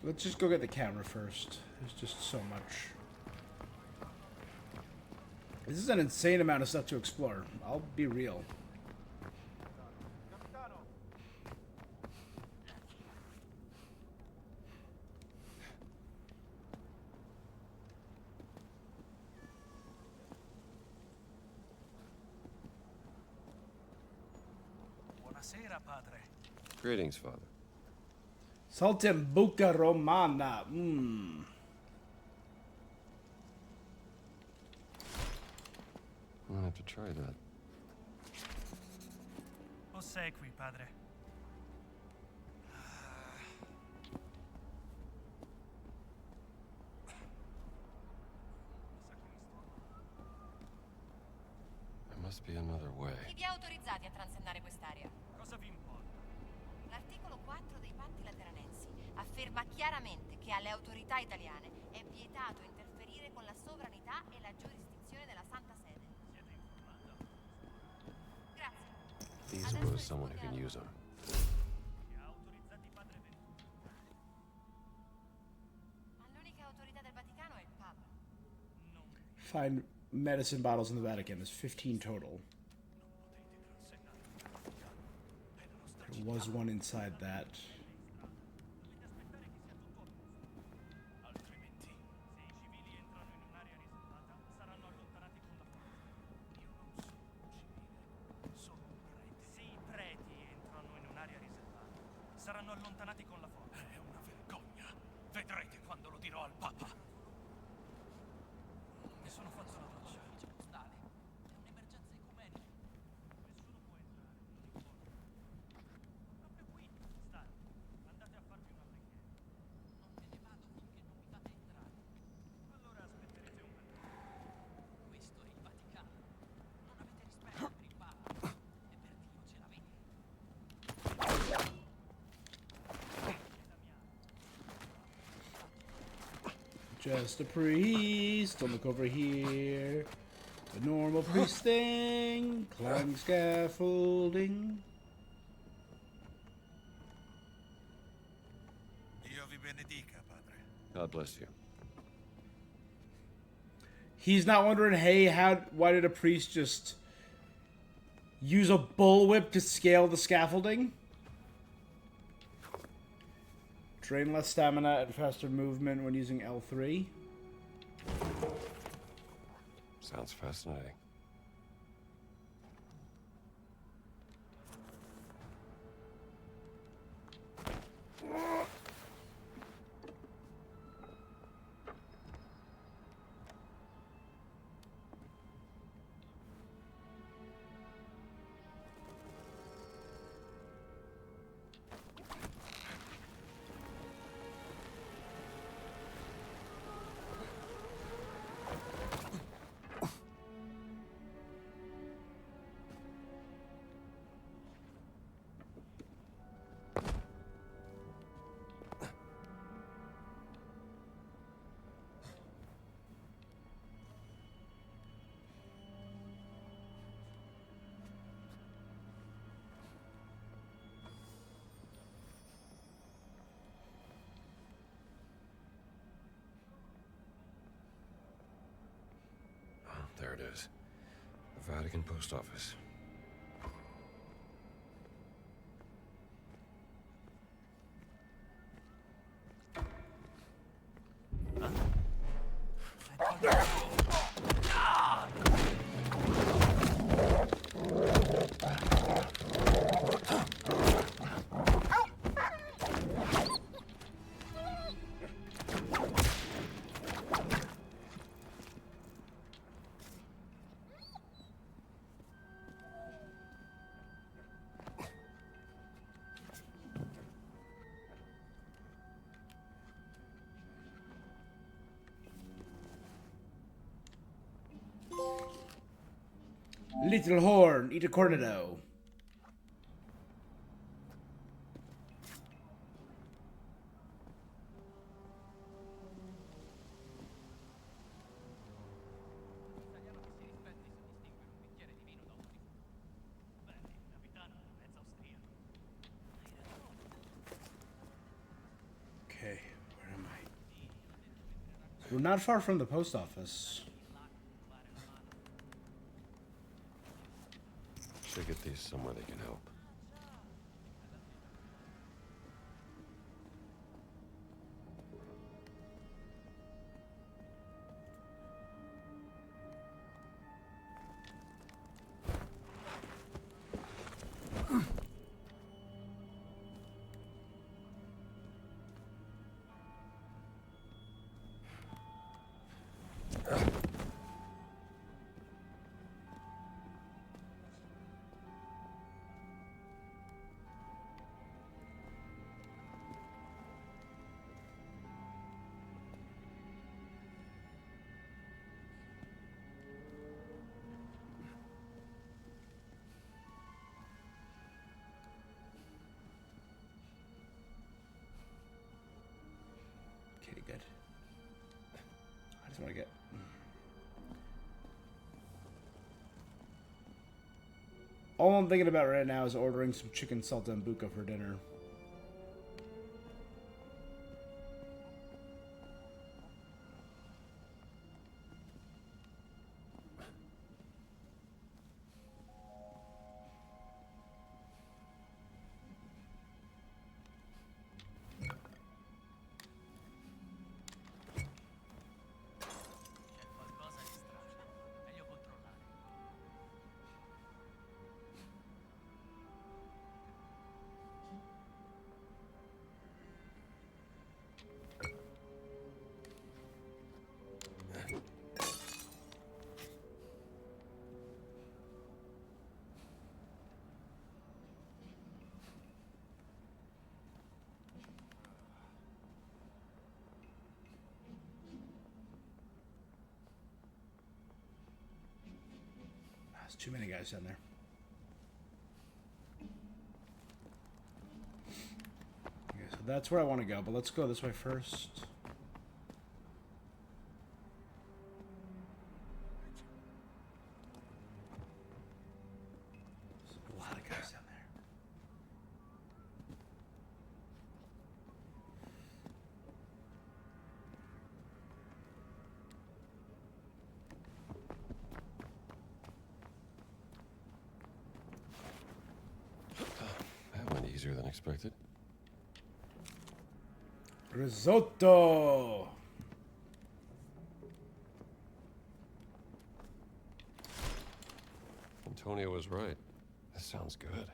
[SPEAKER 1] Let's just go get the camera first. There's just so much. This is an insane amount of stuff to explore. I'll be real.
[SPEAKER 10] Buonasera, padre.
[SPEAKER 8] Greetings, Father.
[SPEAKER 1] Saltimbocca Romana. Mmm.
[SPEAKER 8] I'm gonna have to try that.
[SPEAKER 10] Ossequi, padre.
[SPEAKER 8] There must be another way.
[SPEAKER 14] Chi vi ha autorizzati a transennare quest'area?
[SPEAKER 10] Cosa vi importa?
[SPEAKER 14] L'articolo 4 dei patti lateranensi afferma chiaramente che alle autorità italiane è vietato interferire con la sovranità e la giurisdizione della Santa Sede.
[SPEAKER 10] Siete informato?
[SPEAKER 14] Grazie.
[SPEAKER 8] These are with someone who can use them.
[SPEAKER 10] Chi ha autorizzati padre Ventura?
[SPEAKER 14] Ma l'unica autorità del Vaticano è il Papa.
[SPEAKER 1] Find medicine bottles in the Vatican. There's 15 total. There was one inside that.
[SPEAKER 10] Altrimenti, se i civili entrano in un'area riservata, saranno allontanati con la forza. Io non sono un civile, sono un prete. Se i preti entrano in un'area riservata, saranno allontanati con la forza. È una vergogna. Vedrete quando lo dirò al Papa. Mi sono fatto la doccia. Stale. È un'emergenza ecumenica. Nessuno può entrare, non importa. Proprio qui, state. Andate a farvi una preghiera. Non me ne vado finché non mi fate entrare. Allora aspetterete un po'. Questo è il Vaticano. Non avete rispetto per il Papa. E per Dio ce l'avete.
[SPEAKER 1] Just a priest. Don't look over here. The normal priest thing. Climb scaffolding.
[SPEAKER 11] Dio vi benedica, padre.
[SPEAKER 8] God bless you.
[SPEAKER 1] He's not wondering, hey, why did a priest just use a bullwhip to scale the scaffolding? Drain less stamina and faster movement when using L3.
[SPEAKER 8] Sounds fascinating.
[SPEAKER 3] it is. The Vatican Post Office.
[SPEAKER 1] Little horn, eat a cornetto. Okay, where am I? We're not far from the post office.
[SPEAKER 3] Should get these somewhere they can help.
[SPEAKER 1] Okay, good. I just want to get... All I'm thinking about right now is ordering some chicken saltimbocca for dinner. There's too many guys down there. Okay, so that's where I want to go, but let's go this way first. There's a lot of guys down there.
[SPEAKER 3] That went easier than expected.
[SPEAKER 1] Risotto!
[SPEAKER 3] Antonio was right. This sounds good.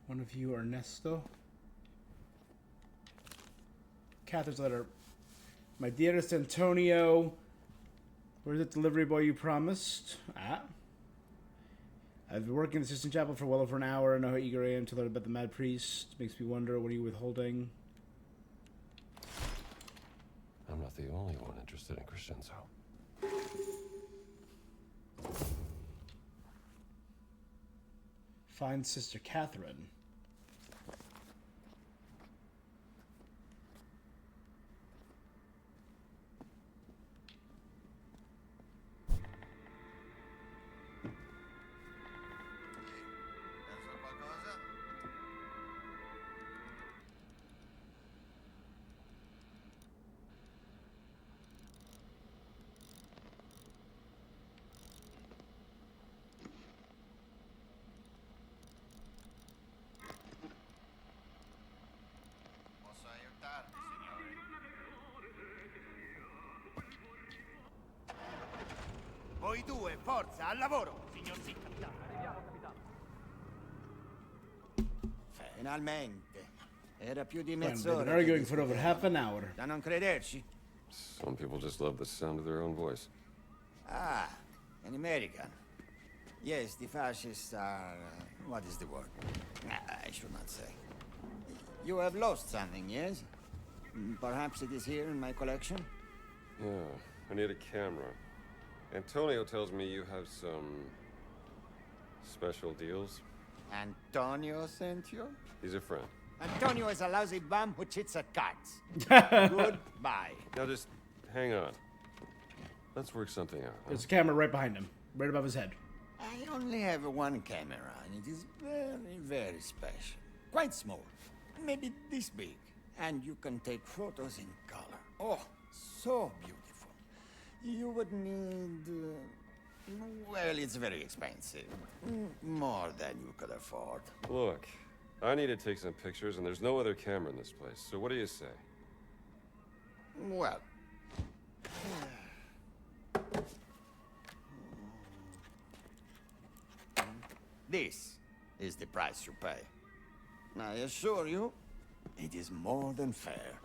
[SPEAKER 1] One of you, Ernesto. Catherine's letter. My dearest Antonio, where's the delivery boy you promised? Ah. I've been working in the Sistine Chapel for well over an hour. I know how eager I am to learn about the Mad Priest. Makes me wonder, what are you withholding?
[SPEAKER 3] not the only one interested in Crescenzo.
[SPEAKER 1] Find Sister Catherine.
[SPEAKER 12] Posso aiutarvi, signore?
[SPEAKER 4] Voi due, forza, al lavoro!
[SPEAKER 10] Signor sì, capitano. Arriviamo, capitano.
[SPEAKER 4] Finalmente. Era più di
[SPEAKER 1] They've
[SPEAKER 4] mezz'ora.
[SPEAKER 1] been arguing for over half an hour.
[SPEAKER 4] Da non crederci?
[SPEAKER 3] Some people just love the sound of their own voice.
[SPEAKER 4] Ah, an American. Yes, the fascists are... what is the word? I should not say. You have lost something, yes? Perhaps it is here in my collection?
[SPEAKER 3] Yeah, I need a camera. Antonio tells me you have some special deals.
[SPEAKER 4] Antonio sent you?
[SPEAKER 3] He's a friend.
[SPEAKER 4] Antonio is a lousy bum who cheats at cards. Goodbye.
[SPEAKER 3] Now just hang on. Let's work something out.
[SPEAKER 1] There's a camera right behind him, right above his head.
[SPEAKER 4] I only have one camera, and it is very, very special. Quite small. Maybe this big. And you can take photos in color. Oh, so beautiful. You would need... well, it's very expensive. More than you could afford.
[SPEAKER 3] Look, I need to take some pictures, and there's no other camera in this place. So what do you say?
[SPEAKER 4] Well... this is the price you pay. I assure you, it is more than fair.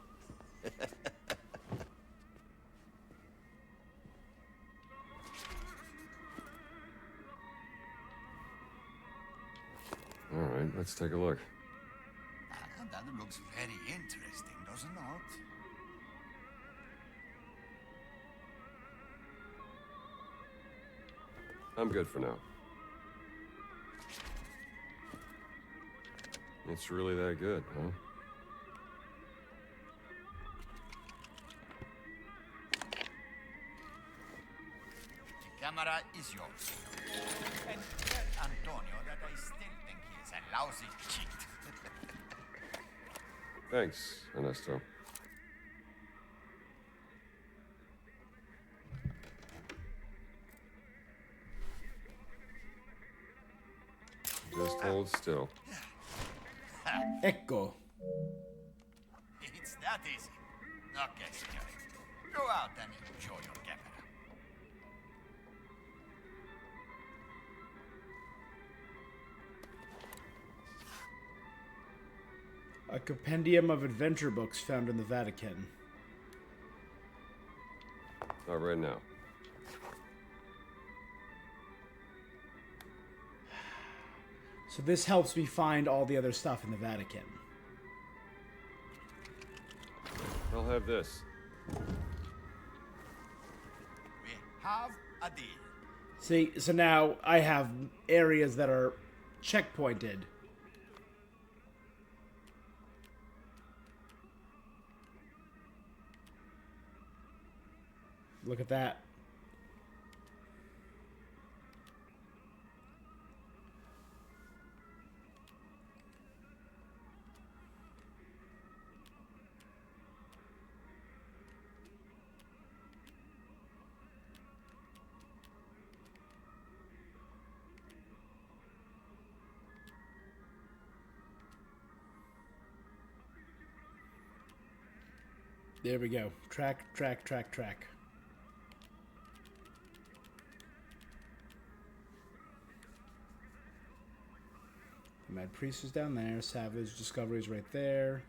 [SPEAKER 3] All right, let's take a look.
[SPEAKER 12] That looks very interesting, does it not?
[SPEAKER 3] I'm good for now. It's really that good, huh?
[SPEAKER 12] The camera is yours. And tell Antonio that I still think he is a lousy cheat.
[SPEAKER 3] Thanks, Ernesto. Just hold still.
[SPEAKER 1] Ecco.
[SPEAKER 12] It's that easy. Okay, signore. Go out and enjoy your camera.
[SPEAKER 1] A compendium of adventure books found in the Vatican.
[SPEAKER 3] Not right now.
[SPEAKER 1] So this helps me find all the other stuff in the Vatican.
[SPEAKER 3] I'll have this.
[SPEAKER 12] We have a deal.
[SPEAKER 1] See, so now I have areas that are checkpointed. Look at that. There we go. Track. The Mad Priest is down there. Savage Discovery is right there.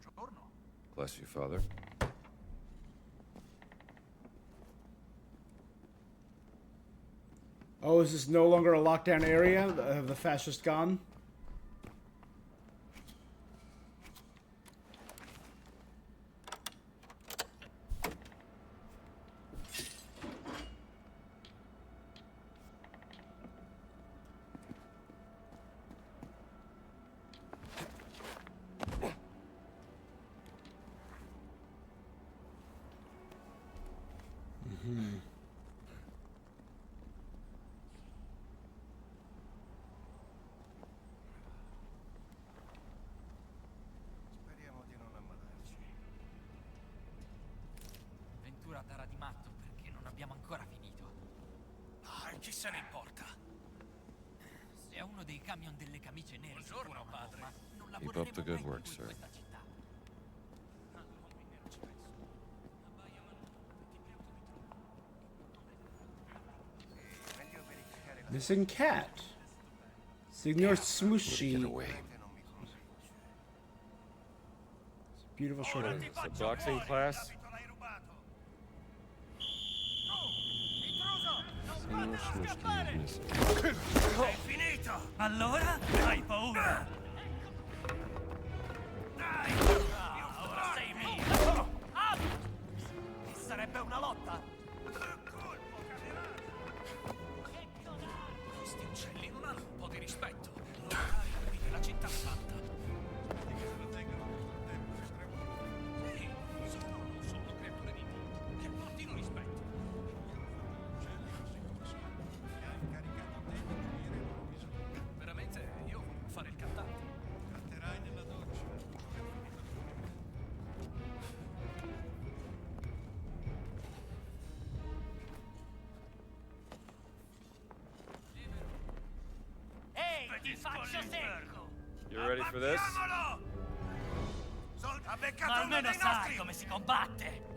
[SPEAKER 10] buongiorno.
[SPEAKER 3] Bless you, Father.
[SPEAKER 1] Oh, is this no longer a lockdown area? The fascist gone?
[SPEAKER 10] Speriamo di non ammalarci. Ventura darà di matto perché non abbiamo ancora finito. Ah, chi se ne importa? Se è uno dei camion delle camicie nere, buongiorno padre. Non
[SPEAKER 3] Keep up the good
[SPEAKER 10] lavoreremo mai
[SPEAKER 3] work,
[SPEAKER 10] più in
[SPEAKER 3] sir.
[SPEAKER 10] questa città.
[SPEAKER 1] Missing cat. Signor Smooshy.
[SPEAKER 13] Get away.
[SPEAKER 1] Beautiful short hair.
[SPEAKER 3] It's a boxing class. Signor Smushki is missing.
[SPEAKER 10] È finito! Allora hai paura? Dai! Ora sei mio! Ah! Sarebbe una lotta? Colpo, camerata! Questi uccelli non hanno un po' di rispetto. Qui nella città santa. Sì, sono creature di Dio. Che portino rispetto. Veramente io volevo fare il cantante. Canterai nella doccia. Ehi, ti faccio secco!
[SPEAKER 3] You ready for this?
[SPEAKER 10] Ma almeno sai come si combatte!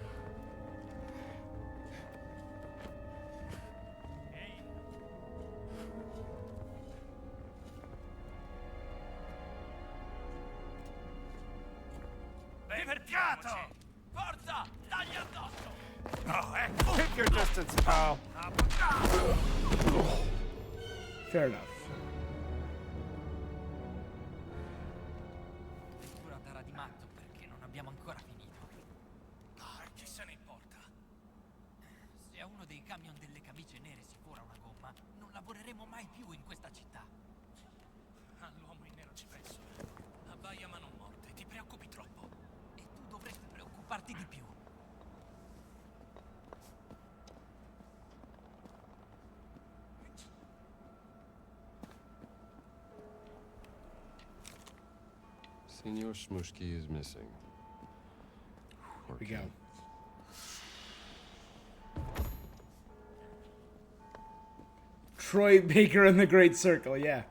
[SPEAKER 10] Vergato! Forza! Dagli addosso!
[SPEAKER 6] Oh, ecco! Keep your distance, pal.
[SPEAKER 1] Fair enough.
[SPEAKER 10] Ventura darà di matto perché non abbiamo ancora finito. Ah, chi se ne importa? Se a uno dei camion delle camicie nere si fora una gomma, non lavoreremo mai più in questa città. All'uomo in nero ci penso. Abbaia ma non morde, ti preoccupi troppo. E tu dovresti preoccuparti di più.
[SPEAKER 3] Signor Smushki is missing.
[SPEAKER 1] Here we go. Troy Baker in the Great Circle, yeah.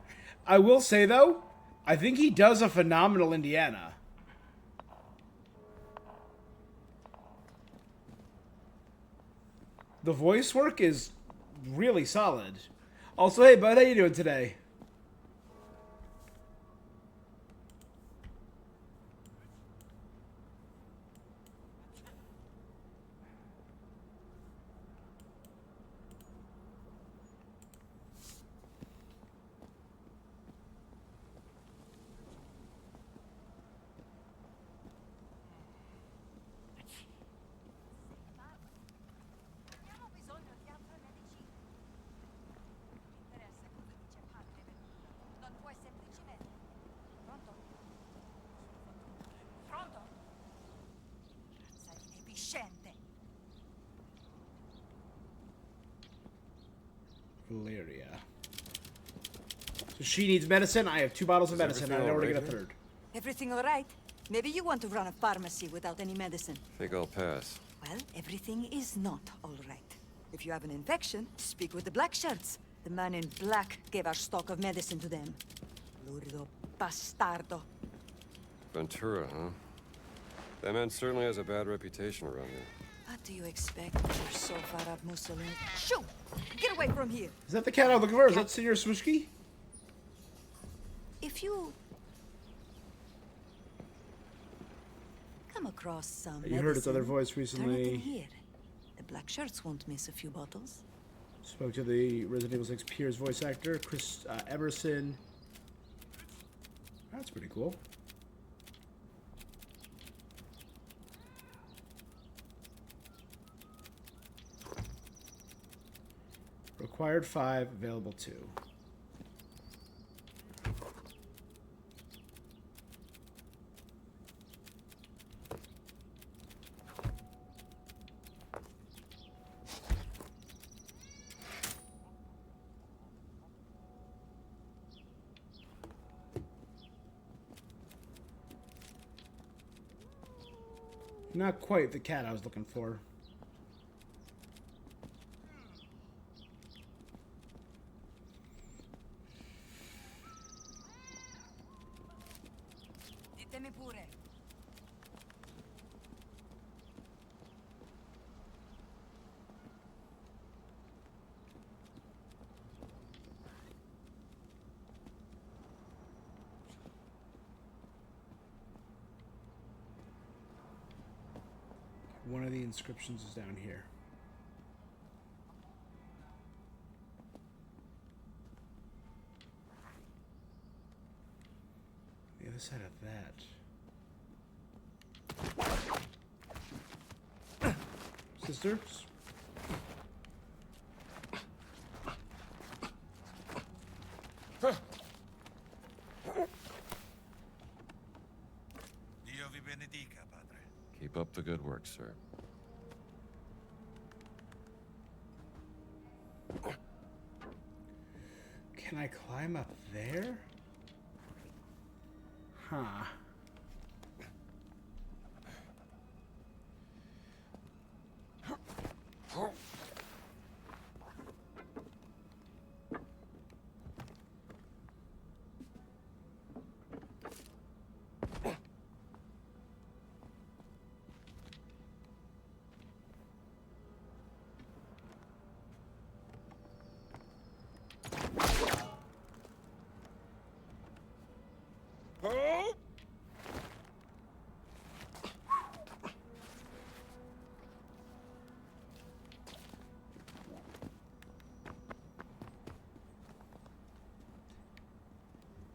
[SPEAKER 1] I will say, though, I think he does a phenomenal Indiana. The voice work is really solid. Also, hey, bud, how you doing today?
[SPEAKER 14] Abbiamo bisogno di altre medicine. Non mi interessa cosa dice padre Ventura. Non puoi semplicemente. Pronto? Pronto? Sei deficiente.
[SPEAKER 1] Valeria. So she needs medicine. I have 2 bottles of medicine. I know where to get a third.
[SPEAKER 15] Everything all right? Maybe you want to run a pharmacy without any medicine.
[SPEAKER 3] Think I'll pass.
[SPEAKER 15] Well, everything is not all right. If you have an infection, speak with the black shirts. The man in black gave our stock of medicine to them. Lurdo bastardo.
[SPEAKER 3] Ventura, huh? That man certainly has a bad reputation around here.
[SPEAKER 15] What do you expect? You're so far up Mussolini. Shoo! Get away from here!
[SPEAKER 1] Is that the cat I'm looking for? Is that Senor Smushki?
[SPEAKER 15] If you... come across some
[SPEAKER 1] You heard its other
[SPEAKER 15] medicine,
[SPEAKER 1] voice
[SPEAKER 15] turn it
[SPEAKER 1] recently.
[SPEAKER 15] in here. The black shirts won't miss a few bottles.
[SPEAKER 1] Spoke to the Resident Evil 6 Piers voice actor, Chris Everson. That's pretty cool. Required 5, available 2. Not quite the cat I was looking for.
[SPEAKER 15] Ditemi pure.
[SPEAKER 1] One of the inscriptions is down here. The other side of that. Sisters?
[SPEAKER 11] Dio vi benedica, padre.
[SPEAKER 8] Keep up the good work, sir.
[SPEAKER 1] Can I climb up there? Huh.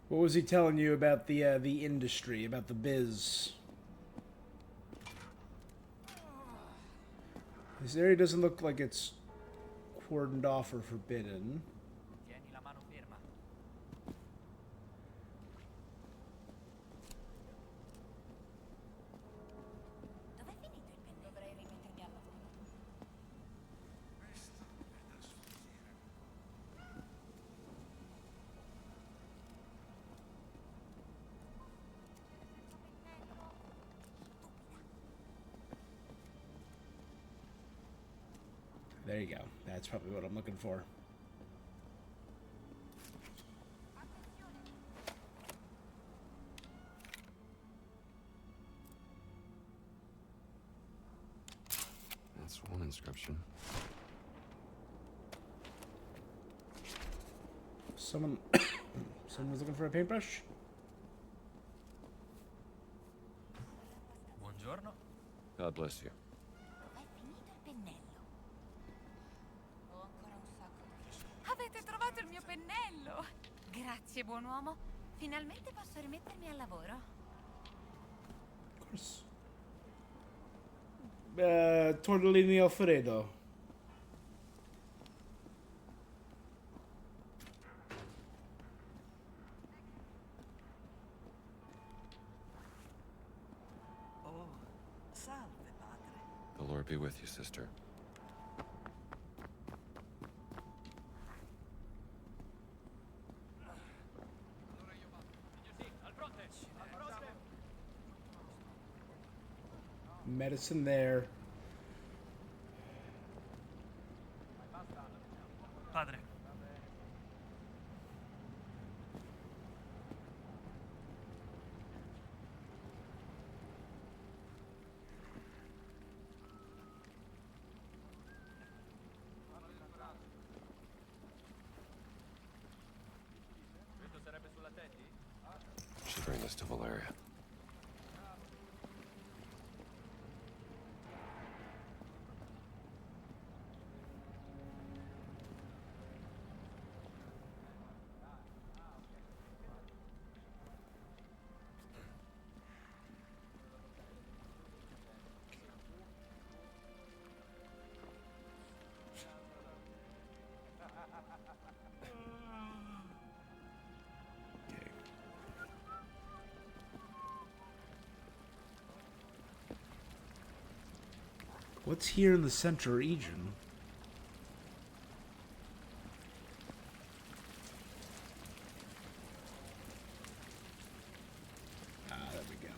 [SPEAKER 1] What was he telling you about the industry, about the biz? This area doesn't look like it's cordoned off or forbidden.
[SPEAKER 10] Tieni la mano ferma.
[SPEAKER 14] Dov'è finito il pennello? Dovrei rimettermi al lavoro.
[SPEAKER 1] There you go. That's probably what I'm looking for.
[SPEAKER 8] That's one inscription.
[SPEAKER 1] Someone was looking for a paintbrush?
[SPEAKER 10] Buongiorno.
[SPEAKER 8] God bless you.
[SPEAKER 14] Dov'è finito il pennello? Ho ancora un sacco da... Avete trovato il mio pennello! Grazie, buon uomo. Finalmente posso rimettermi al lavoro.
[SPEAKER 1] Of course. Tortellini Alfredo.
[SPEAKER 15] Oh, salve, padre.
[SPEAKER 8] The Lord be with you, sister.
[SPEAKER 1] Medicine there.
[SPEAKER 10] Padre.
[SPEAKER 8] Should bring this to Valeria.
[SPEAKER 1] What's here in the central region? Ah, there we go.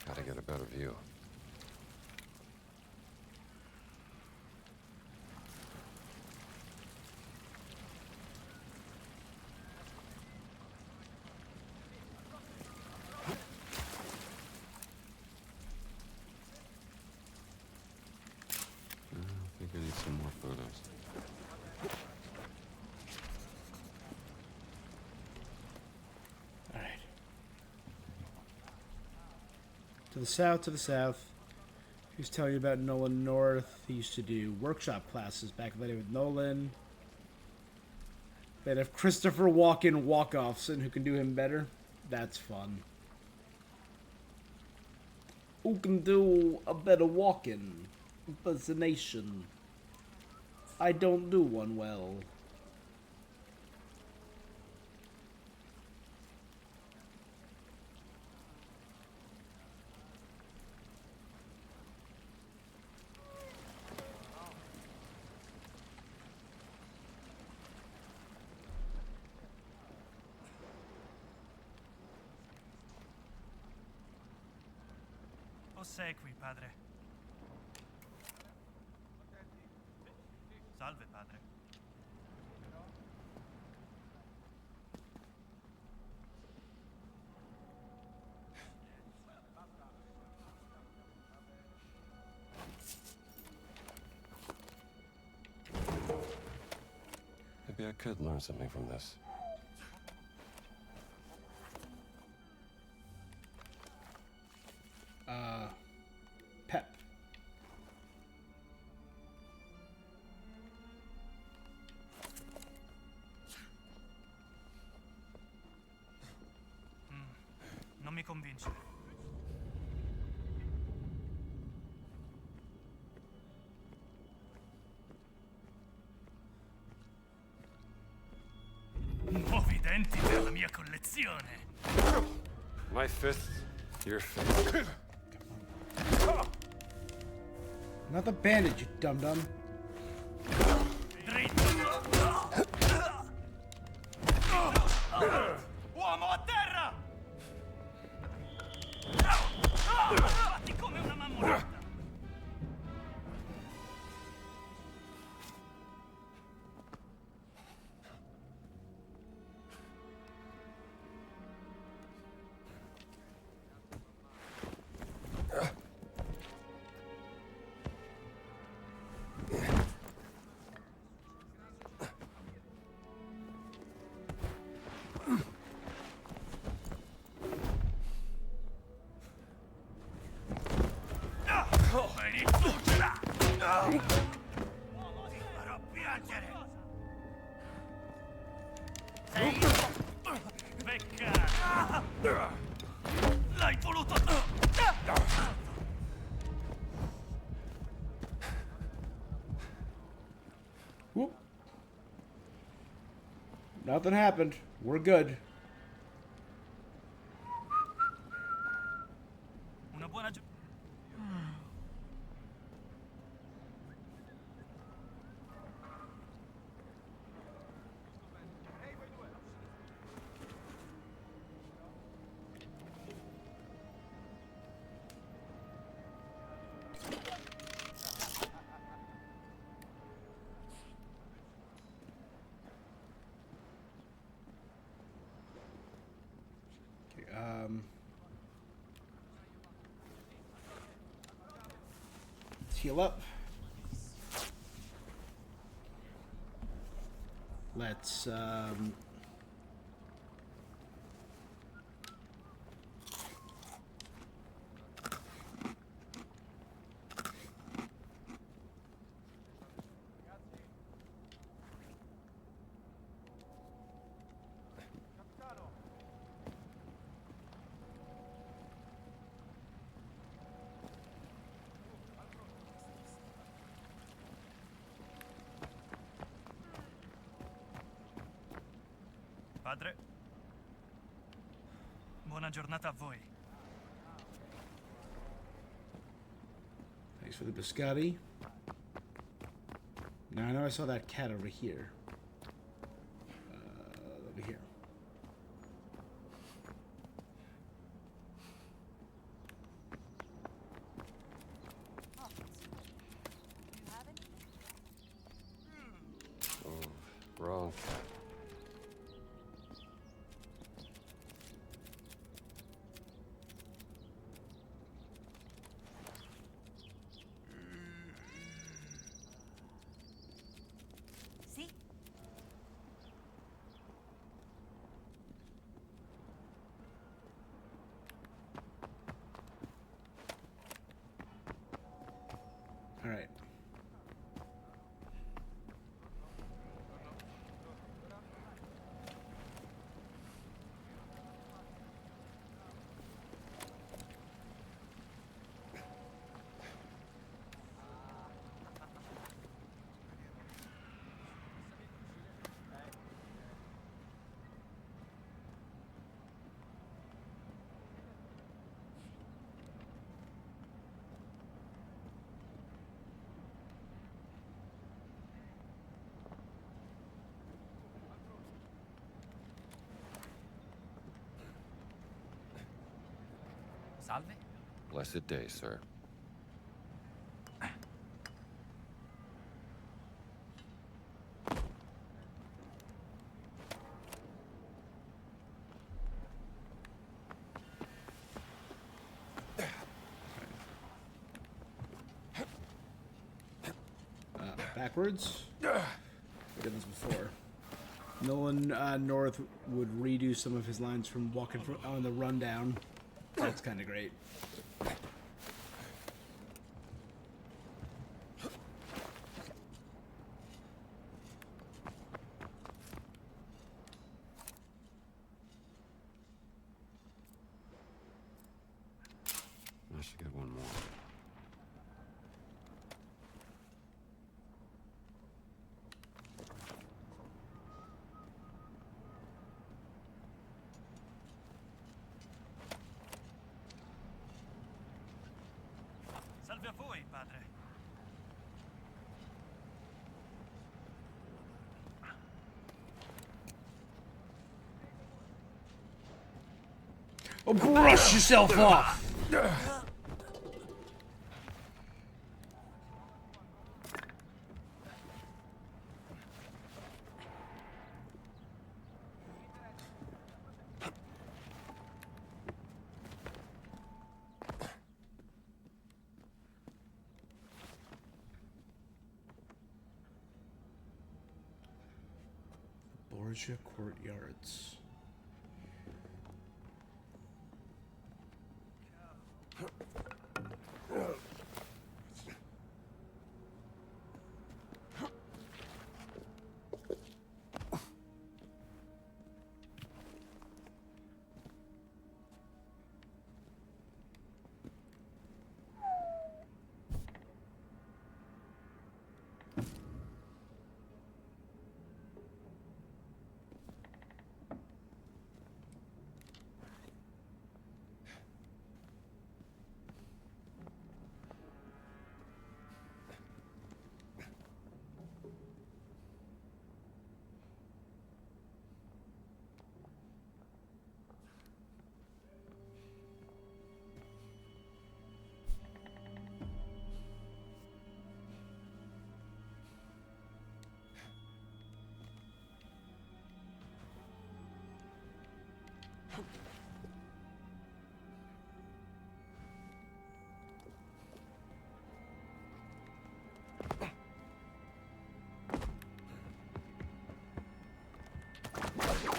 [SPEAKER 8] Gotta get a better view. I think I need some more photos.
[SPEAKER 1] All right. To the south, to the south. He was telling you about Nolan North. He used to do workshop classes back in the day with Nolan. They'd have Christopher Walken walk-offs, and who can do him better? That's fun. Who can do a better walk-in impersonation? I don't do one well.
[SPEAKER 10] Ossequi, padre. Salve, padre.
[SPEAKER 8] Maybe I could learn something from this.
[SPEAKER 1] Pep.
[SPEAKER 10] Non mi convince. Nuovi denti per la mia collezione.
[SPEAKER 8] My fifth, your fifth.
[SPEAKER 1] Not the bandage, you dum-dum.
[SPEAKER 10] Uomo a terra! Batti come una mammolata! Farò piangere! Sei peccato! L'hai voluto!
[SPEAKER 1] Whoop. Nothing happened. We're good.
[SPEAKER 10] Una buona gio-
[SPEAKER 1] Let's heal up. Let's
[SPEAKER 10] padre. Buona giornata a voi.
[SPEAKER 1] Thanks for the biscotti. Now I know I saw that cat over here. Over here.
[SPEAKER 8] Oh, wrong cat.
[SPEAKER 15] See?
[SPEAKER 1] All right.
[SPEAKER 2] Salve.
[SPEAKER 8] Blessed day, sir.
[SPEAKER 1] Backwards. We did this before. Nolan North would redo some of his lines from Walking on the Rundown. That's kind of great.
[SPEAKER 8] I should get one more.
[SPEAKER 10] Salve a voi, padre.
[SPEAKER 1] Oh, brush yourself off! Borgia Courtyards.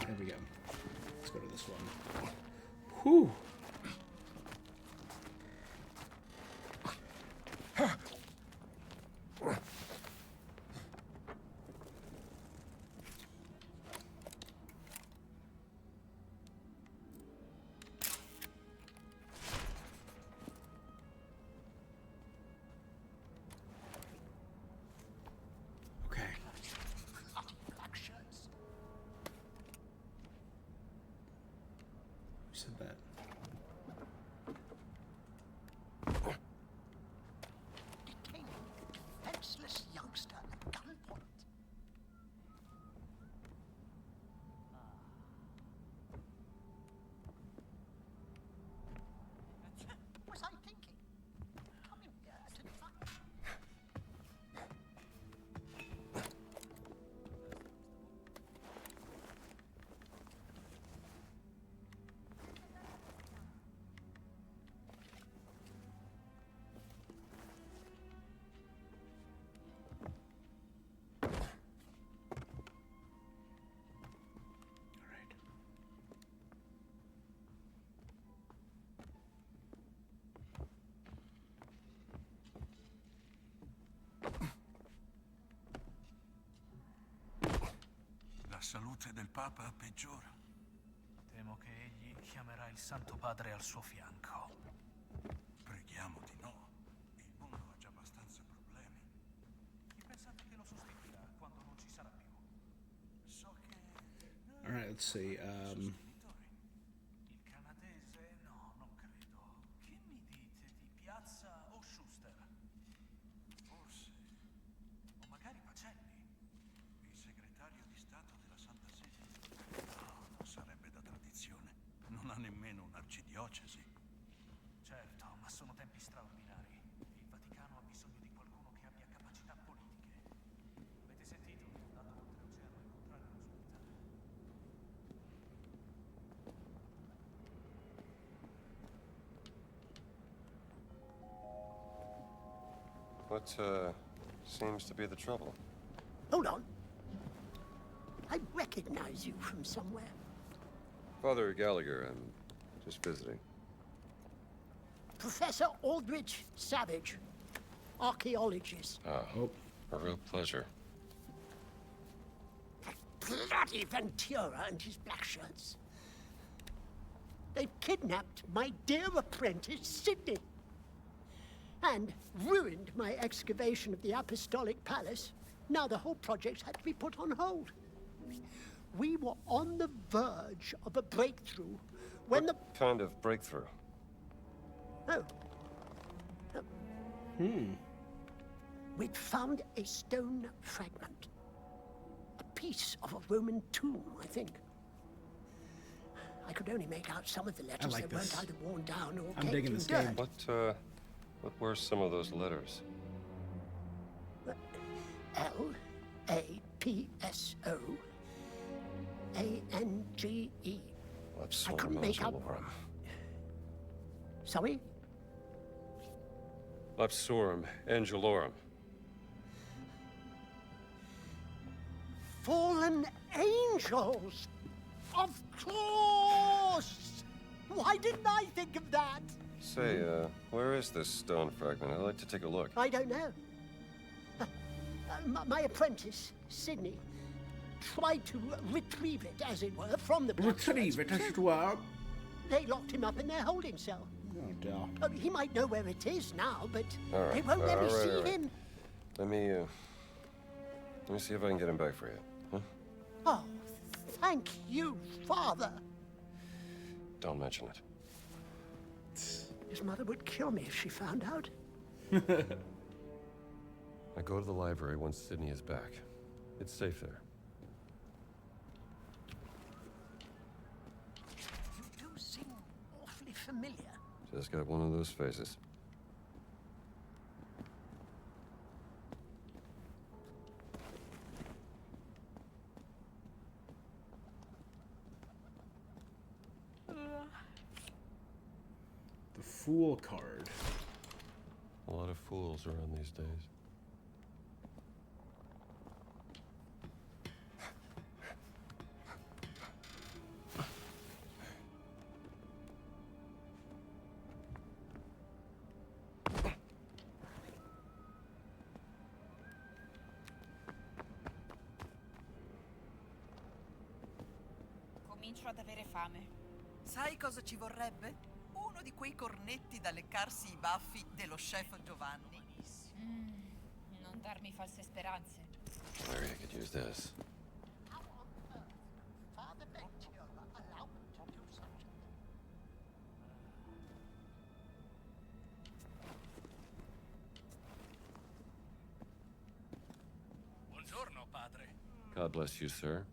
[SPEAKER 1] There we go. Let's go to this one. Whew. said that.
[SPEAKER 7] Detaining a defenseless youngster at gunpoint. Was I thinking? Come in here at advice.
[SPEAKER 11] La salute del Papa peggiora.
[SPEAKER 10] Temo che egli chiamerà il Santo Padre al suo fianco.
[SPEAKER 11] Preghiamo di no. Il mondo ha già abbastanza problemi.
[SPEAKER 10] Chi pensate che lo sostituirà quando non ci sarà più?
[SPEAKER 11] So che...
[SPEAKER 1] All right, let's see.
[SPEAKER 10] Il canadese? No, non credo. Che mi dite di Piazza o Schuster?
[SPEAKER 11] Forse
[SPEAKER 10] O magari Pacelli?
[SPEAKER 11] il segretario di Stato della Santa Sede. No, non sarebbe da tradizione. Non ha nemmeno un'arcidiocesi.
[SPEAKER 10] Certo, ma sono tempi straordinari. Il Vaticano ha bisogno di qualcuno che abbia capacità politiche. Avete sentito? È andato oltreoceano a incontrare l'ospitale.
[SPEAKER 8] What, seems to be the trouble?
[SPEAKER 7] Hold on. I recognize you from somewhere.
[SPEAKER 8] Father Gallagher, I'm just visiting.
[SPEAKER 7] Professor Aldrich Savage, archaeologist.
[SPEAKER 8] A real pleasure.
[SPEAKER 7] Bloody Ventura and his black shirts. They've kidnapped my dear apprentice, Sidney. And ruined my excavation of the Apostolic Palace. Now the whole project had to be put on hold. We were on the verge of a breakthrough when
[SPEAKER 8] What kind of breakthrough?
[SPEAKER 7] We'd found a stone fragment. A piece of a Roman tomb, I think. I could only make out some of the letters.
[SPEAKER 1] like
[SPEAKER 7] They
[SPEAKER 1] this.
[SPEAKER 7] weren't either worn down or
[SPEAKER 1] I'm
[SPEAKER 7] caked
[SPEAKER 1] digging
[SPEAKER 7] in
[SPEAKER 1] this
[SPEAKER 7] dirt.
[SPEAKER 1] game.
[SPEAKER 8] What were some of those letters?
[SPEAKER 7] L-A-P-S-O A-N-G-E. I couldn't
[SPEAKER 8] Lapsorum
[SPEAKER 7] make out...
[SPEAKER 8] Angelorum.
[SPEAKER 7] Sorry?
[SPEAKER 8] Lapsorum Angelorum.
[SPEAKER 7] Fallen angels! Of course! Why didn't I think of that?
[SPEAKER 8] Say, where is this stone fragment? I'd like to take a look.
[SPEAKER 7] I don't know. My apprentice, Sidney, tried to retrieve it, as it were, from the black
[SPEAKER 1] Retrieve it, as it were.
[SPEAKER 7] They locked him up in their holding cell.
[SPEAKER 1] Oh, dear.
[SPEAKER 7] He might know where it is now, but
[SPEAKER 8] All right,
[SPEAKER 7] they won't let me
[SPEAKER 8] all right,
[SPEAKER 7] see
[SPEAKER 8] all right.
[SPEAKER 7] him.
[SPEAKER 8] Let me see if I can get him back for you. Huh?
[SPEAKER 7] Oh, thank you, Father.
[SPEAKER 8] Don't mention it.
[SPEAKER 7] His mother would kill me if she found out.
[SPEAKER 8] I go to the library once Sydney is back. It's safe there.
[SPEAKER 7] You do seem awfully familiar.
[SPEAKER 8] Just got one of those faces.
[SPEAKER 1] The Fool card.
[SPEAKER 8] A lot of fools around these days.
[SPEAKER 16] Comincio ad avere fame. Sai cosa ci vorrebbe? Uno di quei cornetti da leccarsi i baffi dello chef Giovanni.
[SPEAKER 14] Non darmi false speranze.
[SPEAKER 8] Larry, I could use this.
[SPEAKER 7] How on earth Father Ventura allowed him to do such a thing?
[SPEAKER 3] God bless you, sir.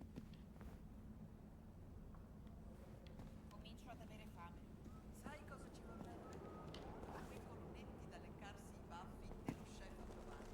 [SPEAKER 16] Comincio ad avere fame. Sai cosa ci vorrebbe? Quei cornetti da leccarsi i baffi dello chef Giovanni.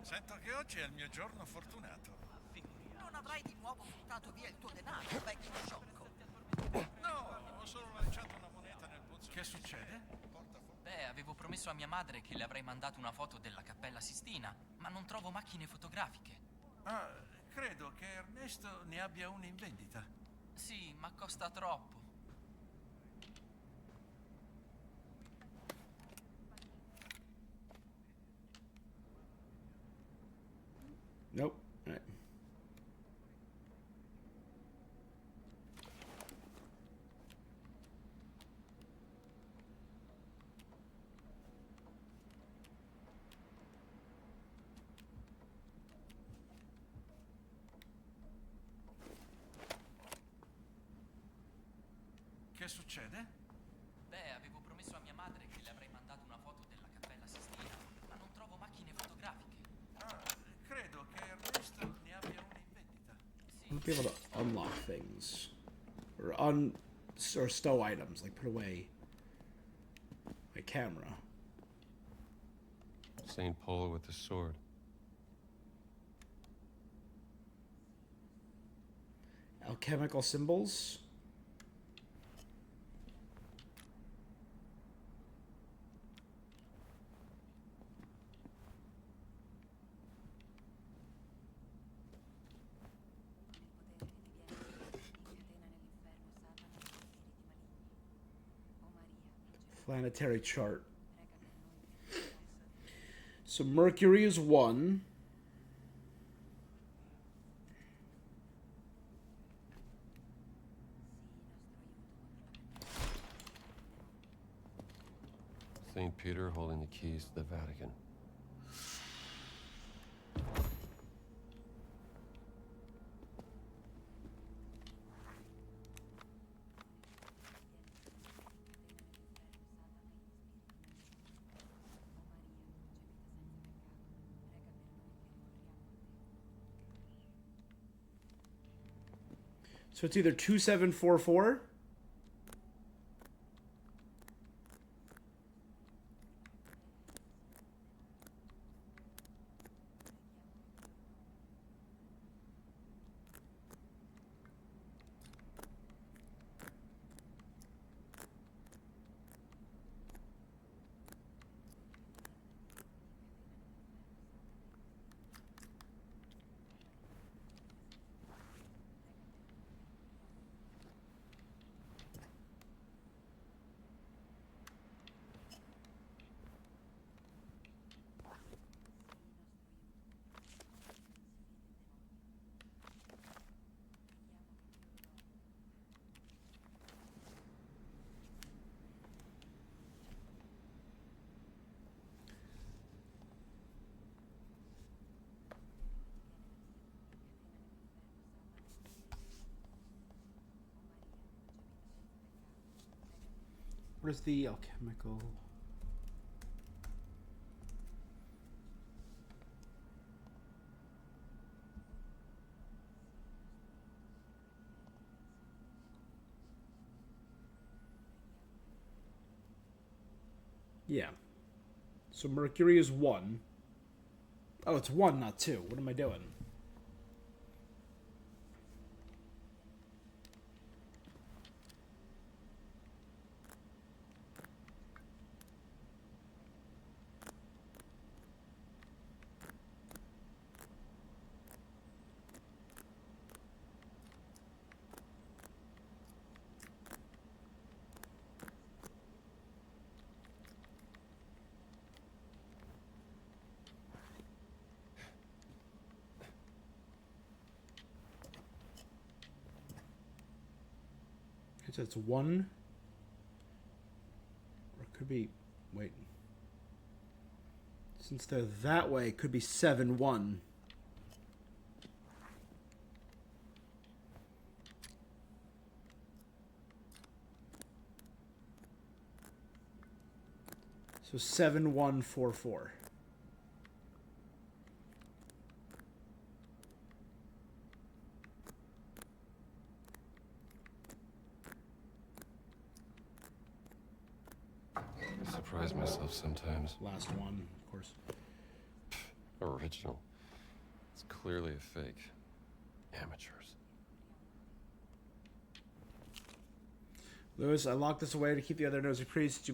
[SPEAKER 11] Sento che oggi è il mio giorno fortunato.
[SPEAKER 16] Non avrai di nuovo buttato via il tuo denaro, vecchio sciocco.
[SPEAKER 11] No, ho solo lanciato una moneta nel pozzo. Che succede?
[SPEAKER 10] Beh, avevo promesso a mia madre che le avrei mandato una foto della Cappella Sistina, ma non trovo macchine fotografiche.
[SPEAKER 11] Ah, credo che Ernesto ne abbia una in vendita.
[SPEAKER 10] Sì, ma costa troppo.
[SPEAKER 1] Nope. All right.
[SPEAKER 11] Che succede?
[SPEAKER 10] Beh, avevo promesso a mia madre che le avrei mandato una foto della Cappella Sistina, ma non trovo macchine fotografiche.
[SPEAKER 11] Ah, credo che Ernesto ne abbia una in vendita.
[SPEAKER 1] I want to be able to unlock things. Or or stow items, like put away my camera.
[SPEAKER 3] St. Paul with the sword.
[SPEAKER 1] Alchemical symbols. Planetary chart. So Mercury is 1.
[SPEAKER 3] St. Peter holding the keys to the Vatican.
[SPEAKER 1] So it's either 2744 What is the alchemical? Yeah. So Mercury is 1. Oh, it's 1, not 2. What am I doing? So it's 1. Or it could be... Wait. It's Since they're that way, it could be 7-1. So 7-1-4-4.
[SPEAKER 3] I surprise myself sometimes.
[SPEAKER 1] Last one, of course.
[SPEAKER 3] Original. It's clearly a fake. Amateurs.
[SPEAKER 1] Lewis, I locked this away to keep the other nosy priests.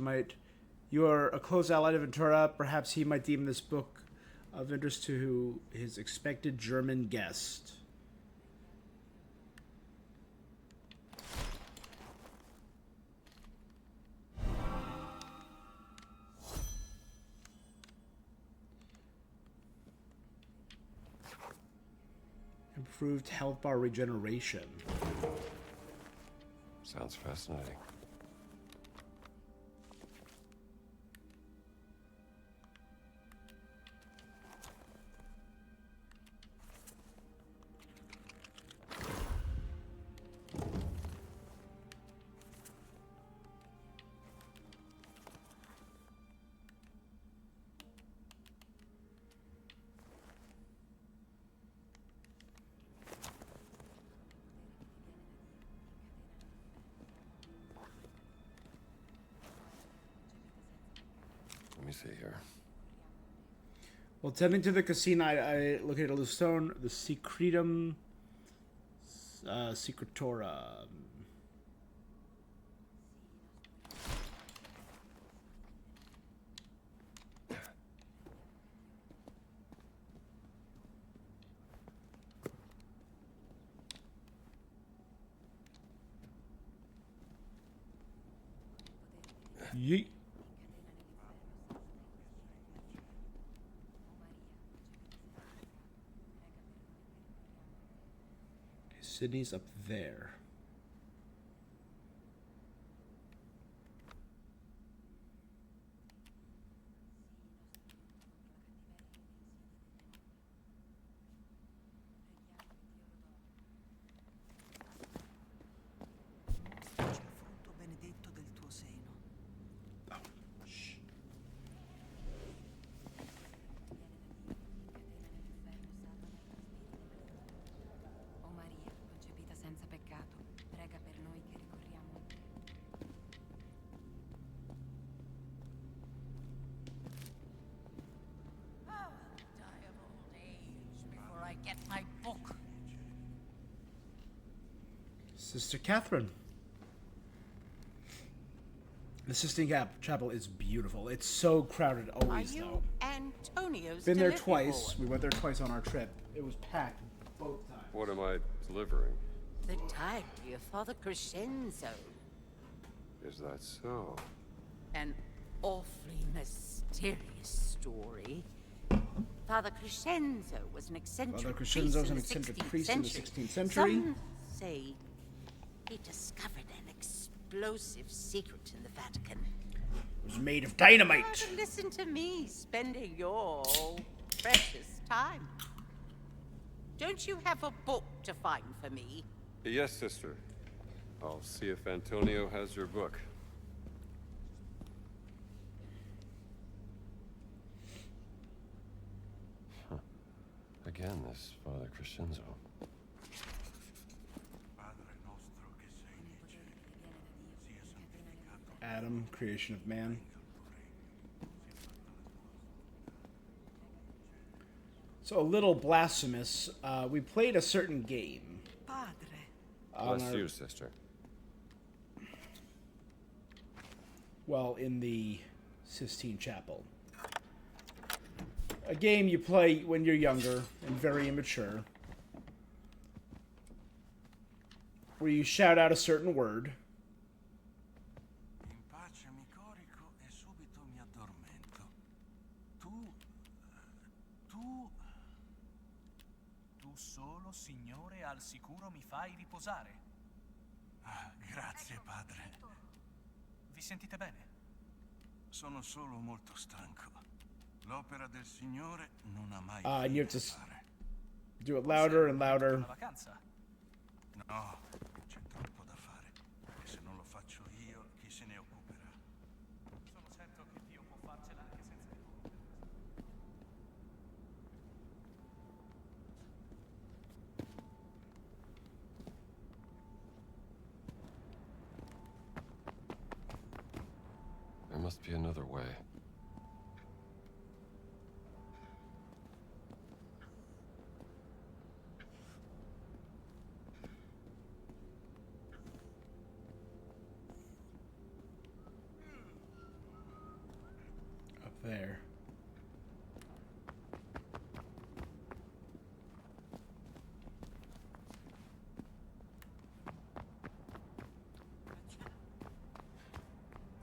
[SPEAKER 1] You are a close ally to Ventura. Perhaps he might deem this book of interest to his expected German guest. Improved health bar regeneration.
[SPEAKER 3] Sounds fascinating. Let me see here.
[SPEAKER 1] Well, tending to the casino, I located a loose stone, the Secretum Secretora. Yeet. Sydney's up there.
[SPEAKER 16] Frutto benedetto del tuo seno.
[SPEAKER 14] O Maria, concepita senza peccato, prega per noi che ricorriamo.
[SPEAKER 16] Oh, die of old age before I get my book.
[SPEAKER 1] Sister Catherine. The Sistine Chapel is beautiful. It's so crowded always, though.
[SPEAKER 16] Antonio's
[SPEAKER 1] Been there
[SPEAKER 16] delivery
[SPEAKER 1] twice.
[SPEAKER 16] boy?
[SPEAKER 1] We went there twice on our trip. It was packed both times.
[SPEAKER 3] What am I delivering?
[SPEAKER 17] The diary of Father Crescenzo.
[SPEAKER 3] Is that so?
[SPEAKER 17] An awfully mysterious story. Father Crescenzo was an eccentric
[SPEAKER 1] Father
[SPEAKER 17] priest
[SPEAKER 1] Crescenzo's
[SPEAKER 17] in
[SPEAKER 1] an
[SPEAKER 17] the
[SPEAKER 1] eccentric
[SPEAKER 17] 16th
[SPEAKER 1] priest in the
[SPEAKER 17] century.
[SPEAKER 1] 16th century.
[SPEAKER 17] Some say he discovered an explosive secret in the Vatican.
[SPEAKER 1] It was made of dynamite.
[SPEAKER 17] Oh, listen to me spending your precious time. Don't you have a book to find for me?
[SPEAKER 3] Yes, sister. I'll see if Antonio has your book. Huh. Again, this Father Crescenzo.
[SPEAKER 1] Adam, creation of man. So a little blasphemous. We played a certain game.
[SPEAKER 16] Padre.
[SPEAKER 3] Bless you, sister.
[SPEAKER 1] Well, in the Sistine Chapel. A game you play when you're younger and very immature. Where you shout out a certain word.
[SPEAKER 11] In pace mi corico e subito mi addormento.
[SPEAKER 10] Tu solo, Signore, al sicuro mi fai riposare.
[SPEAKER 11] Ah, grazie, padre.
[SPEAKER 10] Vi sentite bene?
[SPEAKER 11] Sono solo molto stanco. L'opera del Signore non ha mai
[SPEAKER 1] And you have to
[SPEAKER 11] fine.
[SPEAKER 1] do it louder and louder.
[SPEAKER 11] No, c'è troppo da fare. E se non lo faccio io, chi se ne occuperà?
[SPEAKER 10] Sono certo che Dio può farcela anche senza di voi.
[SPEAKER 3] There must be another way.
[SPEAKER 1] Up there.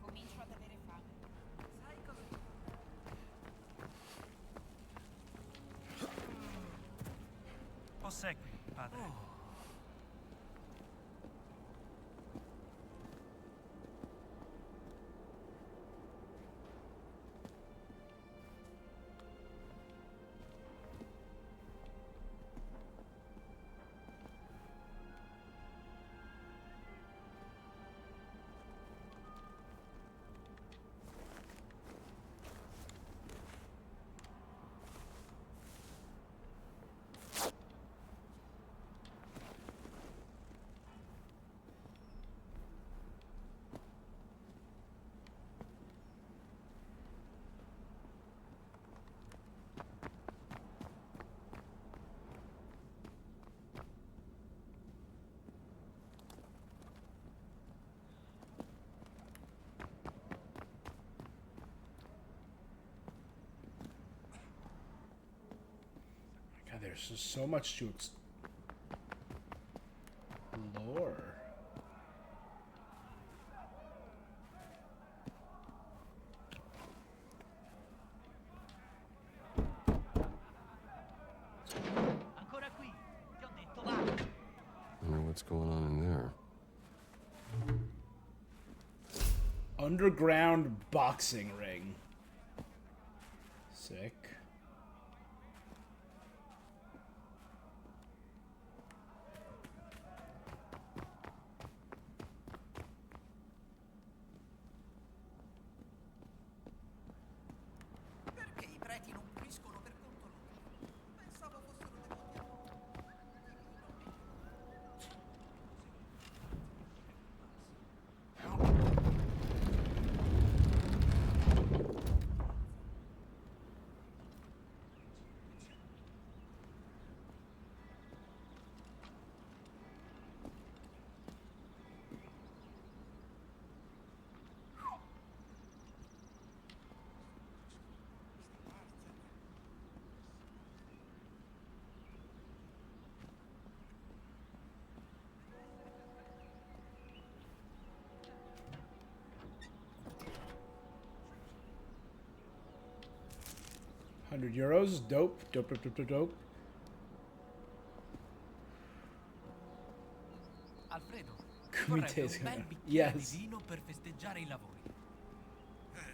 [SPEAKER 14] Comincio ad avere fame. Sai cosa?
[SPEAKER 10] Possegui, padre.
[SPEAKER 1] God, there's just so much to explore.
[SPEAKER 10] Ancora qui. Ti ho detto va.
[SPEAKER 3] I wonder what's going on in there.
[SPEAKER 1] Underground boxing ring. Sick.
[SPEAKER 16] Perché i preti non puliscono per conto loro? Pensavo fossero devoti a
[SPEAKER 1] €100. Dope. Dope, dope, dope, dope, dope.
[SPEAKER 10] Alfredo,
[SPEAKER 1] Kumite
[SPEAKER 10] vorrebbe
[SPEAKER 1] is
[SPEAKER 10] un bel
[SPEAKER 1] gonna-
[SPEAKER 10] bicchiere
[SPEAKER 1] yes.
[SPEAKER 10] di vino per festeggiare i lavori.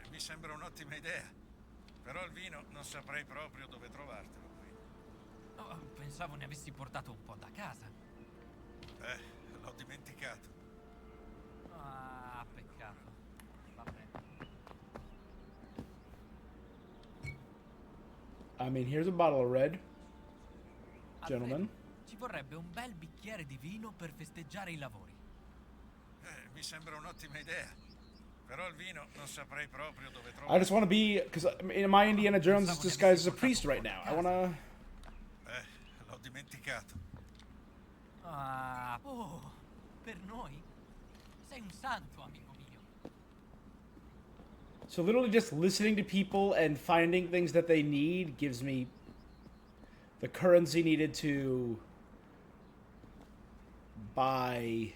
[SPEAKER 11] Mi sembra un'ottima idea. Però il vino non saprei proprio dove trovartelo qui.
[SPEAKER 10] Oh, pensavo ne avessi portato un po' da casa.
[SPEAKER 11] L'ho dimenticato.
[SPEAKER 10] Ah, peccato. Vabbè.
[SPEAKER 1] I mean, here's a bottle of red. Gentlemen.
[SPEAKER 10] Ci vorrebbe un bel bicchiere di vino per festeggiare i lavori.
[SPEAKER 11] Mi sembra un'ottima idea. Però il vino non saprei proprio dove
[SPEAKER 1] I
[SPEAKER 11] trovarlo.
[SPEAKER 1] just want to be, because my Indiana Jones is disguised as a priest right now. I want to...
[SPEAKER 11] L'ho dimenticato.
[SPEAKER 10] Ah, oh, per noi? Sei un santo, amico mio.
[SPEAKER 1] So literally just listening to people and finding things that they need gives me the currency needed to buy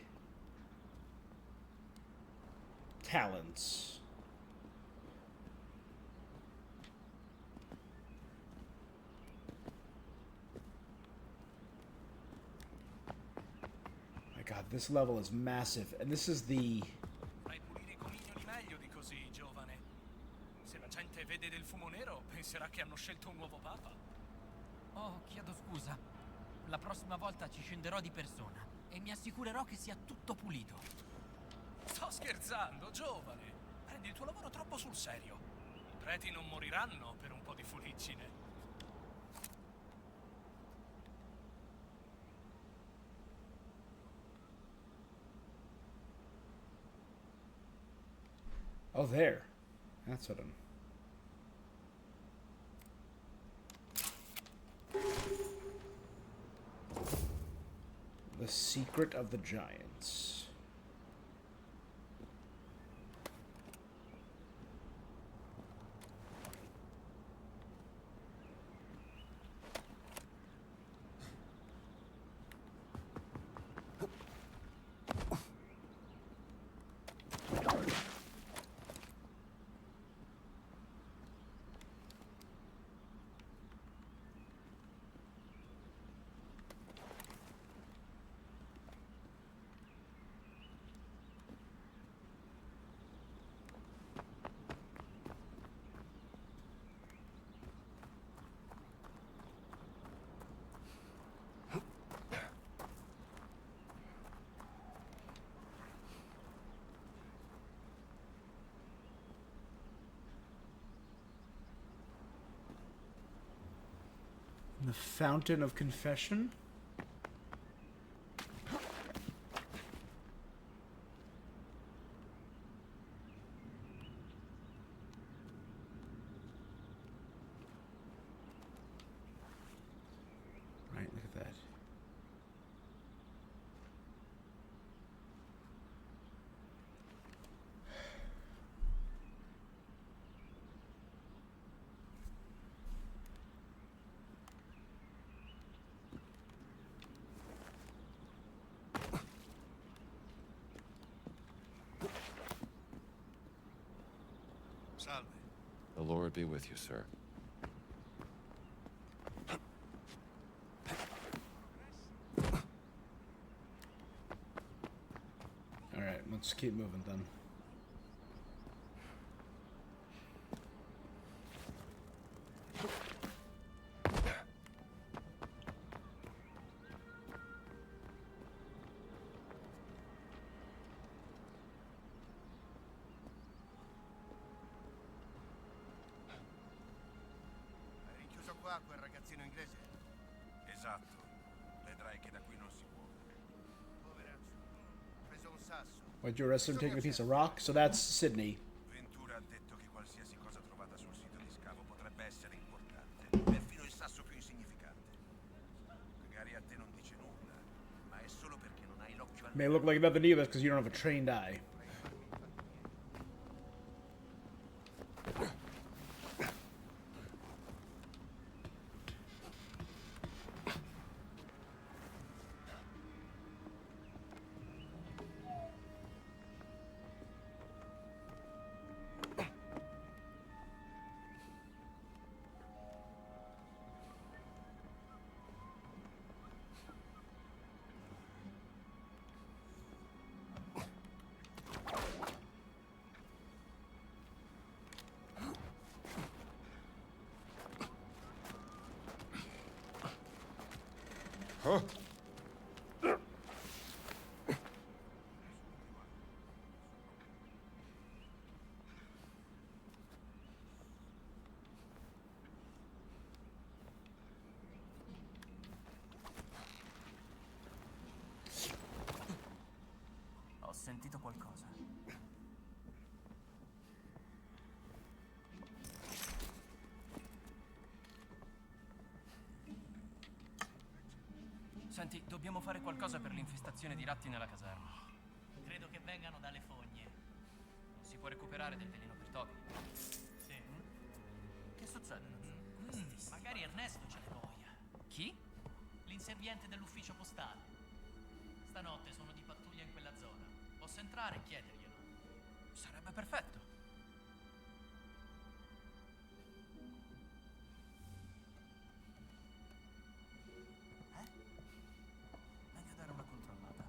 [SPEAKER 1] talents. My God, this level is massive, and this is the...
[SPEAKER 10] Fai pulire i comignoli meglio di così, giovane. Se la gente vede del fumo nero, penserà che hanno scelto un nuovo papa.
[SPEAKER 18] Oh, chiedo scusa. La prossima volta ci scenderò di persona e mi assicurerò che sia tutto pulito.
[SPEAKER 10] Sto scherzando, giovane. Prendi il tuo lavoro troppo sul serio. I preti non moriranno per un po' di fuliggine.
[SPEAKER 1] Oh, there. That's what I'm... The Secret of the Giants. The Fountain of Confession? Right, look at that.
[SPEAKER 11] Salve.
[SPEAKER 8] The Lord be with you, sir.
[SPEAKER 1] Alright, let's keep moving then.
[SPEAKER 11] Hai rinchiuso qua quel ragazzino inglese? Esatto. Vedrai che da qui non si muove. Poveraccio. Ha preso un sasso.
[SPEAKER 1] Why'd you arrest him taking a piece of rock? So that's Sydney.
[SPEAKER 11] Ventura ha detto che qualsiasi cosa trovata sul sito di scavo potrebbe essere importante. Perfino il sasso più insignificante. Magari a te non dice nulla, ma è solo perché non hai l'occhio al...
[SPEAKER 1] May look like nothing to you, that's because you don't have a trained eye.
[SPEAKER 8] Huh?
[SPEAKER 18] Ho sentito qualcosa. Senti, dobbiamo fare qualcosa per l'infestazione di ratti nella caserma. Credo che vengano dalle fogne. Non si può recuperare del veleno per topi. Sì. Che succede? Magari Ernesto ce le voglia. Chi? L'inserviente dell'ufficio postale. Stanotte sono di pattuglia in quella zona. Posso entrare e chiederglielo? Sarebbe perfetto. Meglio dare una controllata.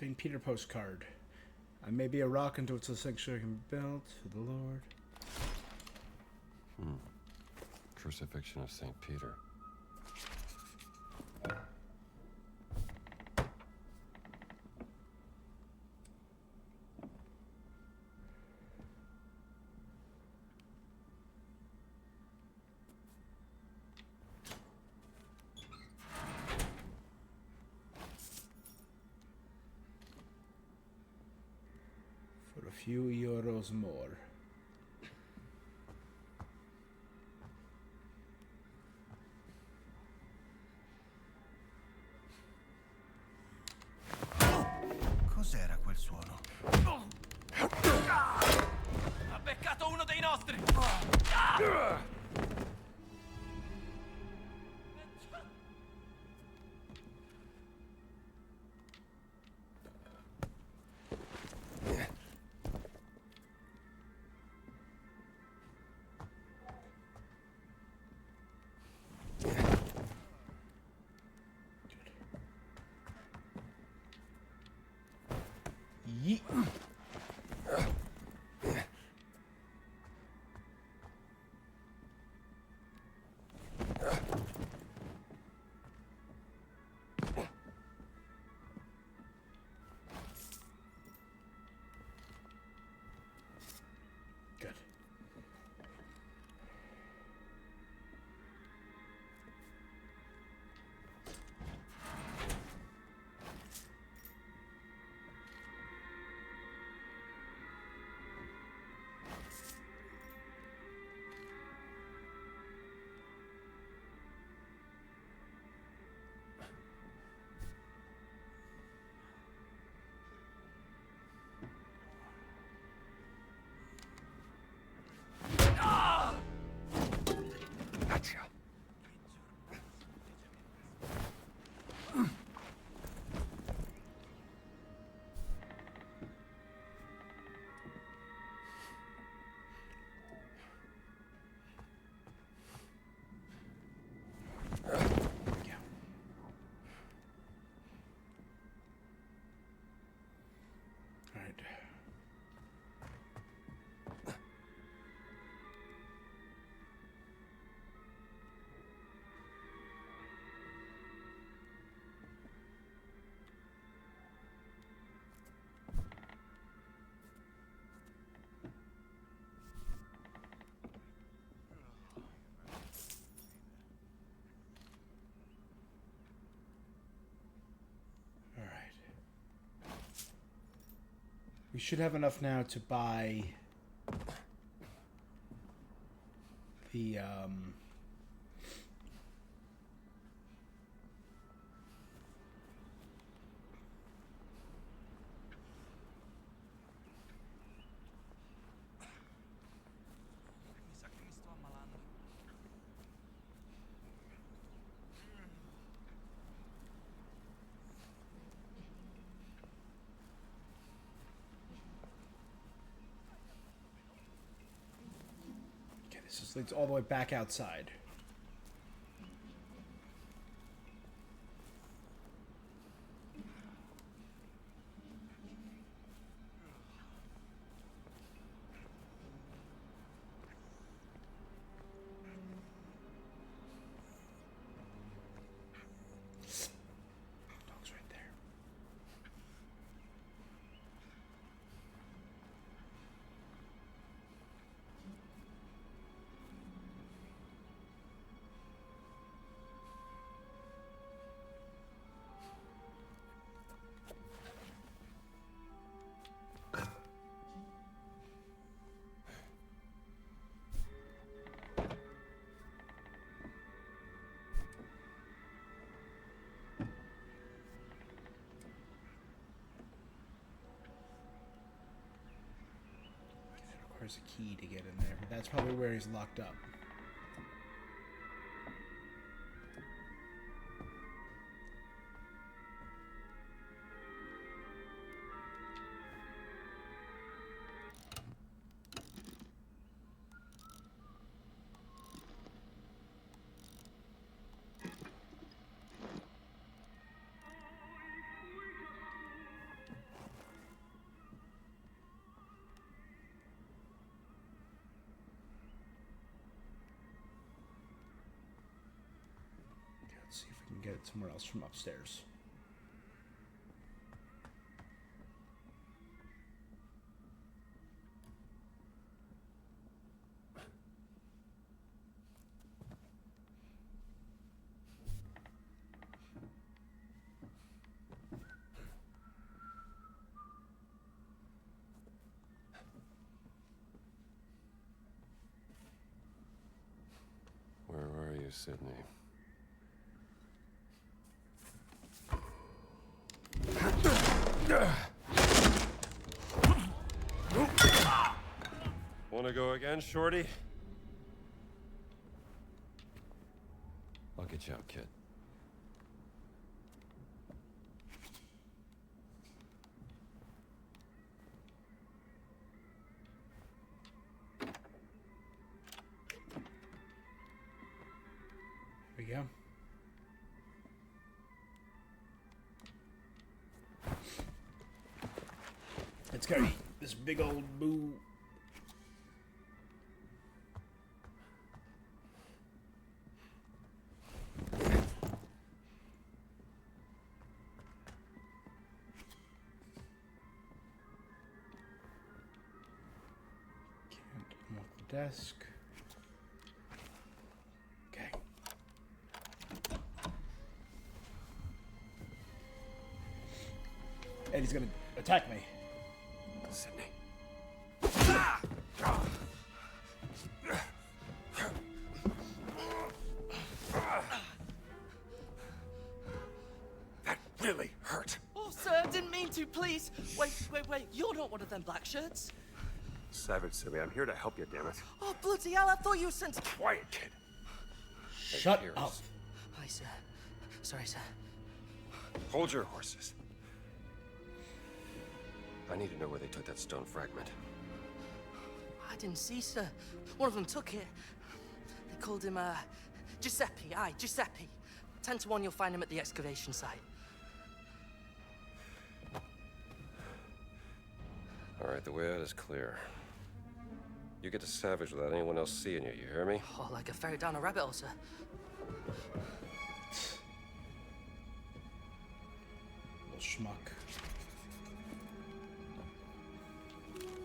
[SPEAKER 1] St. Peter postcard. I may be a rock until it's a sanctuary can be built for the Lord.
[SPEAKER 3] Crucifixion of St. Peter.
[SPEAKER 1] For a few euros more.
[SPEAKER 2] Cos'era quel suono?
[SPEAKER 18] Ha beccato uno dei nostri!
[SPEAKER 1] Yeet. Good. Alright. We should have enough now to buy the
[SPEAKER 10] Mi sa che mi sto ammalando.
[SPEAKER 1] Okay, this just leads all the way back outside. Dog's right there. Requires a key to get in there, but that's probably where he's locked up. get it somewhere else from upstairs.
[SPEAKER 3] Where are you, Sydney? Wanna go again, Shorty? I'll get you out, kid.
[SPEAKER 1] Here we go. Let's go. This big old boo. Can't unlock the desk. Okay. Eddie's gonna attack me.
[SPEAKER 3] Sydney.
[SPEAKER 11] That really hurt.
[SPEAKER 19] Oh, sir, didn't mean to, please. Wait. You're not one of them black shirts.
[SPEAKER 8] Savage, Sydney. I'm here to help you, damn it.
[SPEAKER 19] Oh, bloody hell, I thought you were sent to...
[SPEAKER 11] Quiet, kid.
[SPEAKER 1] Shut up.
[SPEAKER 19] Hi, sir. Sorry, sir.
[SPEAKER 8] Hold your horses. I need to know where they took that stone fragment.
[SPEAKER 19] I didn't see, sir. One of them took it. They called him, Giuseppe. Aye, Giuseppe. 10 to 1 you'll find him at the excavation site.
[SPEAKER 8] All right, the way out is clear. You get to Savage without anyone else seeing you, you hear me?
[SPEAKER 19] Oh, like a ferret down a rabbit hole, sir.
[SPEAKER 1] Little schmuck.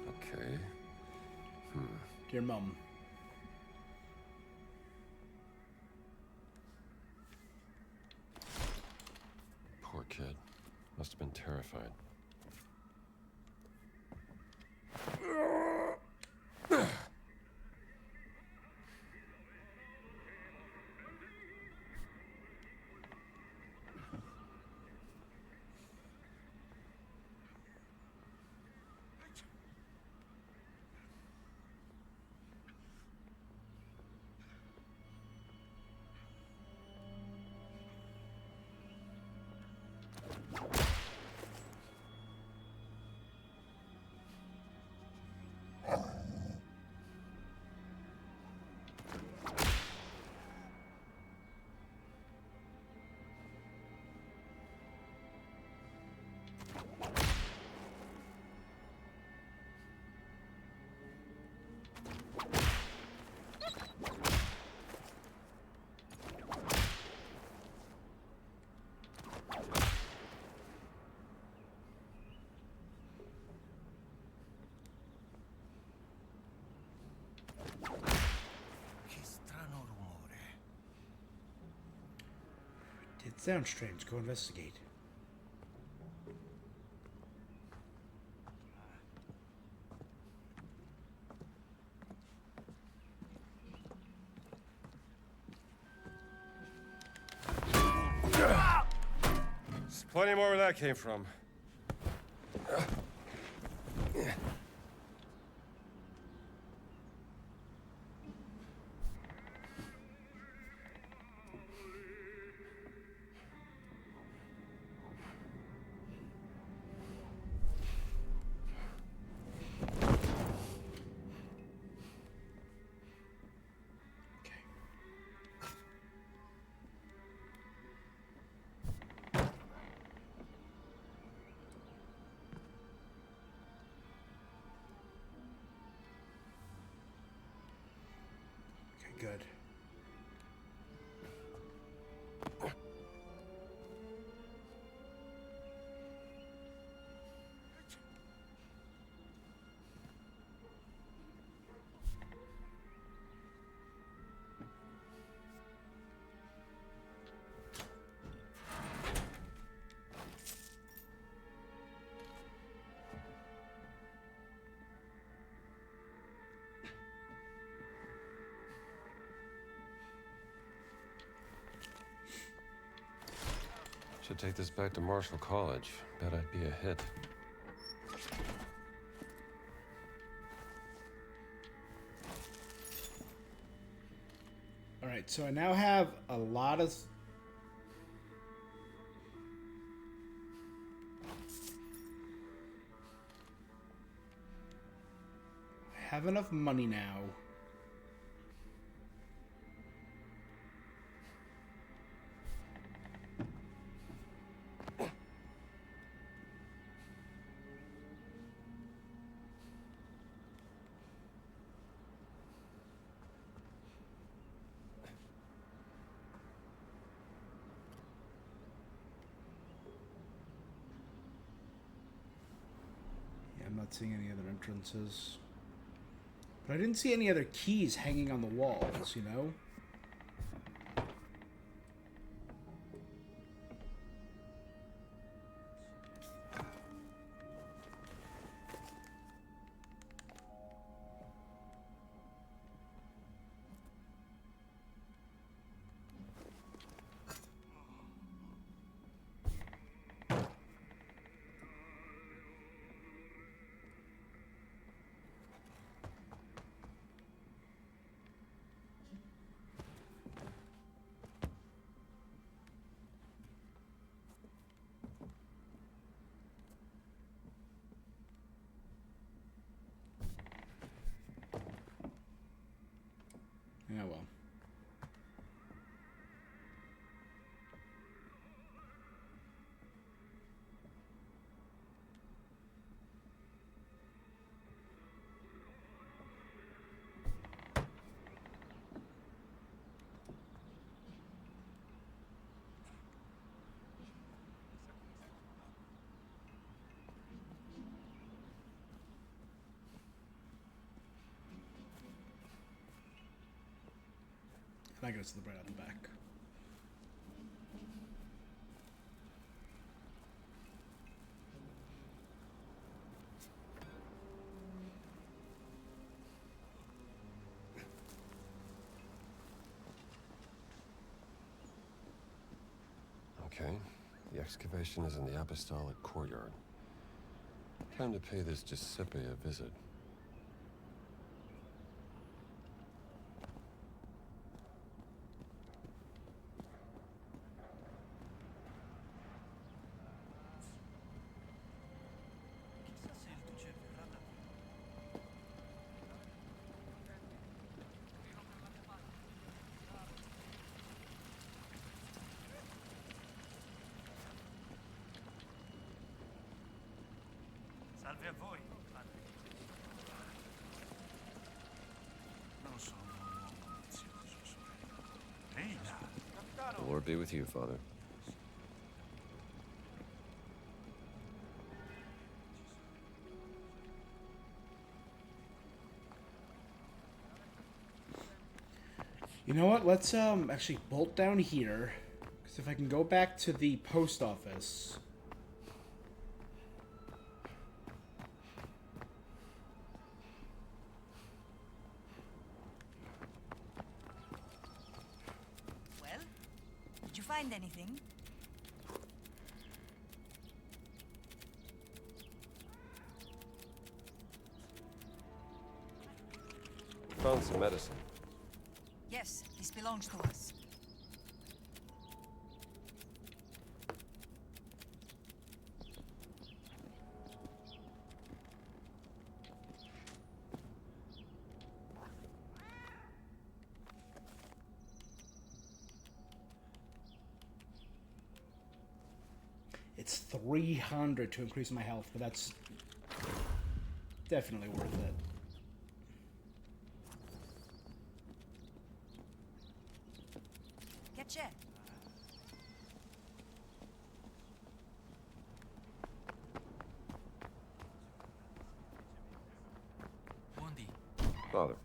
[SPEAKER 8] Okay.
[SPEAKER 1] Dear Mum.
[SPEAKER 3] Poor kid. Must have been terrified.
[SPEAKER 1] It sounds strange. Go investigate.
[SPEAKER 3] There's plenty more where that came from.
[SPEAKER 1] Good.
[SPEAKER 3] Should take this back to Marshall College. Bet I'd be a hit.
[SPEAKER 1] Alright, so I now have a lot of... I have enough money now. I'm not seeing any other entrances. But I didn't see any other keys hanging on the walls, you know? Yeah, well. And I goes to the right on the back.
[SPEAKER 3] Okay. The excavation is in the Apostolic Courtyard. Time to pay this Giuseppe a visit.
[SPEAKER 10] Salve a voi, padre.
[SPEAKER 11] Non sono un uomo vizioso, sorella. Ehi là.
[SPEAKER 3] The Lord be with you, Father.
[SPEAKER 1] You know what? Let's actually bolt down here, because if I can go back to the post office.
[SPEAKER 15] Well, did you find anything?
[SPEAKER 3] Found some medicine.
[SPEAKER 15] Yes, this belongs to us.
[SPEAKER 1] It's 300 to increase my health, but that's definitely worth it.
[SPEAKER 15] Catch it.
[SPEAKER 18] Buondì.
[SPEAKER 3] Father.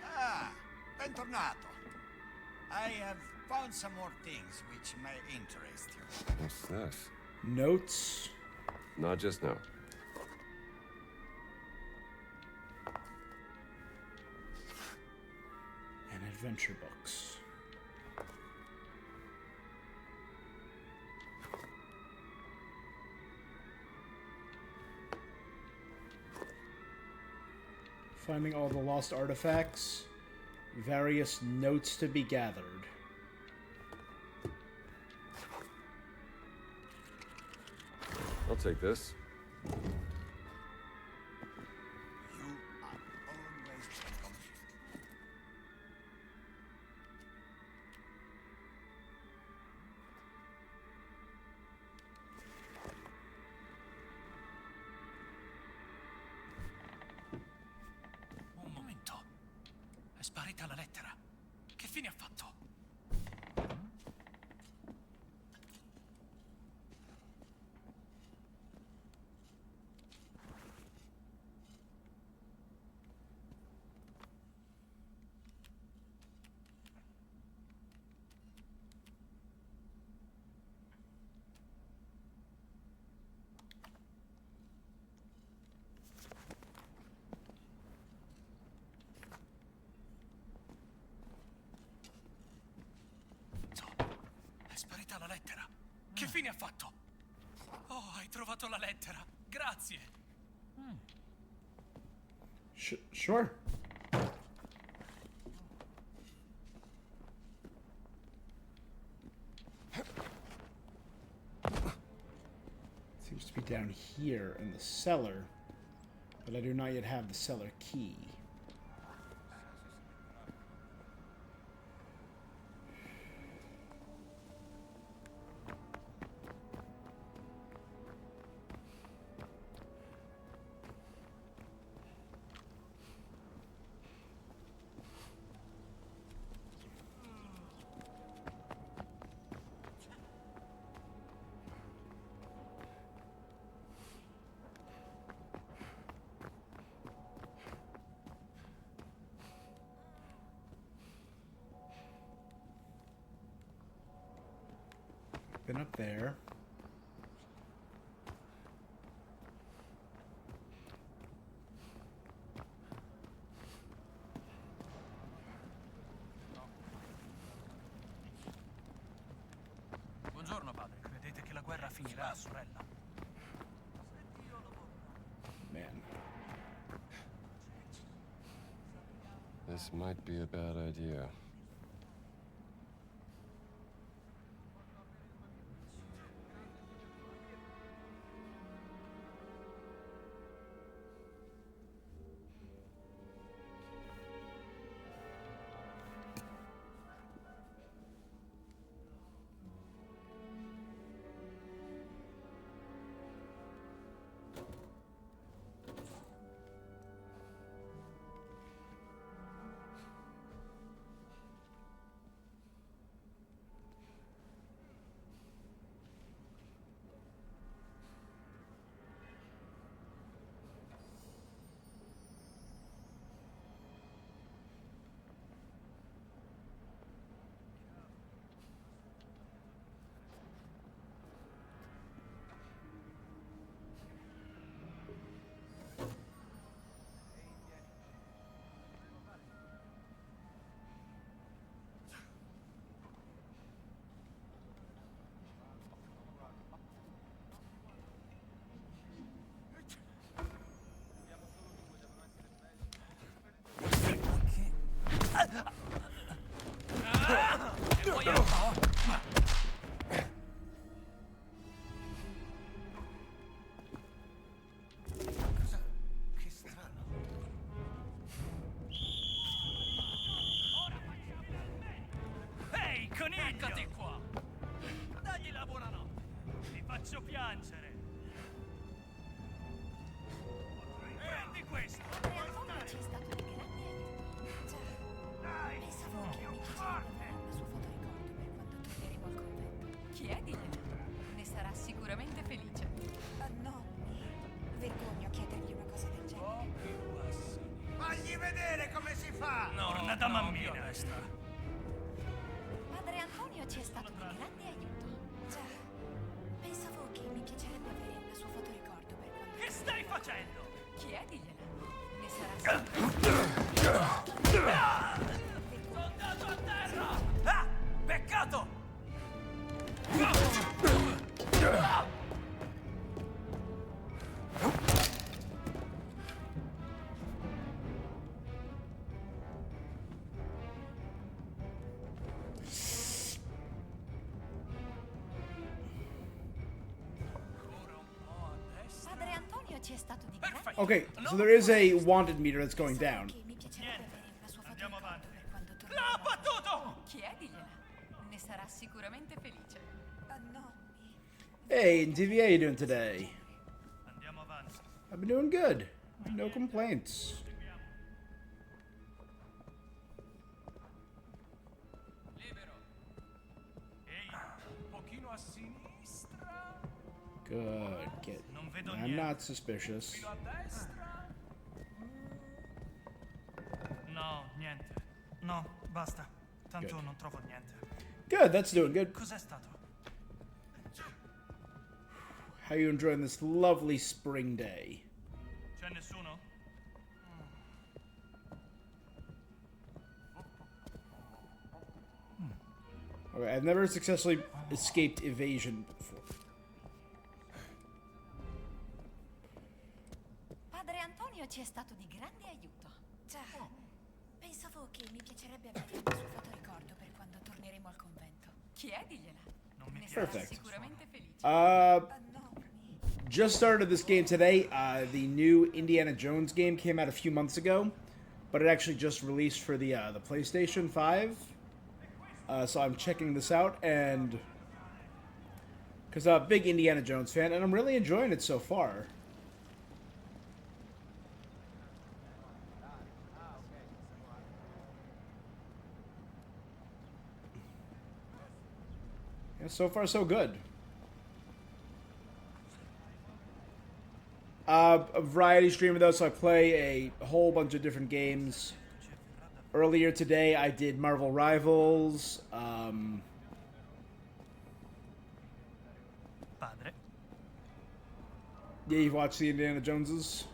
[SPEAKER 4] Ah, bentornato. I have found some more things which may interest you.
[SPEAKER 3] What's this?
[SPEAKER 1] Notes.
[SPEAKER 3] Not just now.
[SPEAKER 1] And adventure books. Finding all the lost artifacts. Various notes to be gathered.
[SPEAKER 8] I'll take this.
[SPEAKER 10] Un momento. È sparita la lettera. Che fine ha fatto? È sparita la lettera. Che fine ha fatto? Oh, hai trovato la lettera. Grazie.
[SPEAKER 1] Sure. Seems to be down here in the cellar, but I do not yet have the cellar key. Been up there.
[SPEAKER 10] Buongiorno, padre. Credete che la guerra finirà, sorella?
[SPEAKER 1] Man.
[SPEAKER 8] This might be a bad idea.
[SPEAKER 10] Che strano. Ehi, coniglio! Eccoti qua! Dagli la buonanotte. Ti faccio piangere. Prendi questo.
[SPEAKER 14] Ci è stato un grande aiuto.
[SPEAKER 10] Dai,
[SPEAKER 14] Pensavo che mi chiedeva una sua fotoricordo per quando torneremo al convento. Chiedigliela. Ne sarà sicuramente felice. No, mi vergogno a chiedergli una cosa del genere.
[SPEAKER 11] Fagli vedere come si fa!
[SPEAKER 10] Torna da mammina.
[SPEAKER 14] Padre Antonio ci è stato un grande aiuto. Già, pensavo che mi piacerebbe avere una sua fotoricordo per quando...
[SPEAKER 10] Che stai facendo?
[SPEAKER 14] Chiedigliela. Ne sarà sicuramente...
[SPEAKER 10] Soldato a terra! Ah! Peccato!
[SPEAKER 14] ci è stato di grande
[SPEAKER 1] Okay, so there is a wanted meter that's going down.
[SPEAKER 14] mi piacerebbe avere una sua foto
[SPEAKER 10] Andiamo avanti.
[SPEAKER 14] per quando torneremo.
[SPEAKER 10] L'ha abbattuto!
[SPEAKER 14] Chiedigliela. Ne sarà sicuramente felice. No.
[SPEAKER 1] Hey, TV, how you doing today?
[SPEAKER 10] Andiamo avanti.
[SPEAKER 1] I've been doing good. No complaints.
[SPEAKER 10] Un pochino a sinistra.
[SPEAKER 1] Good. Get.
[SPEAKER 10] Non vedo
[SPEAKER 1] I'm
[SPEAKER 10] niente.
[SPEAKER 1] not suspicious.
[SPEAKER 10] Filo a destra. No, niente. No, basta. Tanto
[SPEAKER 1] Good.
[SPEAKER 10] non trovo niente.
[SPEAKER 1] Good. That's doing good.
[SPEAKER 10] Cos'è stato?
[SPEAKER 1] How you enjoying this lovely spring day?
[SPEAKER 10] C'è nessuno?
[SPEAKER 1] Okay, I've never successfully escaped evasion before.
[SPEAKER 14] Padre Antonio ci è stato di grande aiuto. Già. Pensavo che mi piacerebbe avere una sua fotoricordo per quando torneremo al convento. Chiedigliela. Ne sarà
[SPEAKER 1] Perfect.
[SPEAKER 14] sicuramente felice.
[SPEAKER 1] Just started this game today. The new Indiana Jones game came out a few months ago, but it actually just released for the PlayStation 5. So I'm checking this out, and because I'm a big Indiana Jones fan, and I'm really enjoying it so far. Yeah, so far so good. A variety streamer though, so I play a whole bunch of different games. Earlier today, I did Marvel Rivals.
[SPEAKER 10] Padre.
[SPEAKER 1] Yeah, you've watched the Indiana Joneses.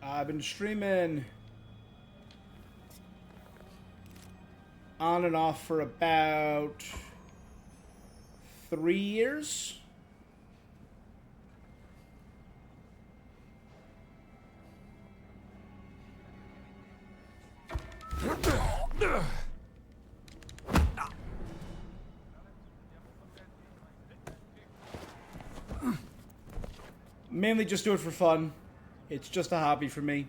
[SPEAKER 1] I've been streaming on and off for about 3 years. Mainly just do it for fun. It's just a hobby for me.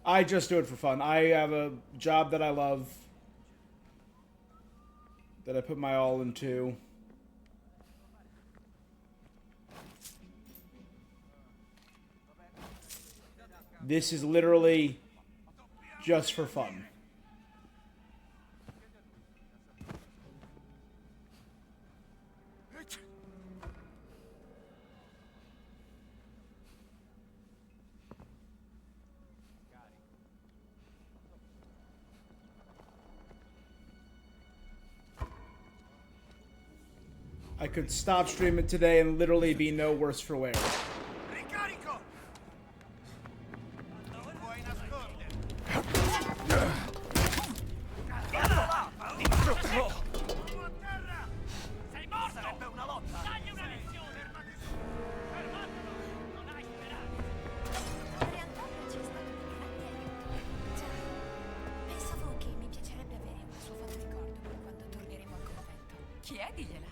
[SPEAKER 1] I just do it for fun. I have a job that I love, that I put my all into. This is literally just for fun. I could stop streaming today and literally be no worse for wear.
[SPEAKER 11] Ricarico! Non puoi nascondere!
[SPEAKER 10] Sei morto! Sarebbe una lotta! Dagli una lezione! Fermatelo! Non hai speranza!
[SPEAKER 14] Padre Antonio ci è stato di grande aiuto. Già. Pensavo che mi piacerebbe avere una sua fotoricordo per quando torneremo al convento. Chiedigliela.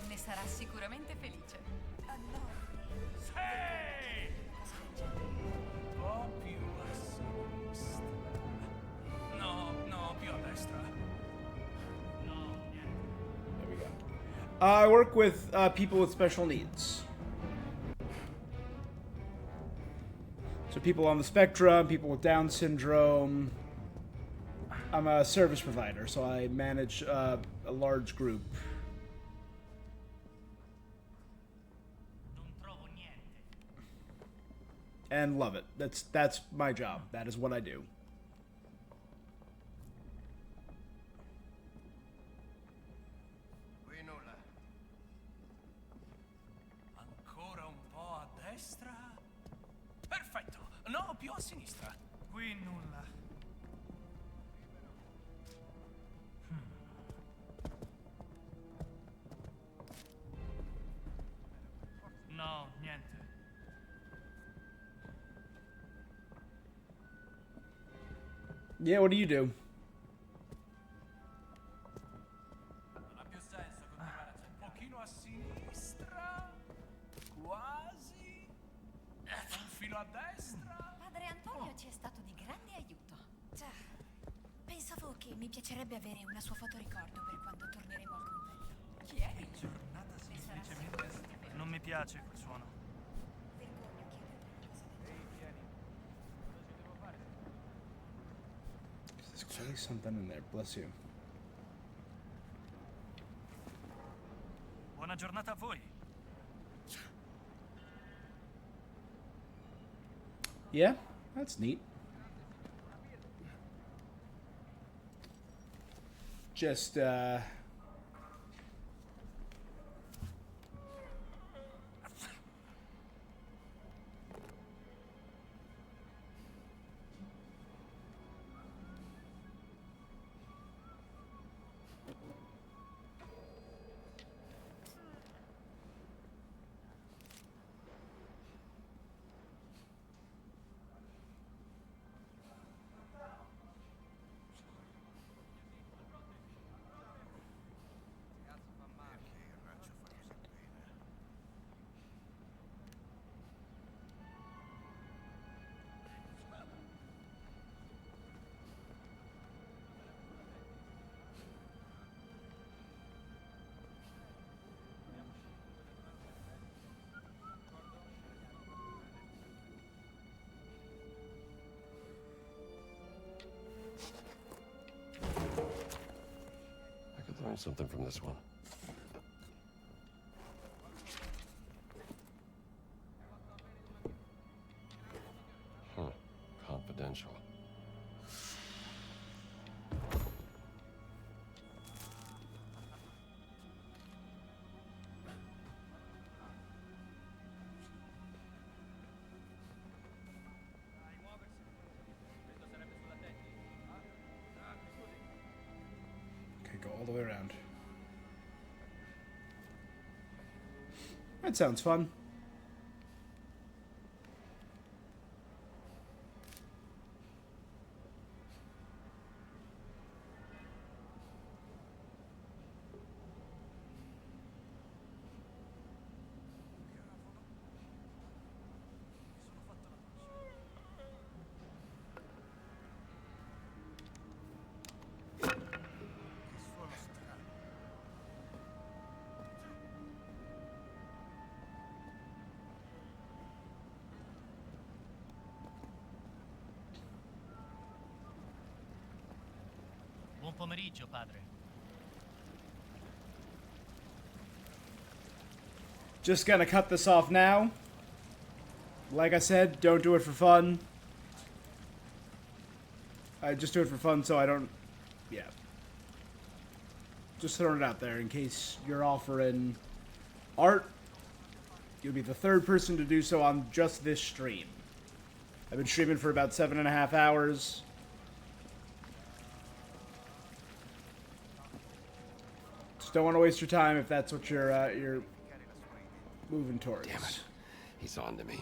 [SPEAKER 14] Ne sarà sicuramente felice. No.
[SPEAKER 10] Sì!
[SPEAKER 11] Un po' più a sinistra. No, più a destra.
[SPEAKER 1] There we go. I work with people with special needs. So people on the spectrum, people with Down syndrome. I'm a service provider, so I manage a large group. And love it. That's my job. That is what I do.
[SPEAKER 11] Qui nulla. Ancora un po' a destra. Perfetto. No, più a sinistra.
[SPEAKER 10] Qui nulla. No, niente.
[SPEAKER 1] Yeah, what do you do?
[SPEAKER 11] Non ha più senso continuare un pochino a sinistra. Quasi. Un filo a destra.
[SPEAKER 14] Padre Antonio ci è stato di grande aiuto. Già. Pensavo che mi piacerebbe avere una sua fotoricordo per quando torneremo al convento. Chi è?
[SPEAKER 10] Giornata semplicemente. Non mi piace quel suono.
[SPEAKER 1] There's clearly something in there. Bless you.
[SPEAKER 10] Buona giornata a voi.
[SPEAKER 1] Yeah, that's neat. Just,
[SPEAKER 3] I could learn something from this one. Confidential.
[SPEAKER 1] okay, go all the way around. That sounds fun.
[SPEAKER 18] Buon pomeriggio, padre.
[SPEAKER 1] Just gonna cut this off now. Like I said, don't do it for fun. I just do it for fun so I don't... Yeah. Just throwing it out there in case you're offering art. You'll be the third person to do so on just this stream. I've been streaming for about 7.5 hours. Just don't want to waste your time if that's what you're moving towards.
[SPEAKER 3] Damn it. He's on to me.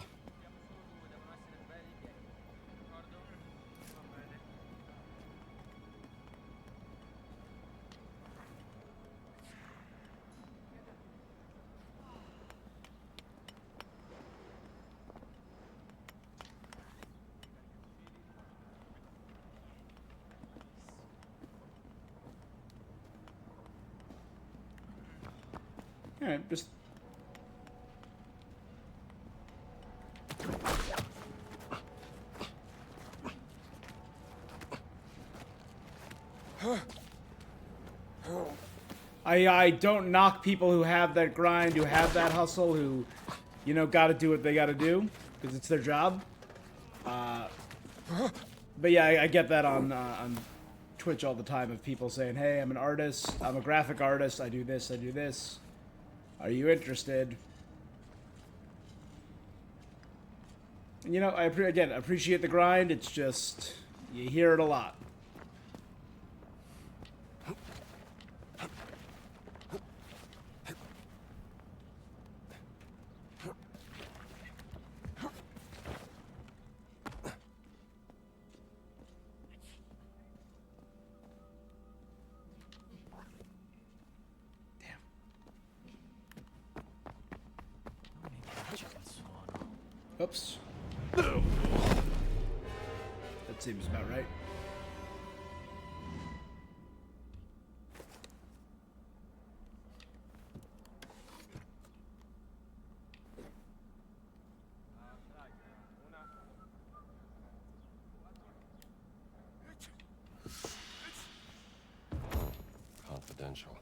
[SPEAKER 1] Alright, just... I don't knock people who have that grind, who have that hustle, who, you know, gotta do what they gotta do, because it's their job. But yeah, I get that on Twitch all the time of people saying, hey, I'm an artist, I'm a graphic artist, I do this, I do this. Are you interested? And, you know, again, appreciate the grind, it's just, you hear it a lot. Oops. That seems about right.
[SPEAKER 3] Confidential.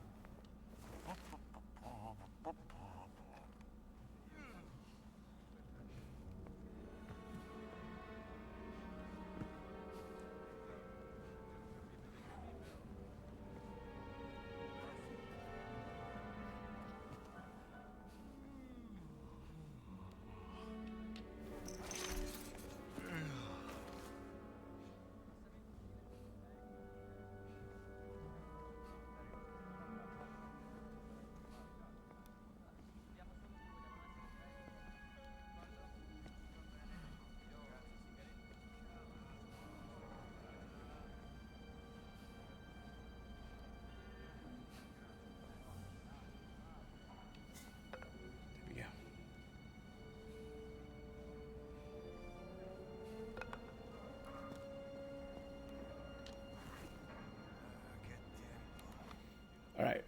[SPEAKER 3] All right.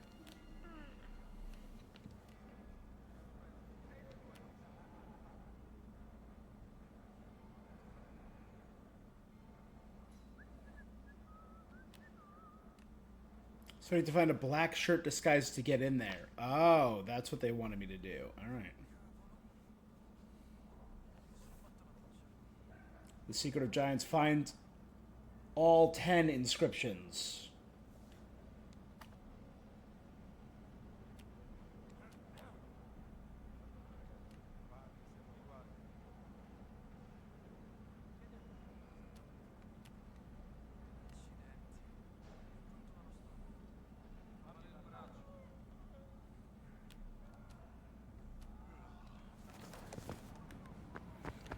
[SPEAKER 3] So I need to find a black shirt disguise to get in there. Oh, that's what they wanted me to do. All right. The Secret of Giants. Find all 10 inscriptions.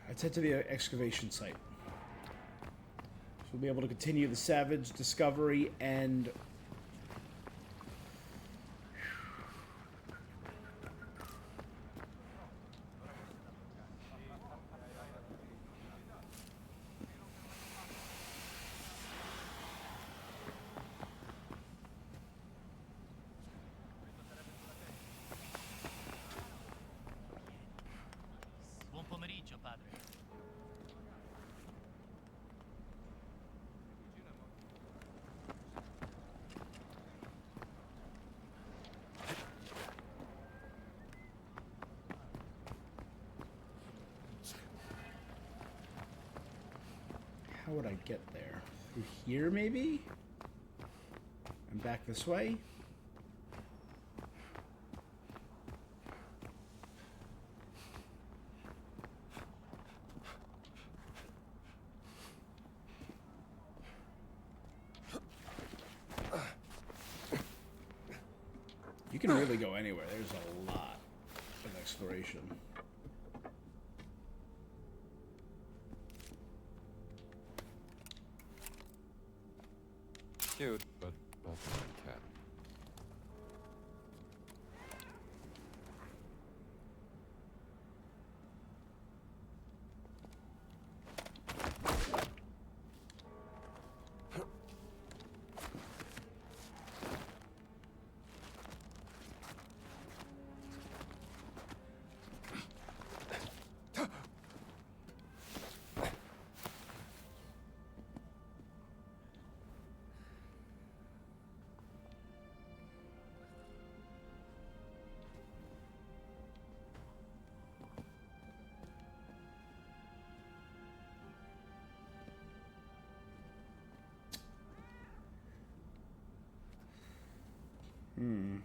[SPEAKER 3] Let's head to the excavation site. So we'll be able to continue the Savage discovery and...
[SPEAKER 10] Buon pomeriggio, padre.
[SPEAKER 1] How would I get there? Through here, maybe? And back this way? You can really go anywhere. There's a lot of exploration.
[SPEAKER 3] Cute, but not the right cat.
[SPEAKER 1] Hmm.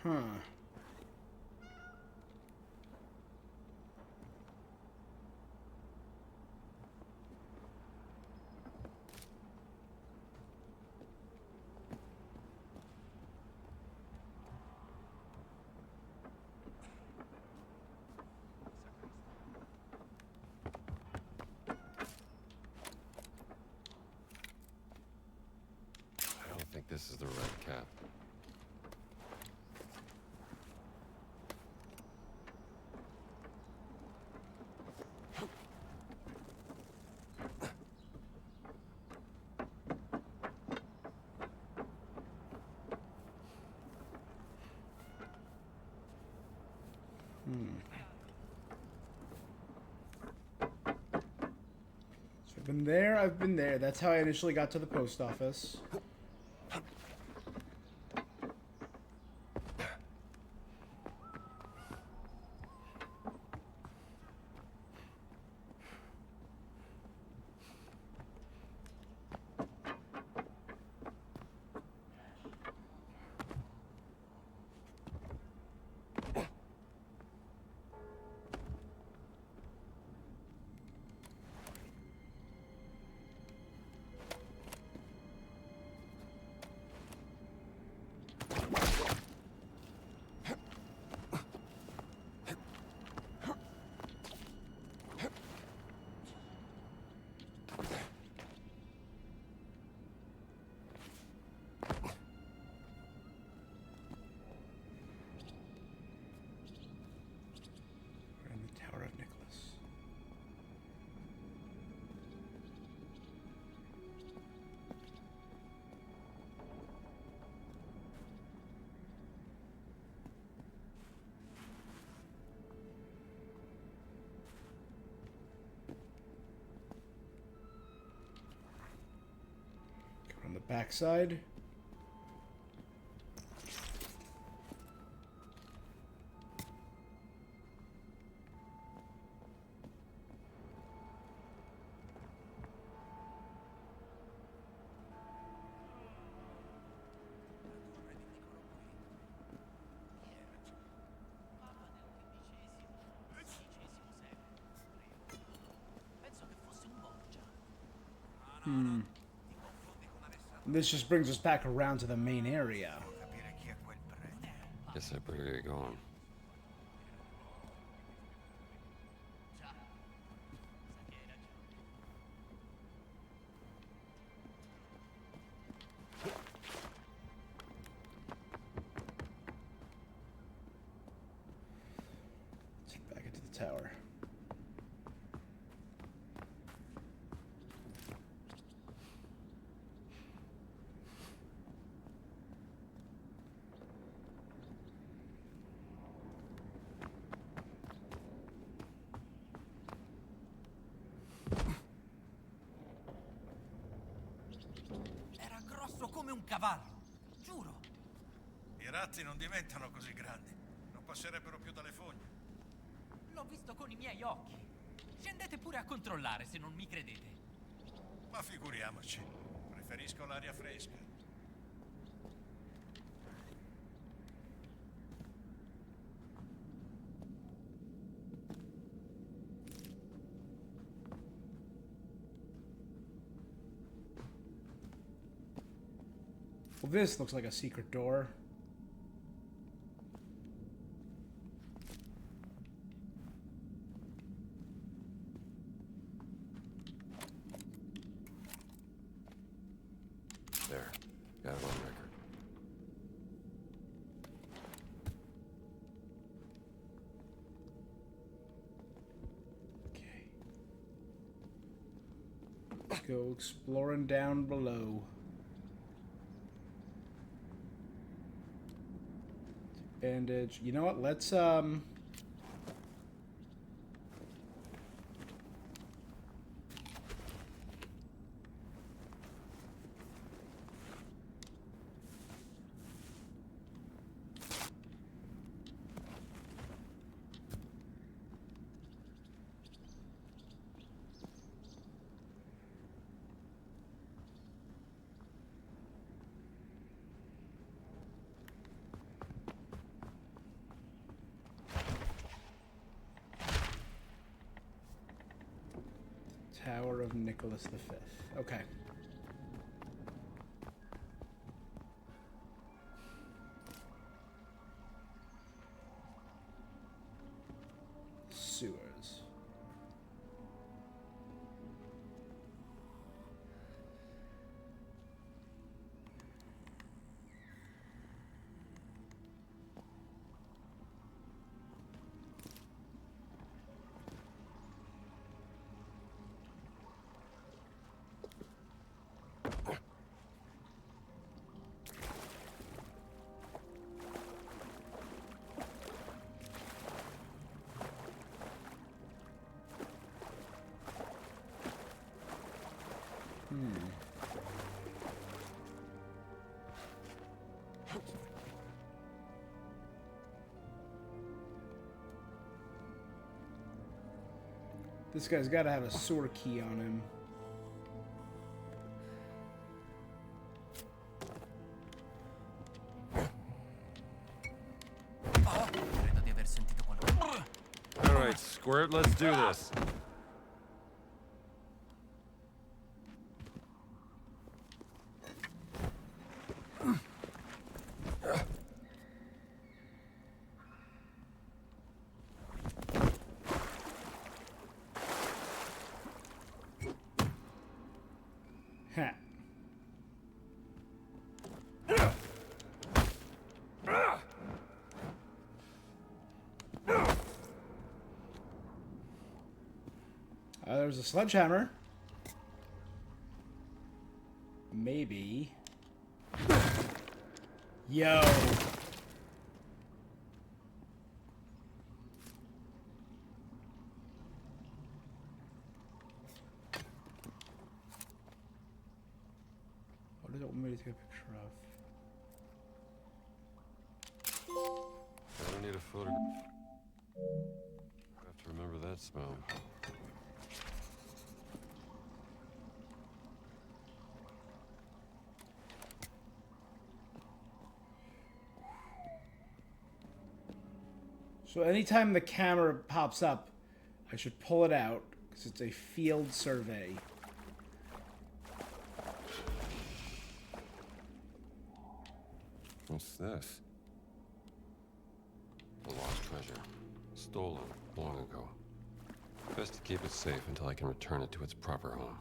[SPEAKER 1] Huh.
[SPEAKER 3] I don't think this is the right cap.
[SPEAKER 1] So I've been there, I've been there. That's how I initially got to the post office. We're in the Tower of Nicholas. Go on the backside. Hmm. This just brings us back around to the main area.
[SPEAKER 3] Guess I better get going.
[SPEAKER 1] Let's get back into the tower.
[SPEAKER 11] Era grosso come un cavallo, giuro. I ratti non diventano così grandi. Non passerebbero più dalle fogne.
[SPEAKER 10] L'ho visto con i miei occhi. Scendete pure a controllare se non mi credete.
[SPEAKER 11] Ma figuriamoci. Preferisco l'aria fresca.
[SPEAKER 1] Well, this looks like a secret door.
[SPEAKER 3] There. Got it on record.
[SPEAKER 1] Okay. Let's go exploring down below. Bandage. You know what? Let's Tower of Nicholas V. Okay. Sewers. This guy's got to have a sewer key on him.
[SPEAKER 3] All right, Squirt, let's do this.
[SPEAKER 1] Ha. There's a sledgehammer. Maybe. Yo. What does it want me to take a picture of?
[SPEAKER 3] I don't need a photograph. I have to remember that smell.
[SPEAKER 1] So anytime the camera pops up, I should pull it out because it's a field survey.
[SPEAKER 3] What's this? A lost treasure. Stolen long ago. Best to keep it safe until I can return it to its proper home.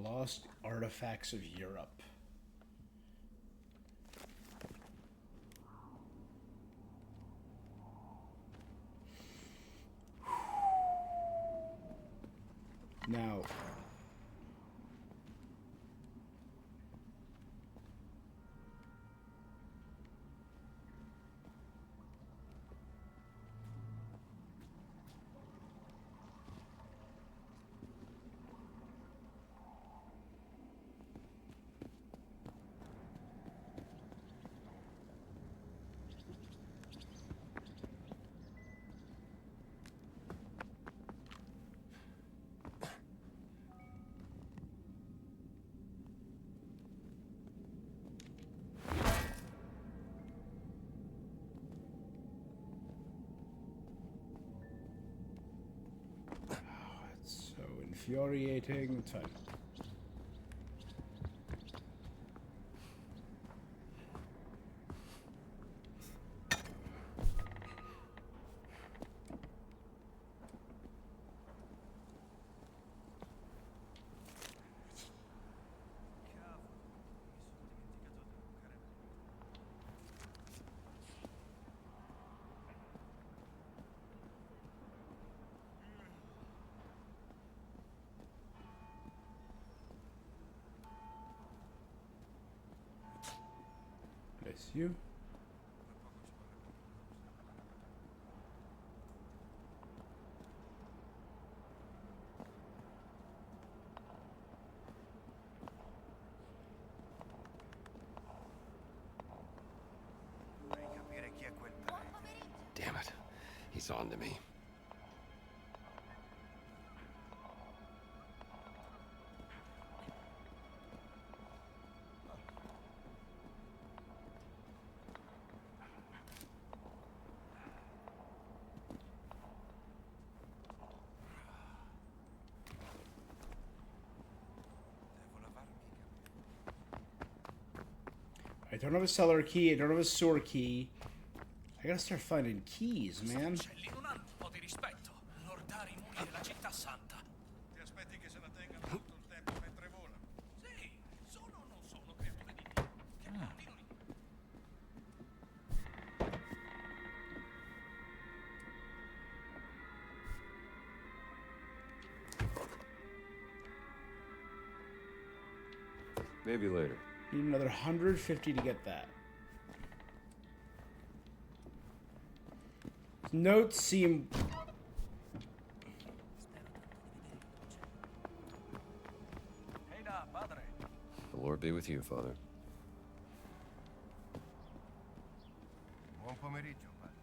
[SPEAKER 1] Lost artifacts of Europe. Now, it's so infuriating. It's fine. Bless you.
[SPEAKER 3] Damn it. He's on to me.
[SPEAKER 1] I don't have a cellar key. I don't have a sewer key. I gotta start finding keys, man.
[SPEAKER 10] Un po' di rispetto. Lordare i muri della città santa.
[SPEAKER 11] Ti aspetti che se la tengano tutto il tempo mentre volano?
[SPEAKER 10] Sì, sono o non sono creature di Dio. Che continuino
[SPEAKER 3] Maybe later.
[SPEAKER 1] Need another 150 to get that. Notes seem...
[SPEAKER 3] The Lord be with you, Father.
[SPEAKER 11] Buon pomeriggio, padre.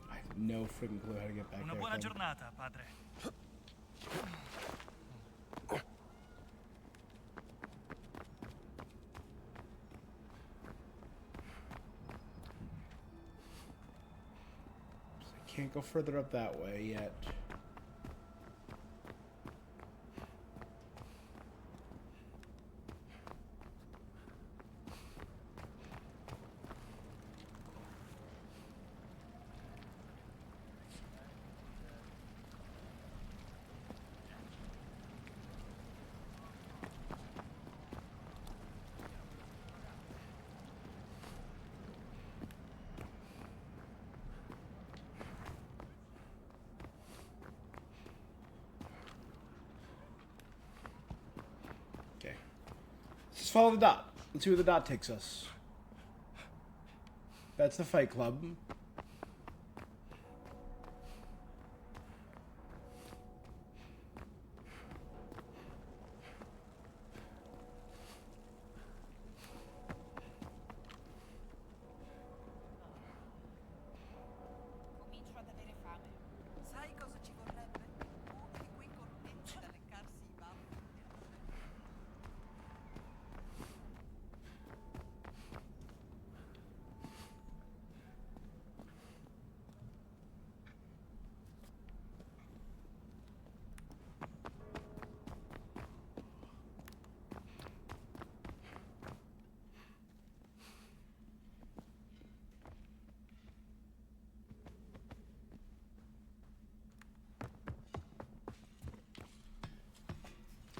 [SPEAKER 1] I have no freaking clue how to get back
[SPEAKER 10] Una
[SPEAKER 1] there.
[SPEAKER 10] buona
[SPEAKER 1] Finn.
[SPEAKER 10] giornata, padre.
[SPEAKER 1] Can't go further up that way yet. Just follow the dot. Let's see where the dot takes us. That's the Fight Club.
[SPEAKER 16] Comincio ad avere fame. Sai cosa ci vorrebbe? Uno di quei cornetti da leccarsi i baffi.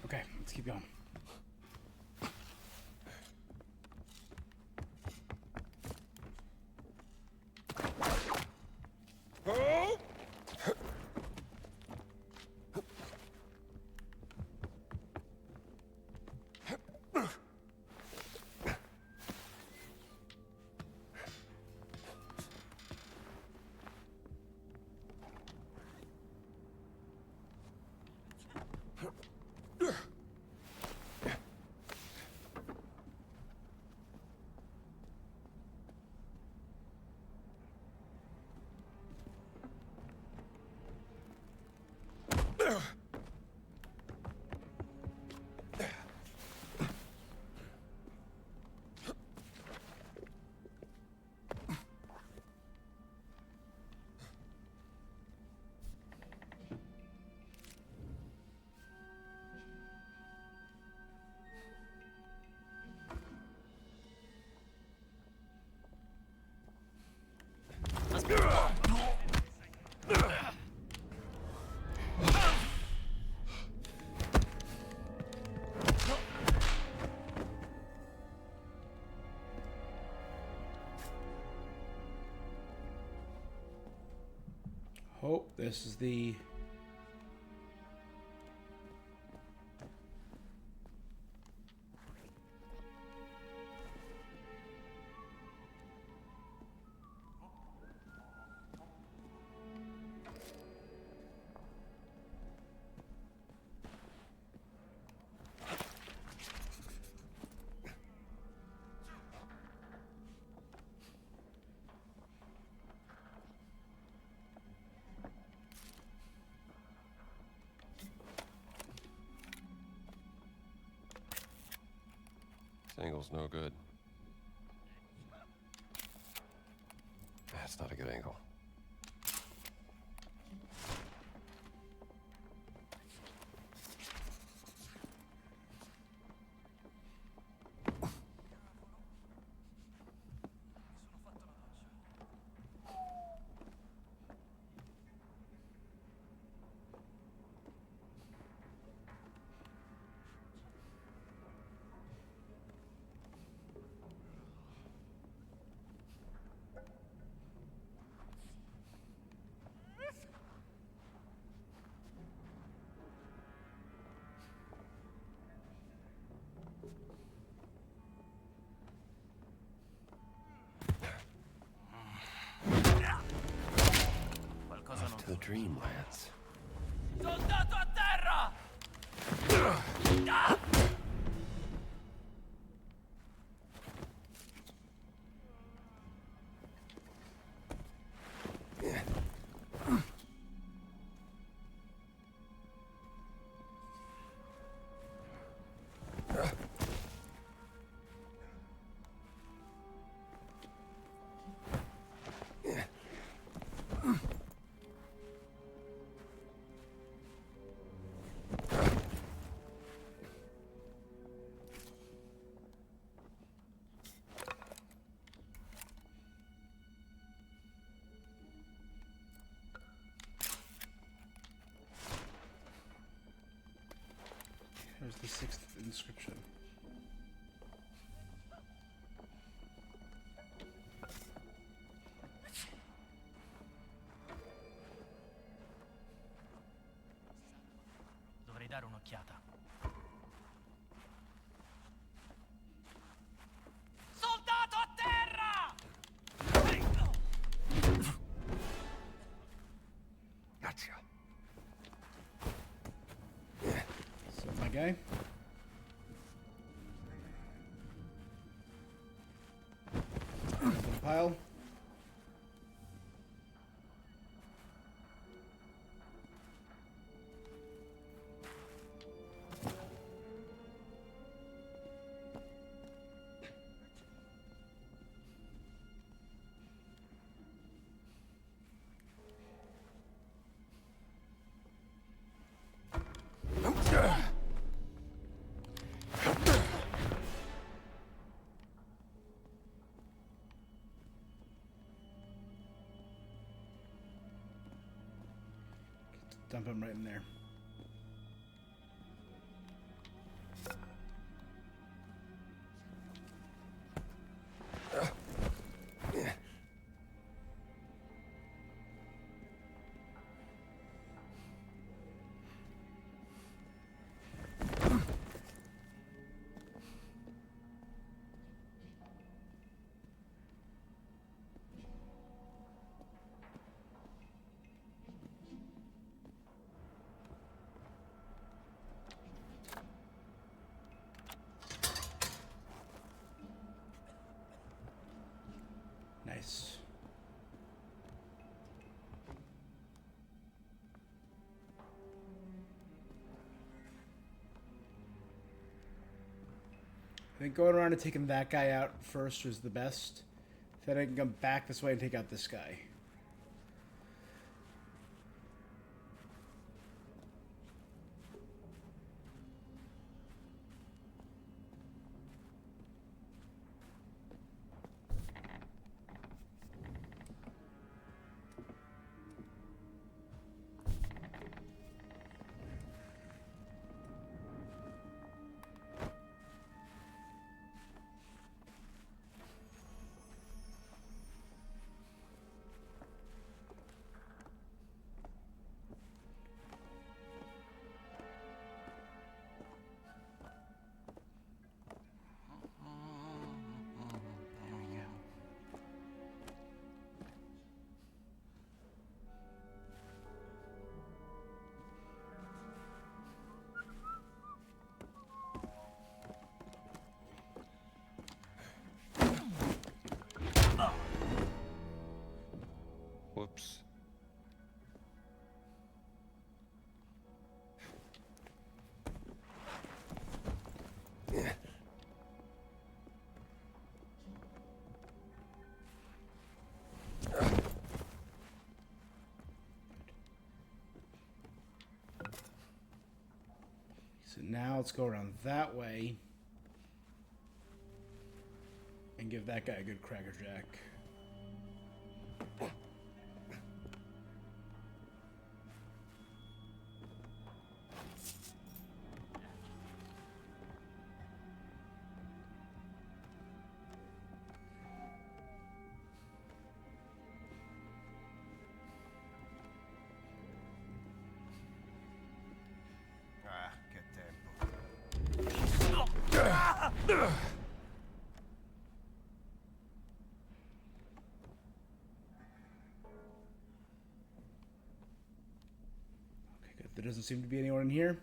[SPEAKER 1] Okay, let's keep going. Oh, this is the...
[SPEAKER 3] This angle's no good. That's not a good angle. dreamlands.
[SPEAKER 19] Soldato a terra!
[SPEAKER 1] There's the 6th inscription.
[SPEAKER 10] Dovrei dare un'occhiata.
[SPEAKER 19] Soldato a terra!
[SPEAKER 3] Gotcha.
[SPEAKER 1] So my guy. Pile. Dump him right in there. Nice. I think going around and taking that guy out first was the best. Then I can come back this way and take out this guy.
[SPEAKER 3] Whoops.
[SPEAKER 1] So now let's go around that way and give that guy a good crackerjack.
[SPEAKER 11] Ah, che tempo.
[SPEAKER 1] doesn't seem to be anyone in here.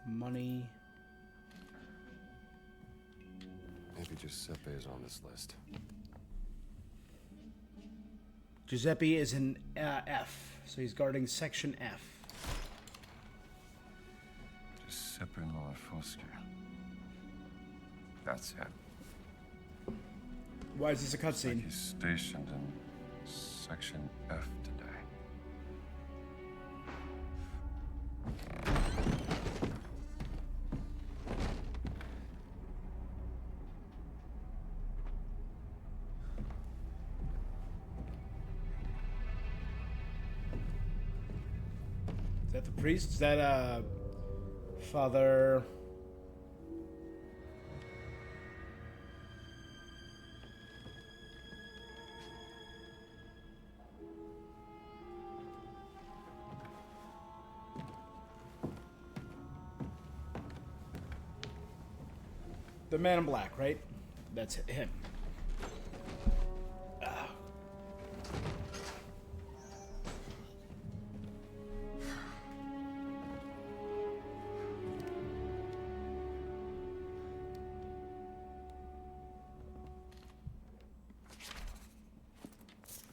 [SPEAKER 1] Money.
[SPEAKER 8] Maybe Giuseppe is on this list.
[SPEAKER 1] Giuseppe is in F, so he's guarding section F.
[SPEAKER 8] Giuseppe Malafoschi. That's him.
[SPEAKER 1] Why is this a cutscene?
[SPEAKER 8] He's stationed in section F today.
[SPEAKER 1] Is that the priest? Is that Father? The man in black, right? That's him.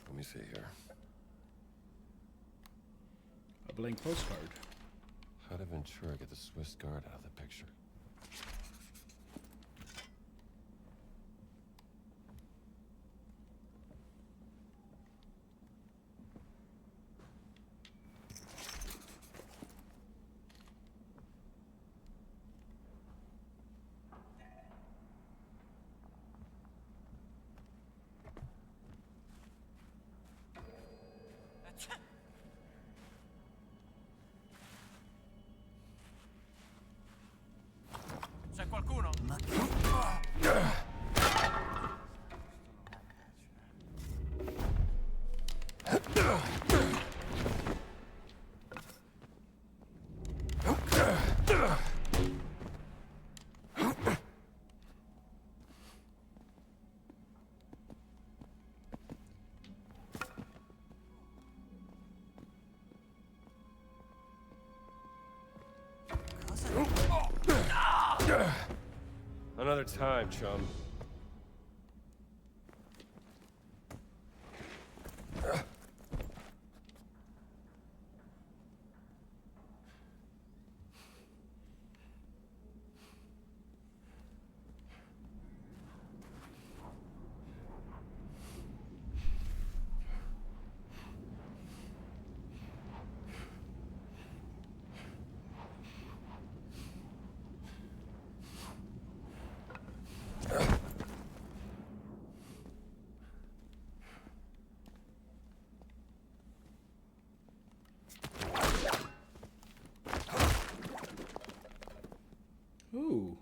[SPEAKER 8] Let me see here.
[SPEAKER 1] A blank postcard.
[SPEAKER 8] How did Ventura get the Swiss Guard out of the picture?
[SPEAKER 10] C'è qualcuno?
[SPEAKER 8] Another time, chum.
[SPEAKER 1] Ooh,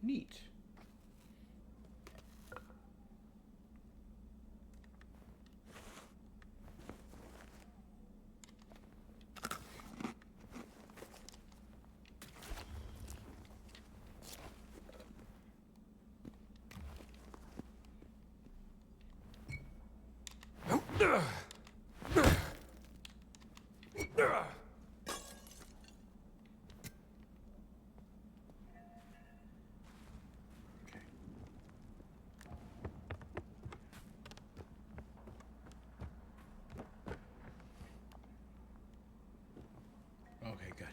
[SPEAKER 1] neat. Okay, good.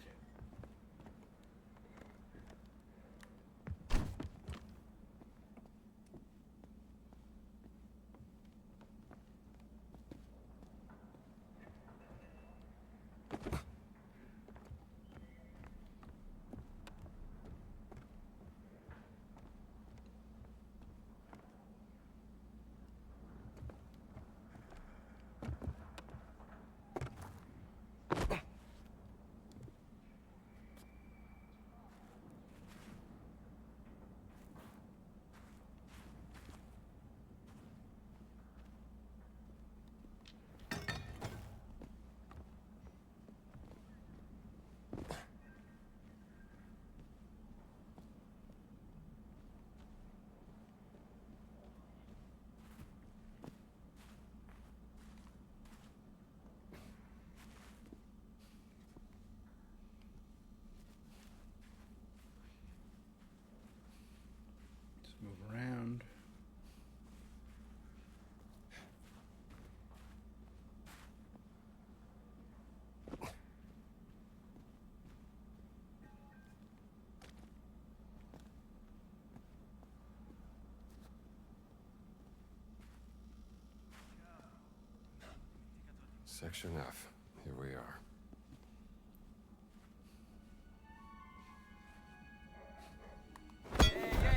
[SPEAKER 3] Section F. Here we are.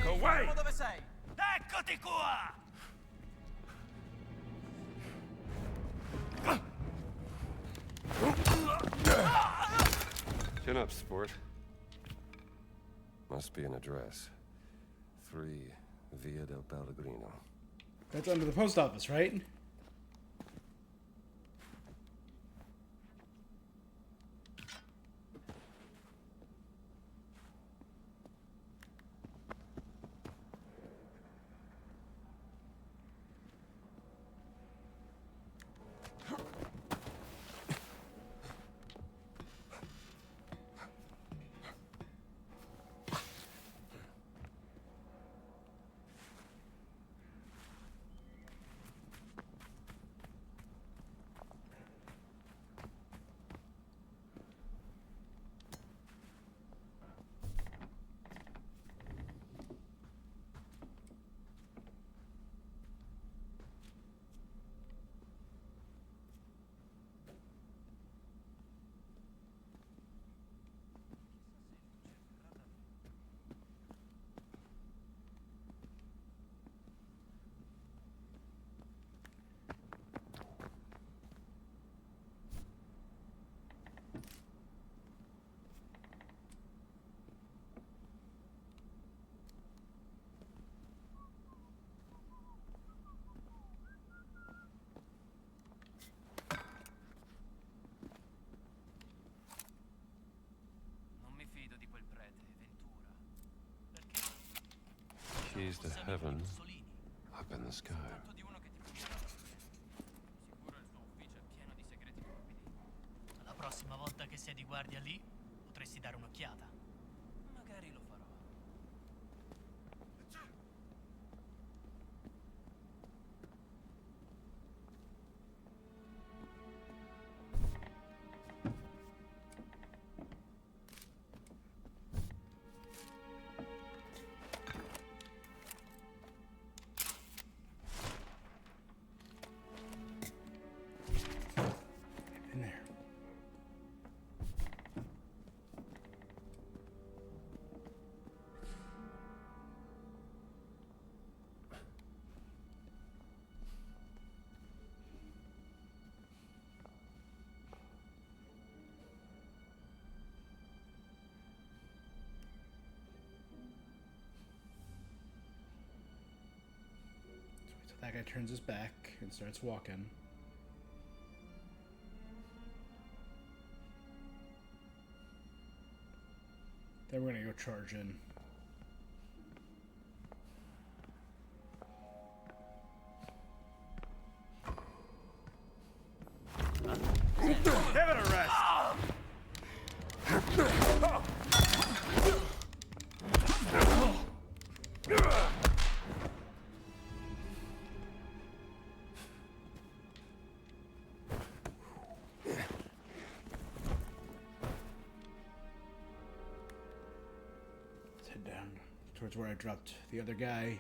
[SPEAKER 10] Go away! Dove sei? Eccoti qua!
[SPEAKER 3] Chin up, sport. Must be an address. 3 Via del Pellegrino.
[SPEAKER 1] That's under the post office, right?
[SPEAKER 3] Keys to heaven up in the sky.
[SPEAKER 10] La prossima volta che sei di guardia lì, potresti dare un'occhiata. Magari lo farò.
[SPEAKER 1] In there. So that guy turns his back and starts walking. Then we're gonna go charge in.
[SPEAKER 6] Give it a rest!
[SPEAKER 1] Let's head down towards where I dropped the other guy.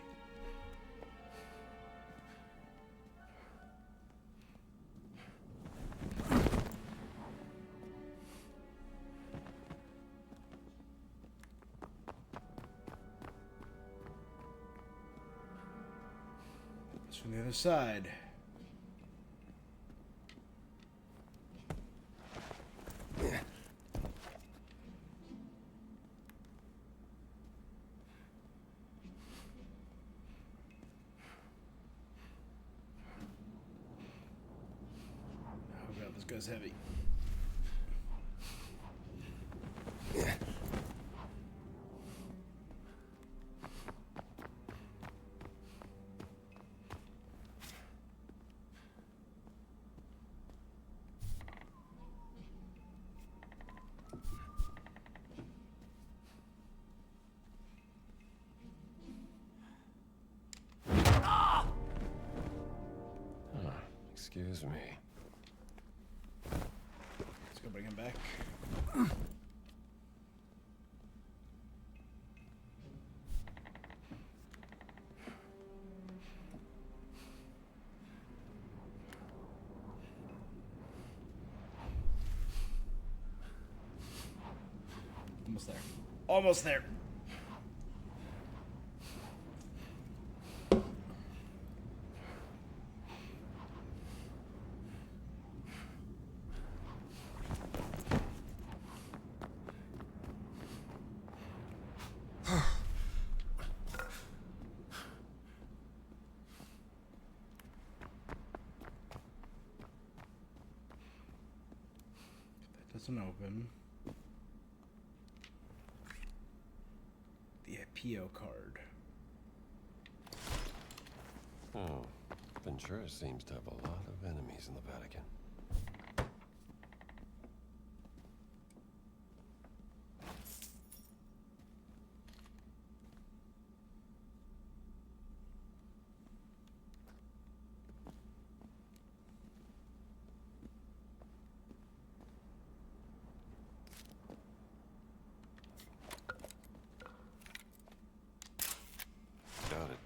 [SPEAKER 1] It's from the other side. Oh god, this guy's heavy.
[SPEAKER 3] Excuse me.
[SPEAKER 1] Let's go bring him back. Almost there. That doesn't open. The Pio card.
[SPEAKER 3] Oh, Ventura seems to have a lot of enemies in the Vatican. Got it.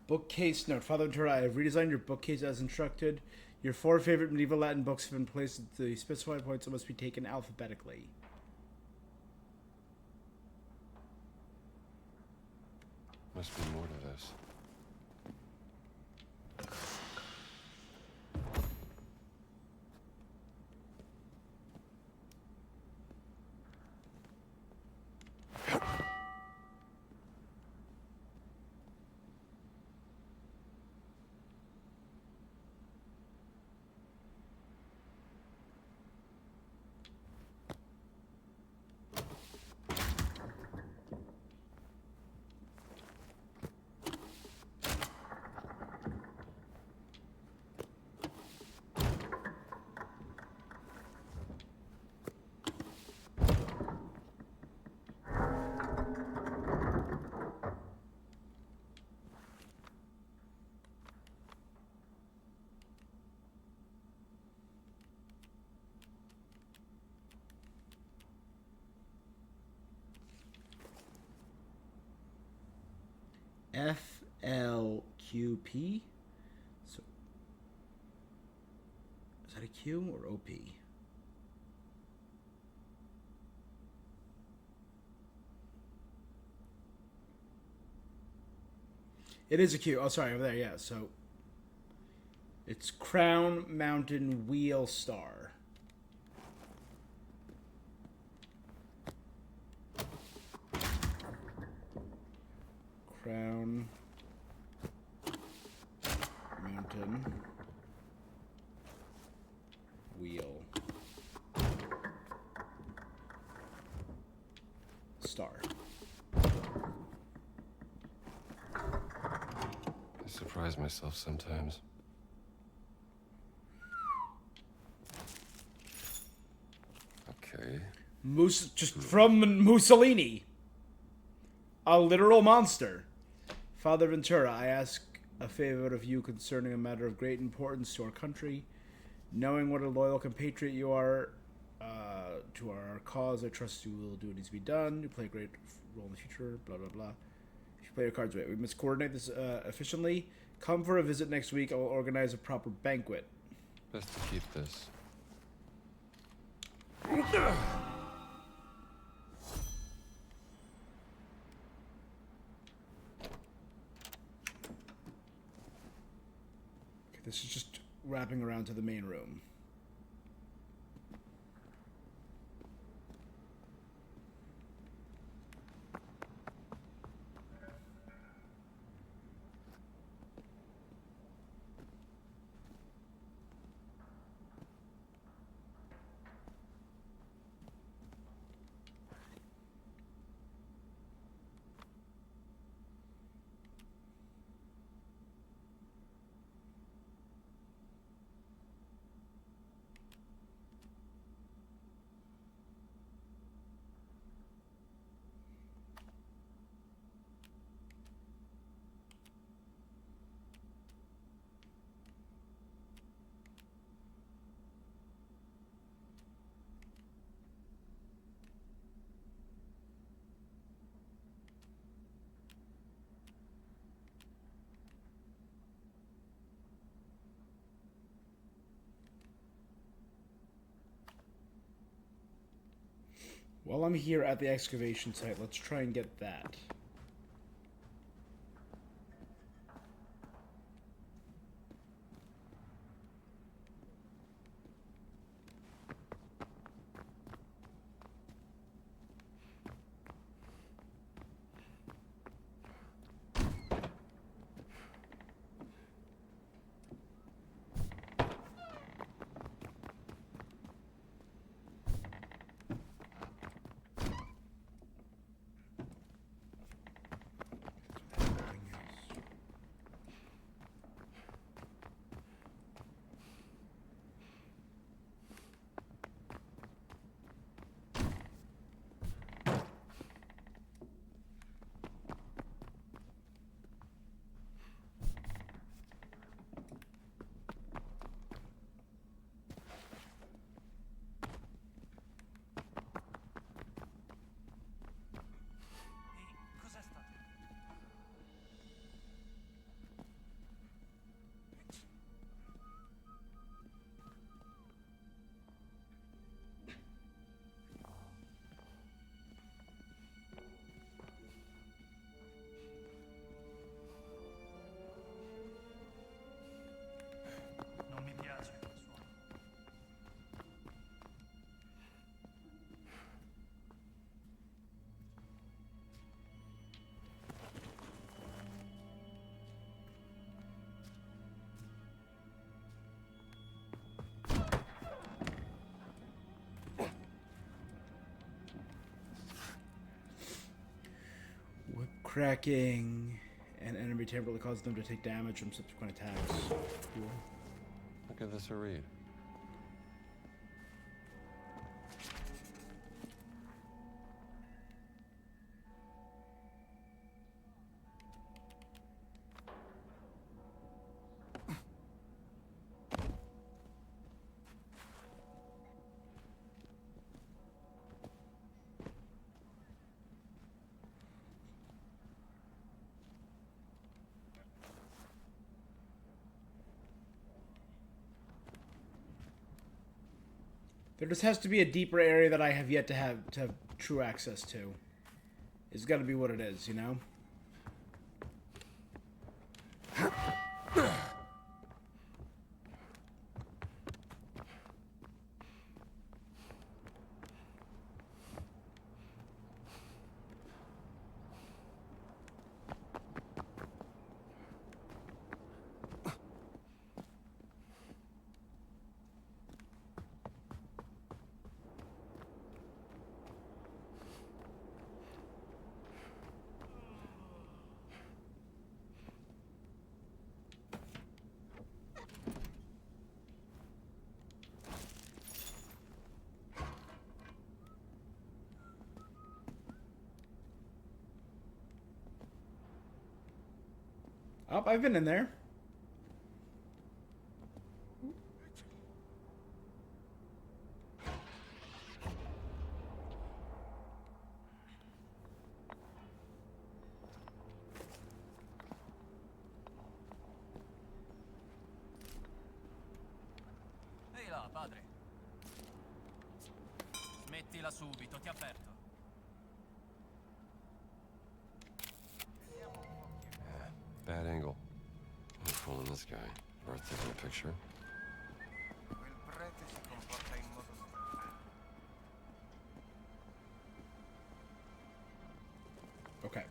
[SPEAKER 1] Bookcase note. Father Ventura, I have redesigned your bookcase as instructed. Your 4 favorite medieval Latin books have been placed at the specified points and must be taken alphabetically.
[SPEAKER 3] Must be more to this.
[SPEAKER 1] FLQP. So, is that a Q or OP? It is a Q. Oh, sorry, over there. Yeah. So it's Crown Mountain Wheel Star. Crown Mountain Wheel Star.
[SPEAKER 3] I surprise myself sometimes. Okay.
[SPEAKER 1] Just from Mussolini. A literal monster. Father Ventura, I ask a favor of you concerning a matter of great importance to our country. Knowing what a loyal compatriot you are to our cause, I trust you will do what needs to be done. You play a great role in the future, blah, blah, blah. If you play your cards right, we must coordinate this efficiently. Come for a visit next week. I will organize a proper banquet.
[SPEAKER 3] Best to keep this.
[SPEAKER 1] This is just wrapping around to the main room. While I'm here at the excavation site, let's try and get that.
[SPEAKER 10] Non mi piace quel suono.
[SPEAKER 1] Whip cracking. And enemy temporarily causes them to take damage from subsequent attacks. Cool.
[SPEAKER 3] I'll give this a read.
[SPEAKER 1] There just has to be a deeper area that I have yet to have true access to. It's got to be what it is, you know? Oh, I've been in there.
[SPEAKER 18] Ehi là, padre. Smettila subito, ti avverto.
[SPEAKER 3] Bad angle. I'm fooling this guy. Worth taking a picture.
[SPEAKER 11] Quel prete si comporta in modo strano.
[SPEAKER 1] Okay.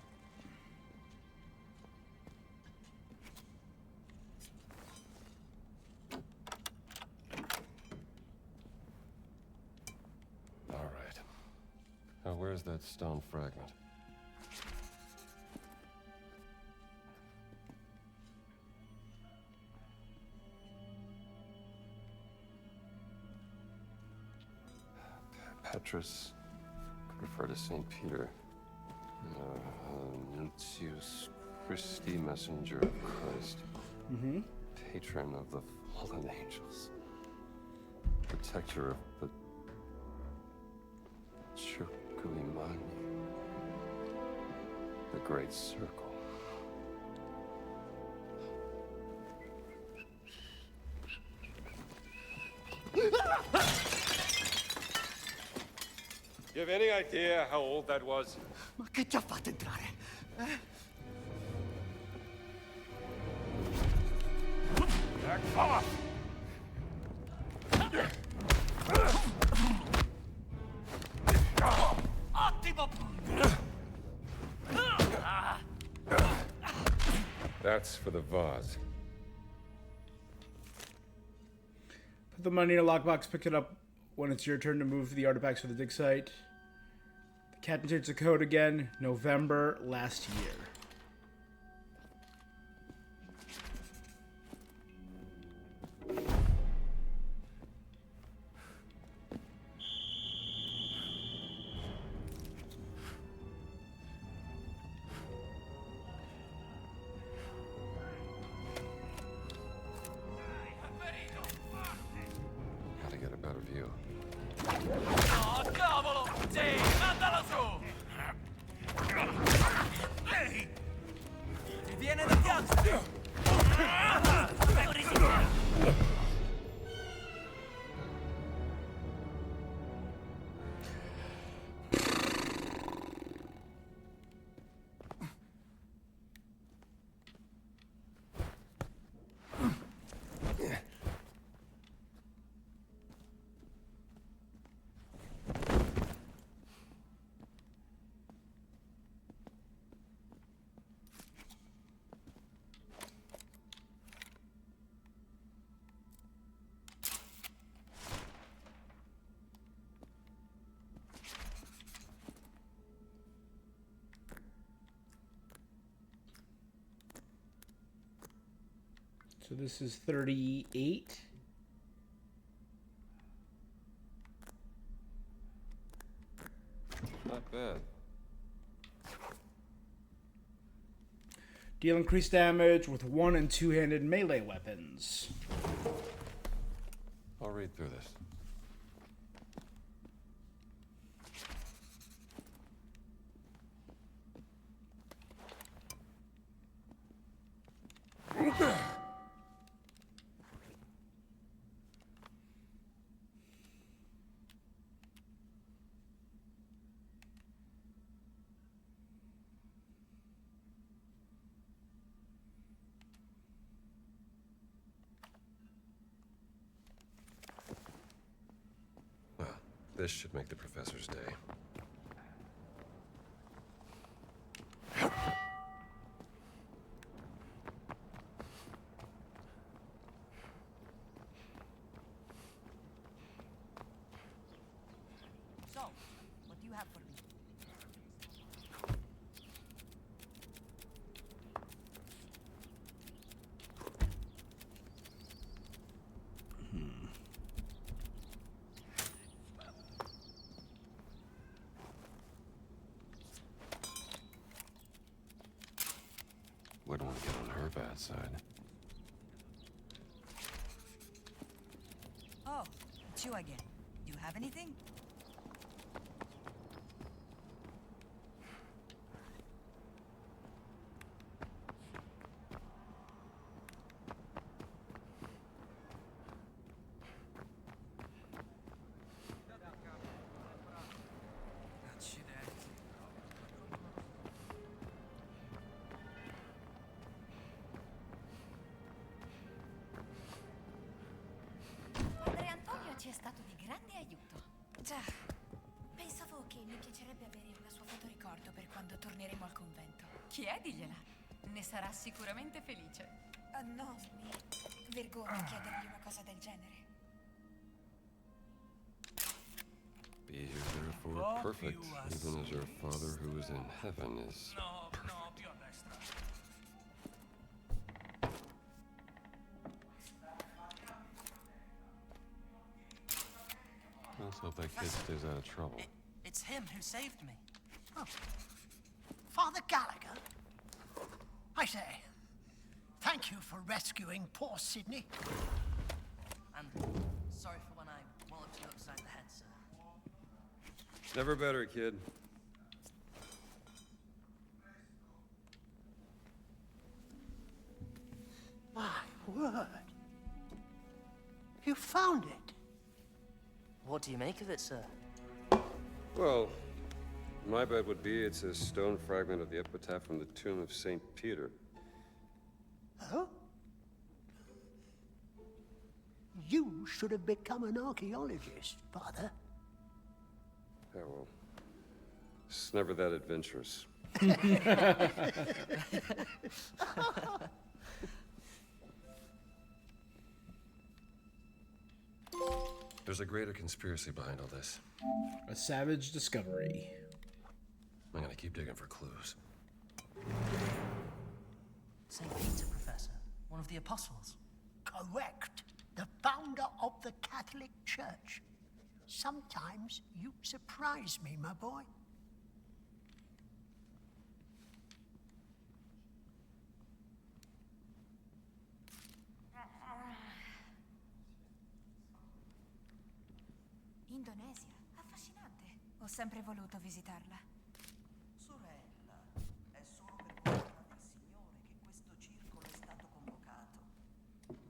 [SPEAKER 3] All right. Now, where's that stone fragment? Petrus could refer to St. Peter. Nuntius Christi, messenger of Christ. Patron of the fallen angels. Protector of the Circulimani. The Great Circle.
[SPEAKER 8] Give
[SPEAKER 3] any idea how old that was?
[SPEAKER 7] Ma che ti ha fatto entrare?
[SPEAKER 6] Back off!
[SPEAKER 10] Ottimo!
[SPEAKER 3] That's for the vase.
[SPEAKER 1] Put the money in a lockbox, pick it up when it's your turn to move the artifacts for the dig site. The captain takes the code again, November last year.
[SPEAKER 3] Gotta get a better view.
[SPEAKER 10] Oh, cavolo! Sì, mandala su! Ehi! Ti viene da piangere! Devo resistere!
[SPEAKER 1] So this is 38.
[SPEAKER 3] Not bad.
[SPEAKER 1] Deal increased damage with one- and two-handed melee weapons.
[SPEAKER 3] I'll read through this. Well, this should make the professor's day.
[SPEAKER 15] So, what do you have for me?
[SPEAKER 3] Wouldn't want to get on her bad side.
[SPEAKER 15] Oh, it's you again. Do you have anything?
[SPEAKER 14] Padre Antonio ci è stato di grande aiuto. Già, pensavo che mi piacerebbe avere una sua fotoricordo per quando torneremo al convento.
[SPEAKER 16] Chiedigliela. Ne sarà sicuramente felice.
[SPEAKER 14] Ah, no, mi vergogno chiedergli una cosa del genere.
[SPEAKER 3] Be here, therefore perfect, even as our Father who is in heaven is perfect.
[SPEAKER 10] No, più a destra.
[SPEAKER 3] Let's hope that kid stays out of trouble.
[SPEAKER 10] It's him who saved me. Oh. Father Gallagher? I say, thank you for rescuing poor Sydney.
[SPEAKER 19] And sorry for when I walloped you upside the head, sir.
[SPEAKER 3] Never better, kid.
[SPEAKER 7] My word. You found it.
[SPEAKER 19] What do you make of it, sir?
[SPEAKER 3] Well, my bet would be it's a stone fragment of the epitaph from the tomb of St. Peter.
[SPEAKER 7] Huh? You should have become an archaeologist, Father.
[SPEAKER 3] Yeah, well, it's never that adventurous.
[SPEAKER 8] There's a greater conspiracy behind all this.
[SPEAKER 1] A savage discovery.
[SPEAKER 8] I'm gonna keep digging for clues.
[SPEAKER 10] St. Peter, Professor. One of the apostles.
[SPEAKER 7] Correct. The founder of the Catholic Church. Sometimes you surprise me, my boy.
[SPEAKER 14] Indonesia? Affascinante. Ho sempre voluto visitarla.
[SPEAKER 16] Sorella, è solo per volontà del Signore che questo circolo è stato convocato.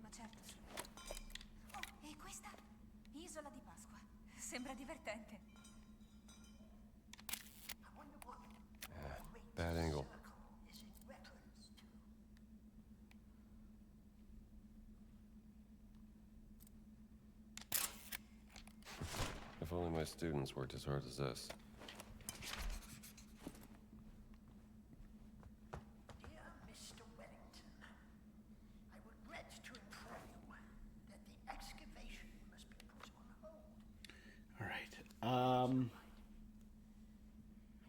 [SPEAKER 14] Ma certo, sorella. Oh, e questa? Isola di Pasqua. Sembra divertente.
[SPEAKER 3] Bad angle. If only my students worked as hard as this.
[SPEAKER 7] Dear Mr. Wellington, I regret to inform you that the excavation must be put on hold.
[SPEAKER 1] All right.
[SPEAKER 7] I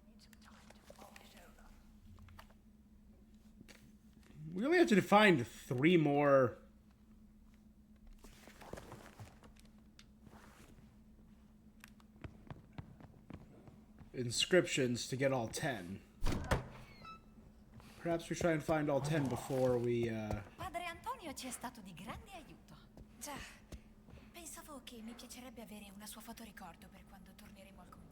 [SPEAKER 7] need some time to mull it over.
[SPEAKER 1] We only have to find 3 more inscriptions to get all 10. Perhaps we try and find all 10 before we
[SPEAKER 14] Padre Antonio ci è stato di grande aiuto. Già, pensavo che mi piacerebbe avere una sua fotoricordo per quando torneremo al convento.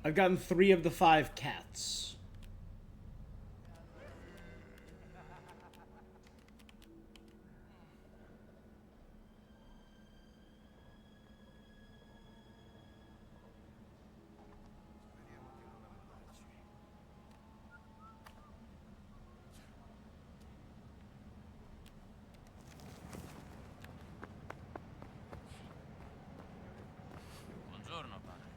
[SPEAKER 1] I've gotten 3 of the 5 cats.
[SPEAKER 18] Buongiorno, padre.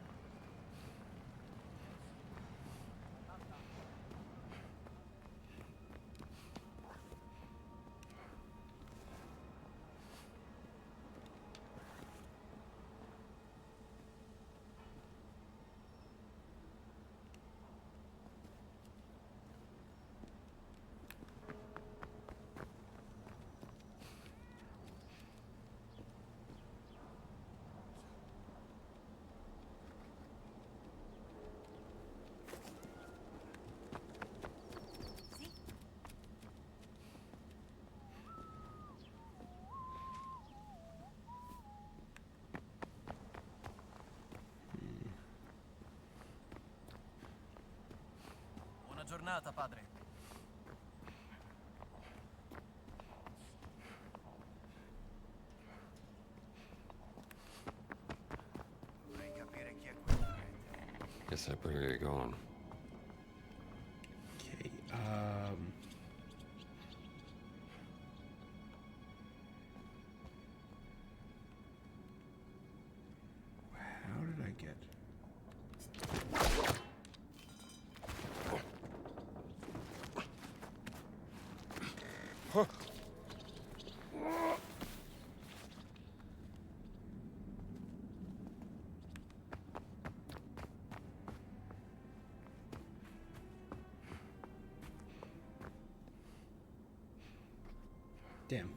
[SPEAKER 18] Buona giornata, padre.
[SPEAKER 11] Vorrei capire chi è quel prete.
[SPEAKER 3] Guess I better get going.
[SPEAKER 1] Okay. How did I get? Damn.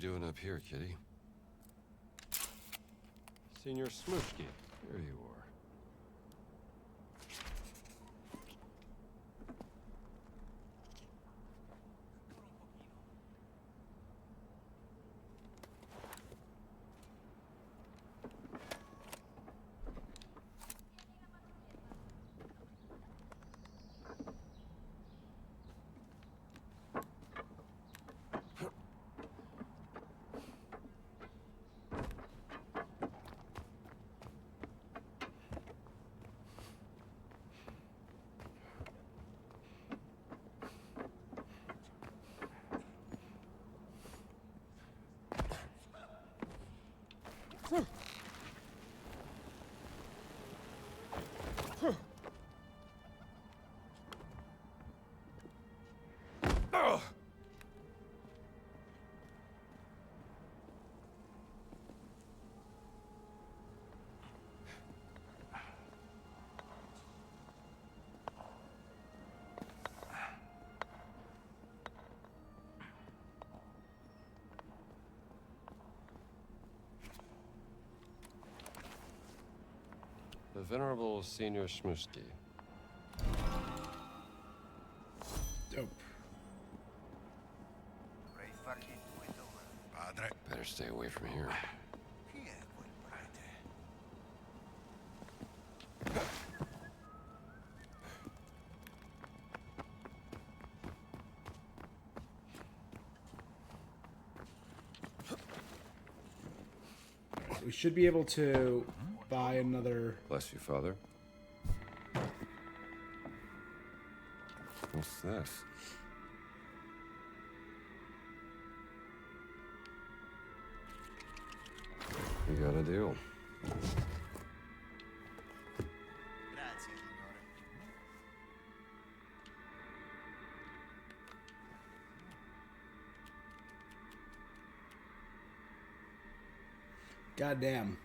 [SPEAKER 3] you doing up here, kitty? Senior Smooshki, here you are. The Venerable Senior Smooshki.
[SPEAKER 1] Dope.
[SPEAKER 13] Padre.
[SPEAKER 3] Better stay away from here.
[SPEAKER 11] Chi è quel prete?
[SPEAKER 1] We should be able to buy another.
[SPEAKER 3] Bless you, Father. What's this? We got a deal.
[SPEAKER 12] Grazie, signore.
[SPEAKER 1] Goddamn.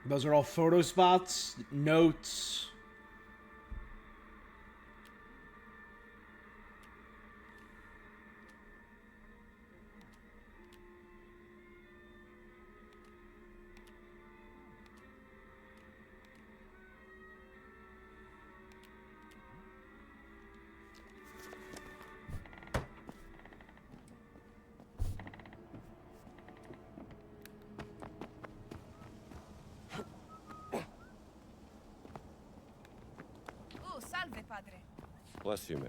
[SPEAKER 1] Those are all photo spots, notes.
[SPEAKER 14] Oh, salve, padre.
[SPEAKER 3] Bless you, ma'am.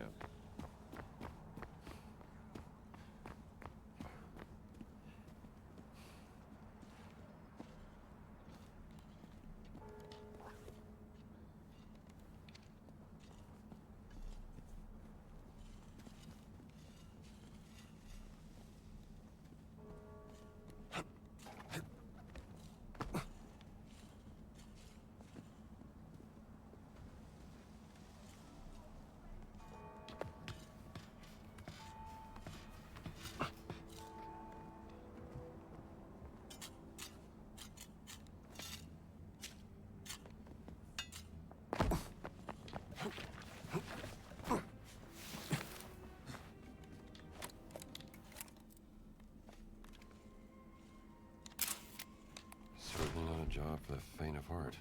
[SPEAKER 3] Certainly not a job for the faint of heart.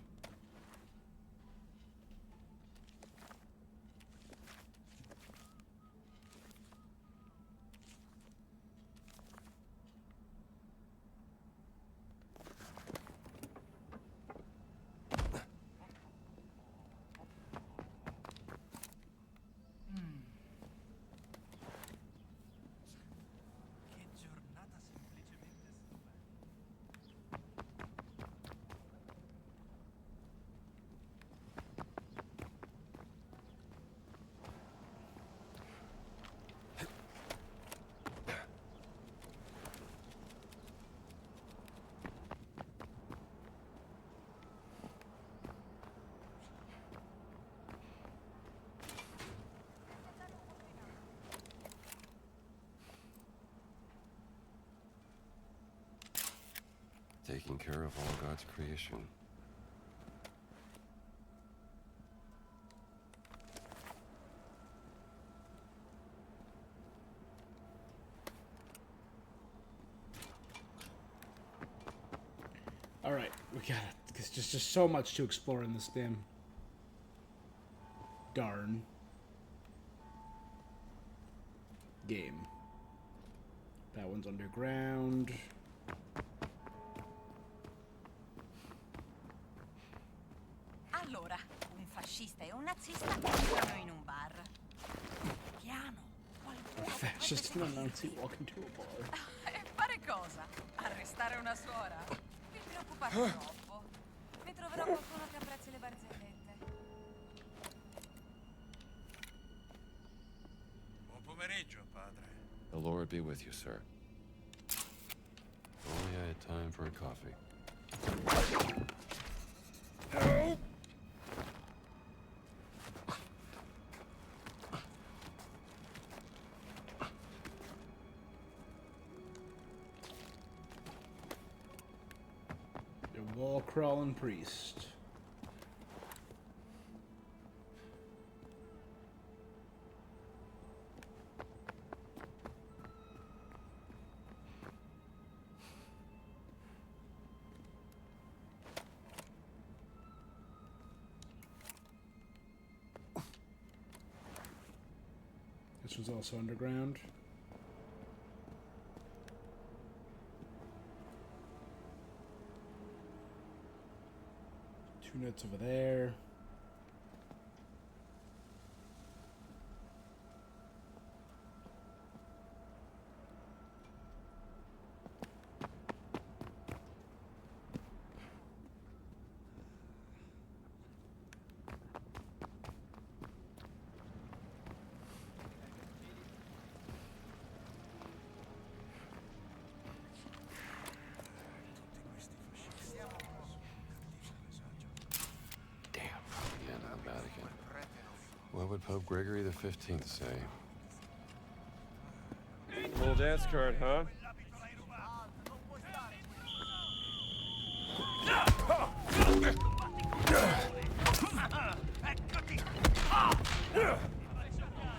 [SPEAKER 3] Taking care of all God's creation.
[SPEAKER 1] Alright, we got it. There's just so much to explore in this damn... darn... game. That one's underground.
[SPEAKER 14] Allora, un fascista e un nazista entrano in un bar. Piano, qualcuno
[SPEAKER 1] Fascist and a Nazi walk into a bar.
[SPEAKER 14] E fare cosa? Arrestare una suora? Vi preoccupate troppo. Ne troverò qualcuno che apprezzi le barzellette.
[SPEAKER 11] Buon pomeriggio, padre.
[SPEAKER 3] The Lord be with you, sir. Only I had time for a coffee.
[SPEAKER 1] The wall-crawling priest. This was also underground. Two notes over there.
[SPEAKER 3] What would Pope Gregory the 15th say?
[SPEAKER 8] Little dance card, huh?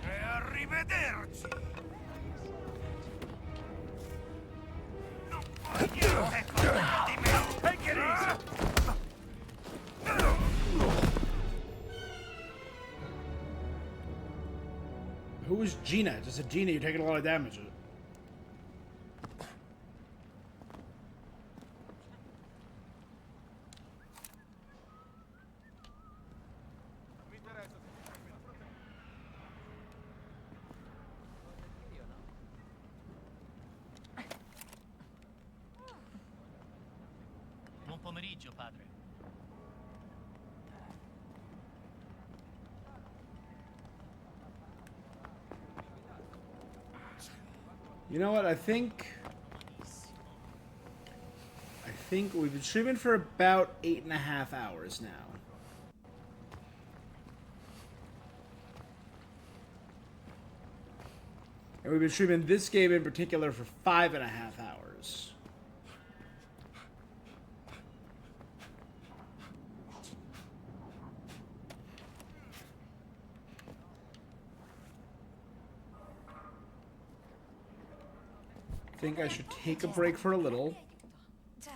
[SPEAKER 11] E arrivederci. Non puoi niente contro di me. Take it easy.
[SPEAKER 1] Who is Gina? Just a Gina, you're taking a lot of damage.
[SPEAKER 10] Buon pomeriggio, padre.
[SPEAKER 1] You know what? I think we've been streaming for about 8.5 hours now. And we've been streaming this game in particular for 5.5 hours. I think I should take a break for a little.
[SPEAKER 14] Già,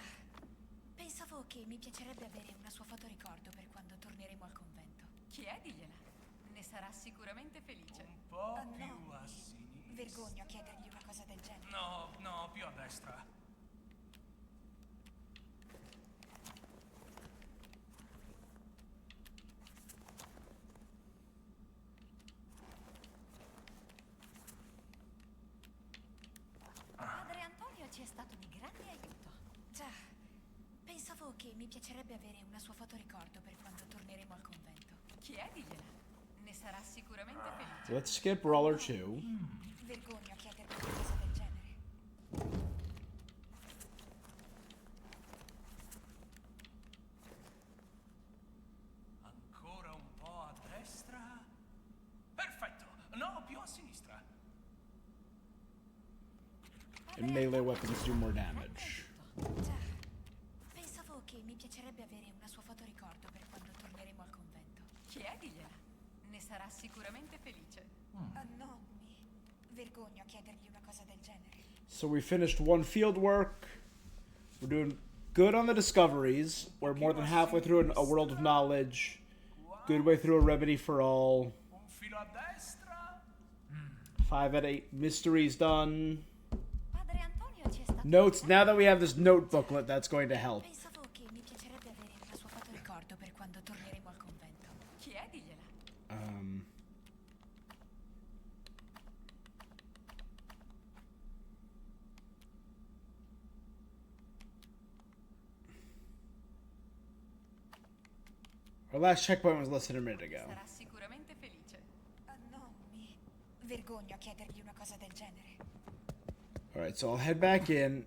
[SPEAKER 14] pensavo che mi piacerebbe avere una sua fotoricordo per quando torneremo al convento. Chiedigliela, ne sarà sicuramente felice.
[SPEAKER 10] Un po'
[SPEAKER 14] no.
[SPEAKER 10] più a sinistra.
[SPEAKER 14] Vergogno a chiedergli una cosa del genere.
[SPEAKER 10] No, no, più a destra.
[SPEAKER 14] Padre Antonio ci è stato di grande aiuto. Già, pensavo che mi piacerebbe avere una sua fotoricordo per quando torneremo al convento. Chiedigliela, ne sarà sicuramente felice.
[SPEAKER 1] Let's skip Brawler 2.
[SPEAKER 14] Vergogno a chiedergli una cosa del genere.
[SPEAKER 10] Ancora un po' a destra. Perfetto. No, più a sinistra.
[SPEAKER 1] And melee weapons do more damage.
[SPEAKER 14] Già, pensavo che mi piacerebbe avere una sua fotoricordo per quando torneremo al convento. Chiedigliela, ne sarà sicuramente felice. No, vergogno a chiedergli una cosa del genere.
[SPEAKER 1] So we finished one field work. We're doing good on the discoveries. We're more than halfway through a world of knowledge. Good way through a remedy for all. 5 out of 8 mysteries done. Notes. Now that we have this note booklet, that's going to help.
[SPEAKER 14] Pensavo che mi piacerebbe avere una sua foto ricordo per quando torneremo al convento. Chiedigliela.
[SPEAKER 1] Our last checkpoint was less than a minute ago.
[SPEAKER 14] Sarà sicuramente felice. No, mi vergogno a chiedergli una cosa del genere.
[SPEAKER 1] Alright, so I'll head back in.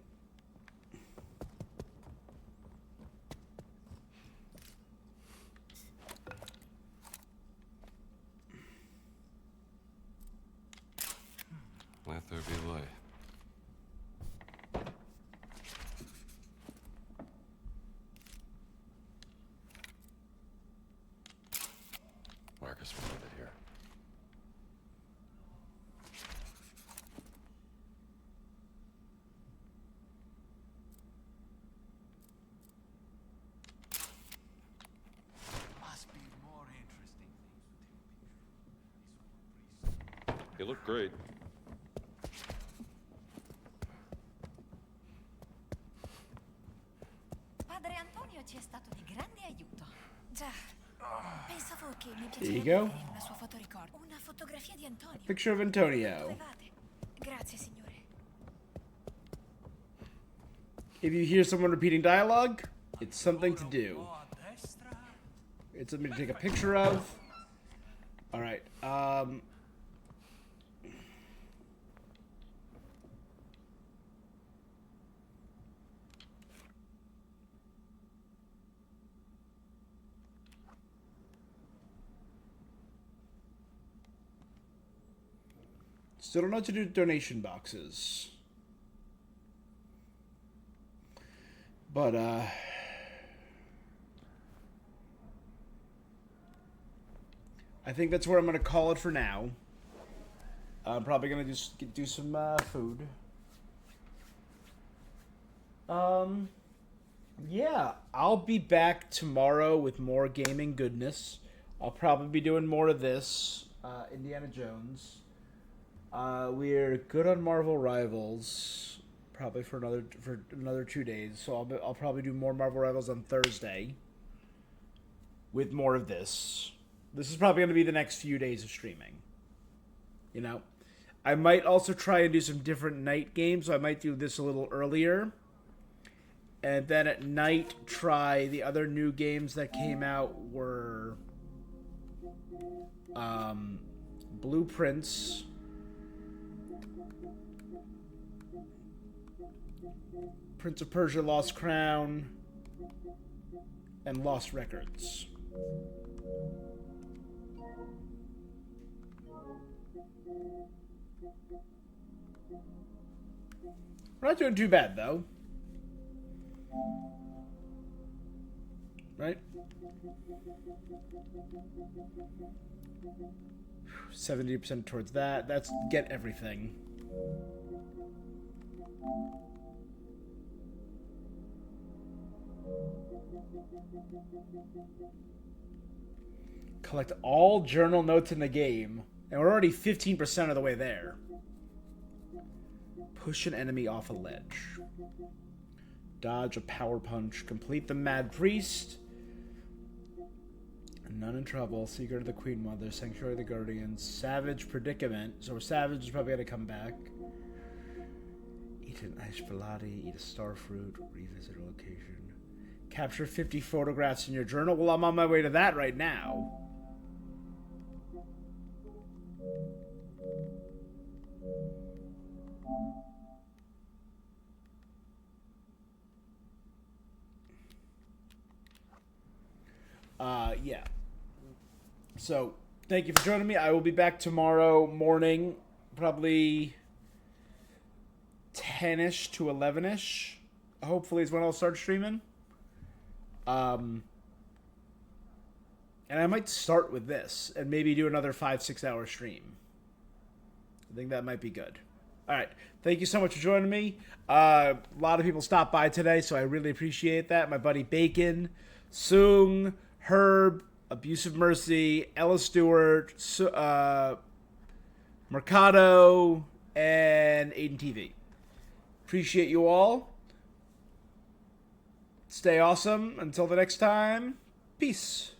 [SPEAKER 3] Let there be light. Marcus wanted it here.
[SPEAKER 11] Must be more interesting things.
[SPEAKER 3] You look great.
[SPEAKER 14] Padre Antonio ci è stato di grande aiuto. Già. Pensavo che mi
[SPEAKER 1] There you
[SPEAKER 14] piacerebbe
[SPEAKER 1] go.
[SPEAKER 14] avere una sua foto ricordo. Una fotografia di Antonio.
[SPEAKER 1] Picture of Antonio.
[SPEAKER 14] Dove vade? Grazie, signore.
[SPEAKER 1] If you hear someone repeating dialogue, it's something to do. It's something to take a picture of. Alright, still don't know what to do with donation boxes. But, I think that's where I'm going to call it for now. I'm probably going to just do some food. Yeah, I'll be back tomorrow with more gaming goodness. I'll probably be doing more of this, Indiana Jones. We're good on Marvel Rivals, probably for another 2 days. So I'll probably do more Marvel Rivals on Thursday. With more of this. This is probably going to be the next few days of streaming. You know, I might also try and do some different night games. So I might do this a little earlier. And then at night, try the other new games that came out were Blueprints, Prince of Persia: Lost Crown, and Lost Records. We're not doing too bad, though. Right? 70% towards that. That's get everything. Collect all journal notes in the game. And we're already 15% of the way there. Push an enemy off a ledge. Dodge a power punch. Complete the Mad Priest. None in Trouble. Secret of the Queen Mother. Sanctuary of the Guardians. Savage Predicament. So Savage is probably going to come back. Eat an ice gelati. Eat a star fruit. Revisit a location. Capture 50 photographs in your journal. Well, I'm on my way to that right now. Yeah. So, thank you for joining me. I will be back tomorrow morning, probably 10-ish to 11-ish. Hopefully is when I'll start streaming. And I might start with this and maybe do another 5-6 hour stream. I think that might be good. All right. Thank you so much for joining me. A lot of people stopped by today, so I really appreciate that. My buddy Bacon, Sung, Herb, Abusive Mercy, Ella Stewart, Mercado, and Aiden TV. Appreciate you all. Stay awesome. Until the next time, peace.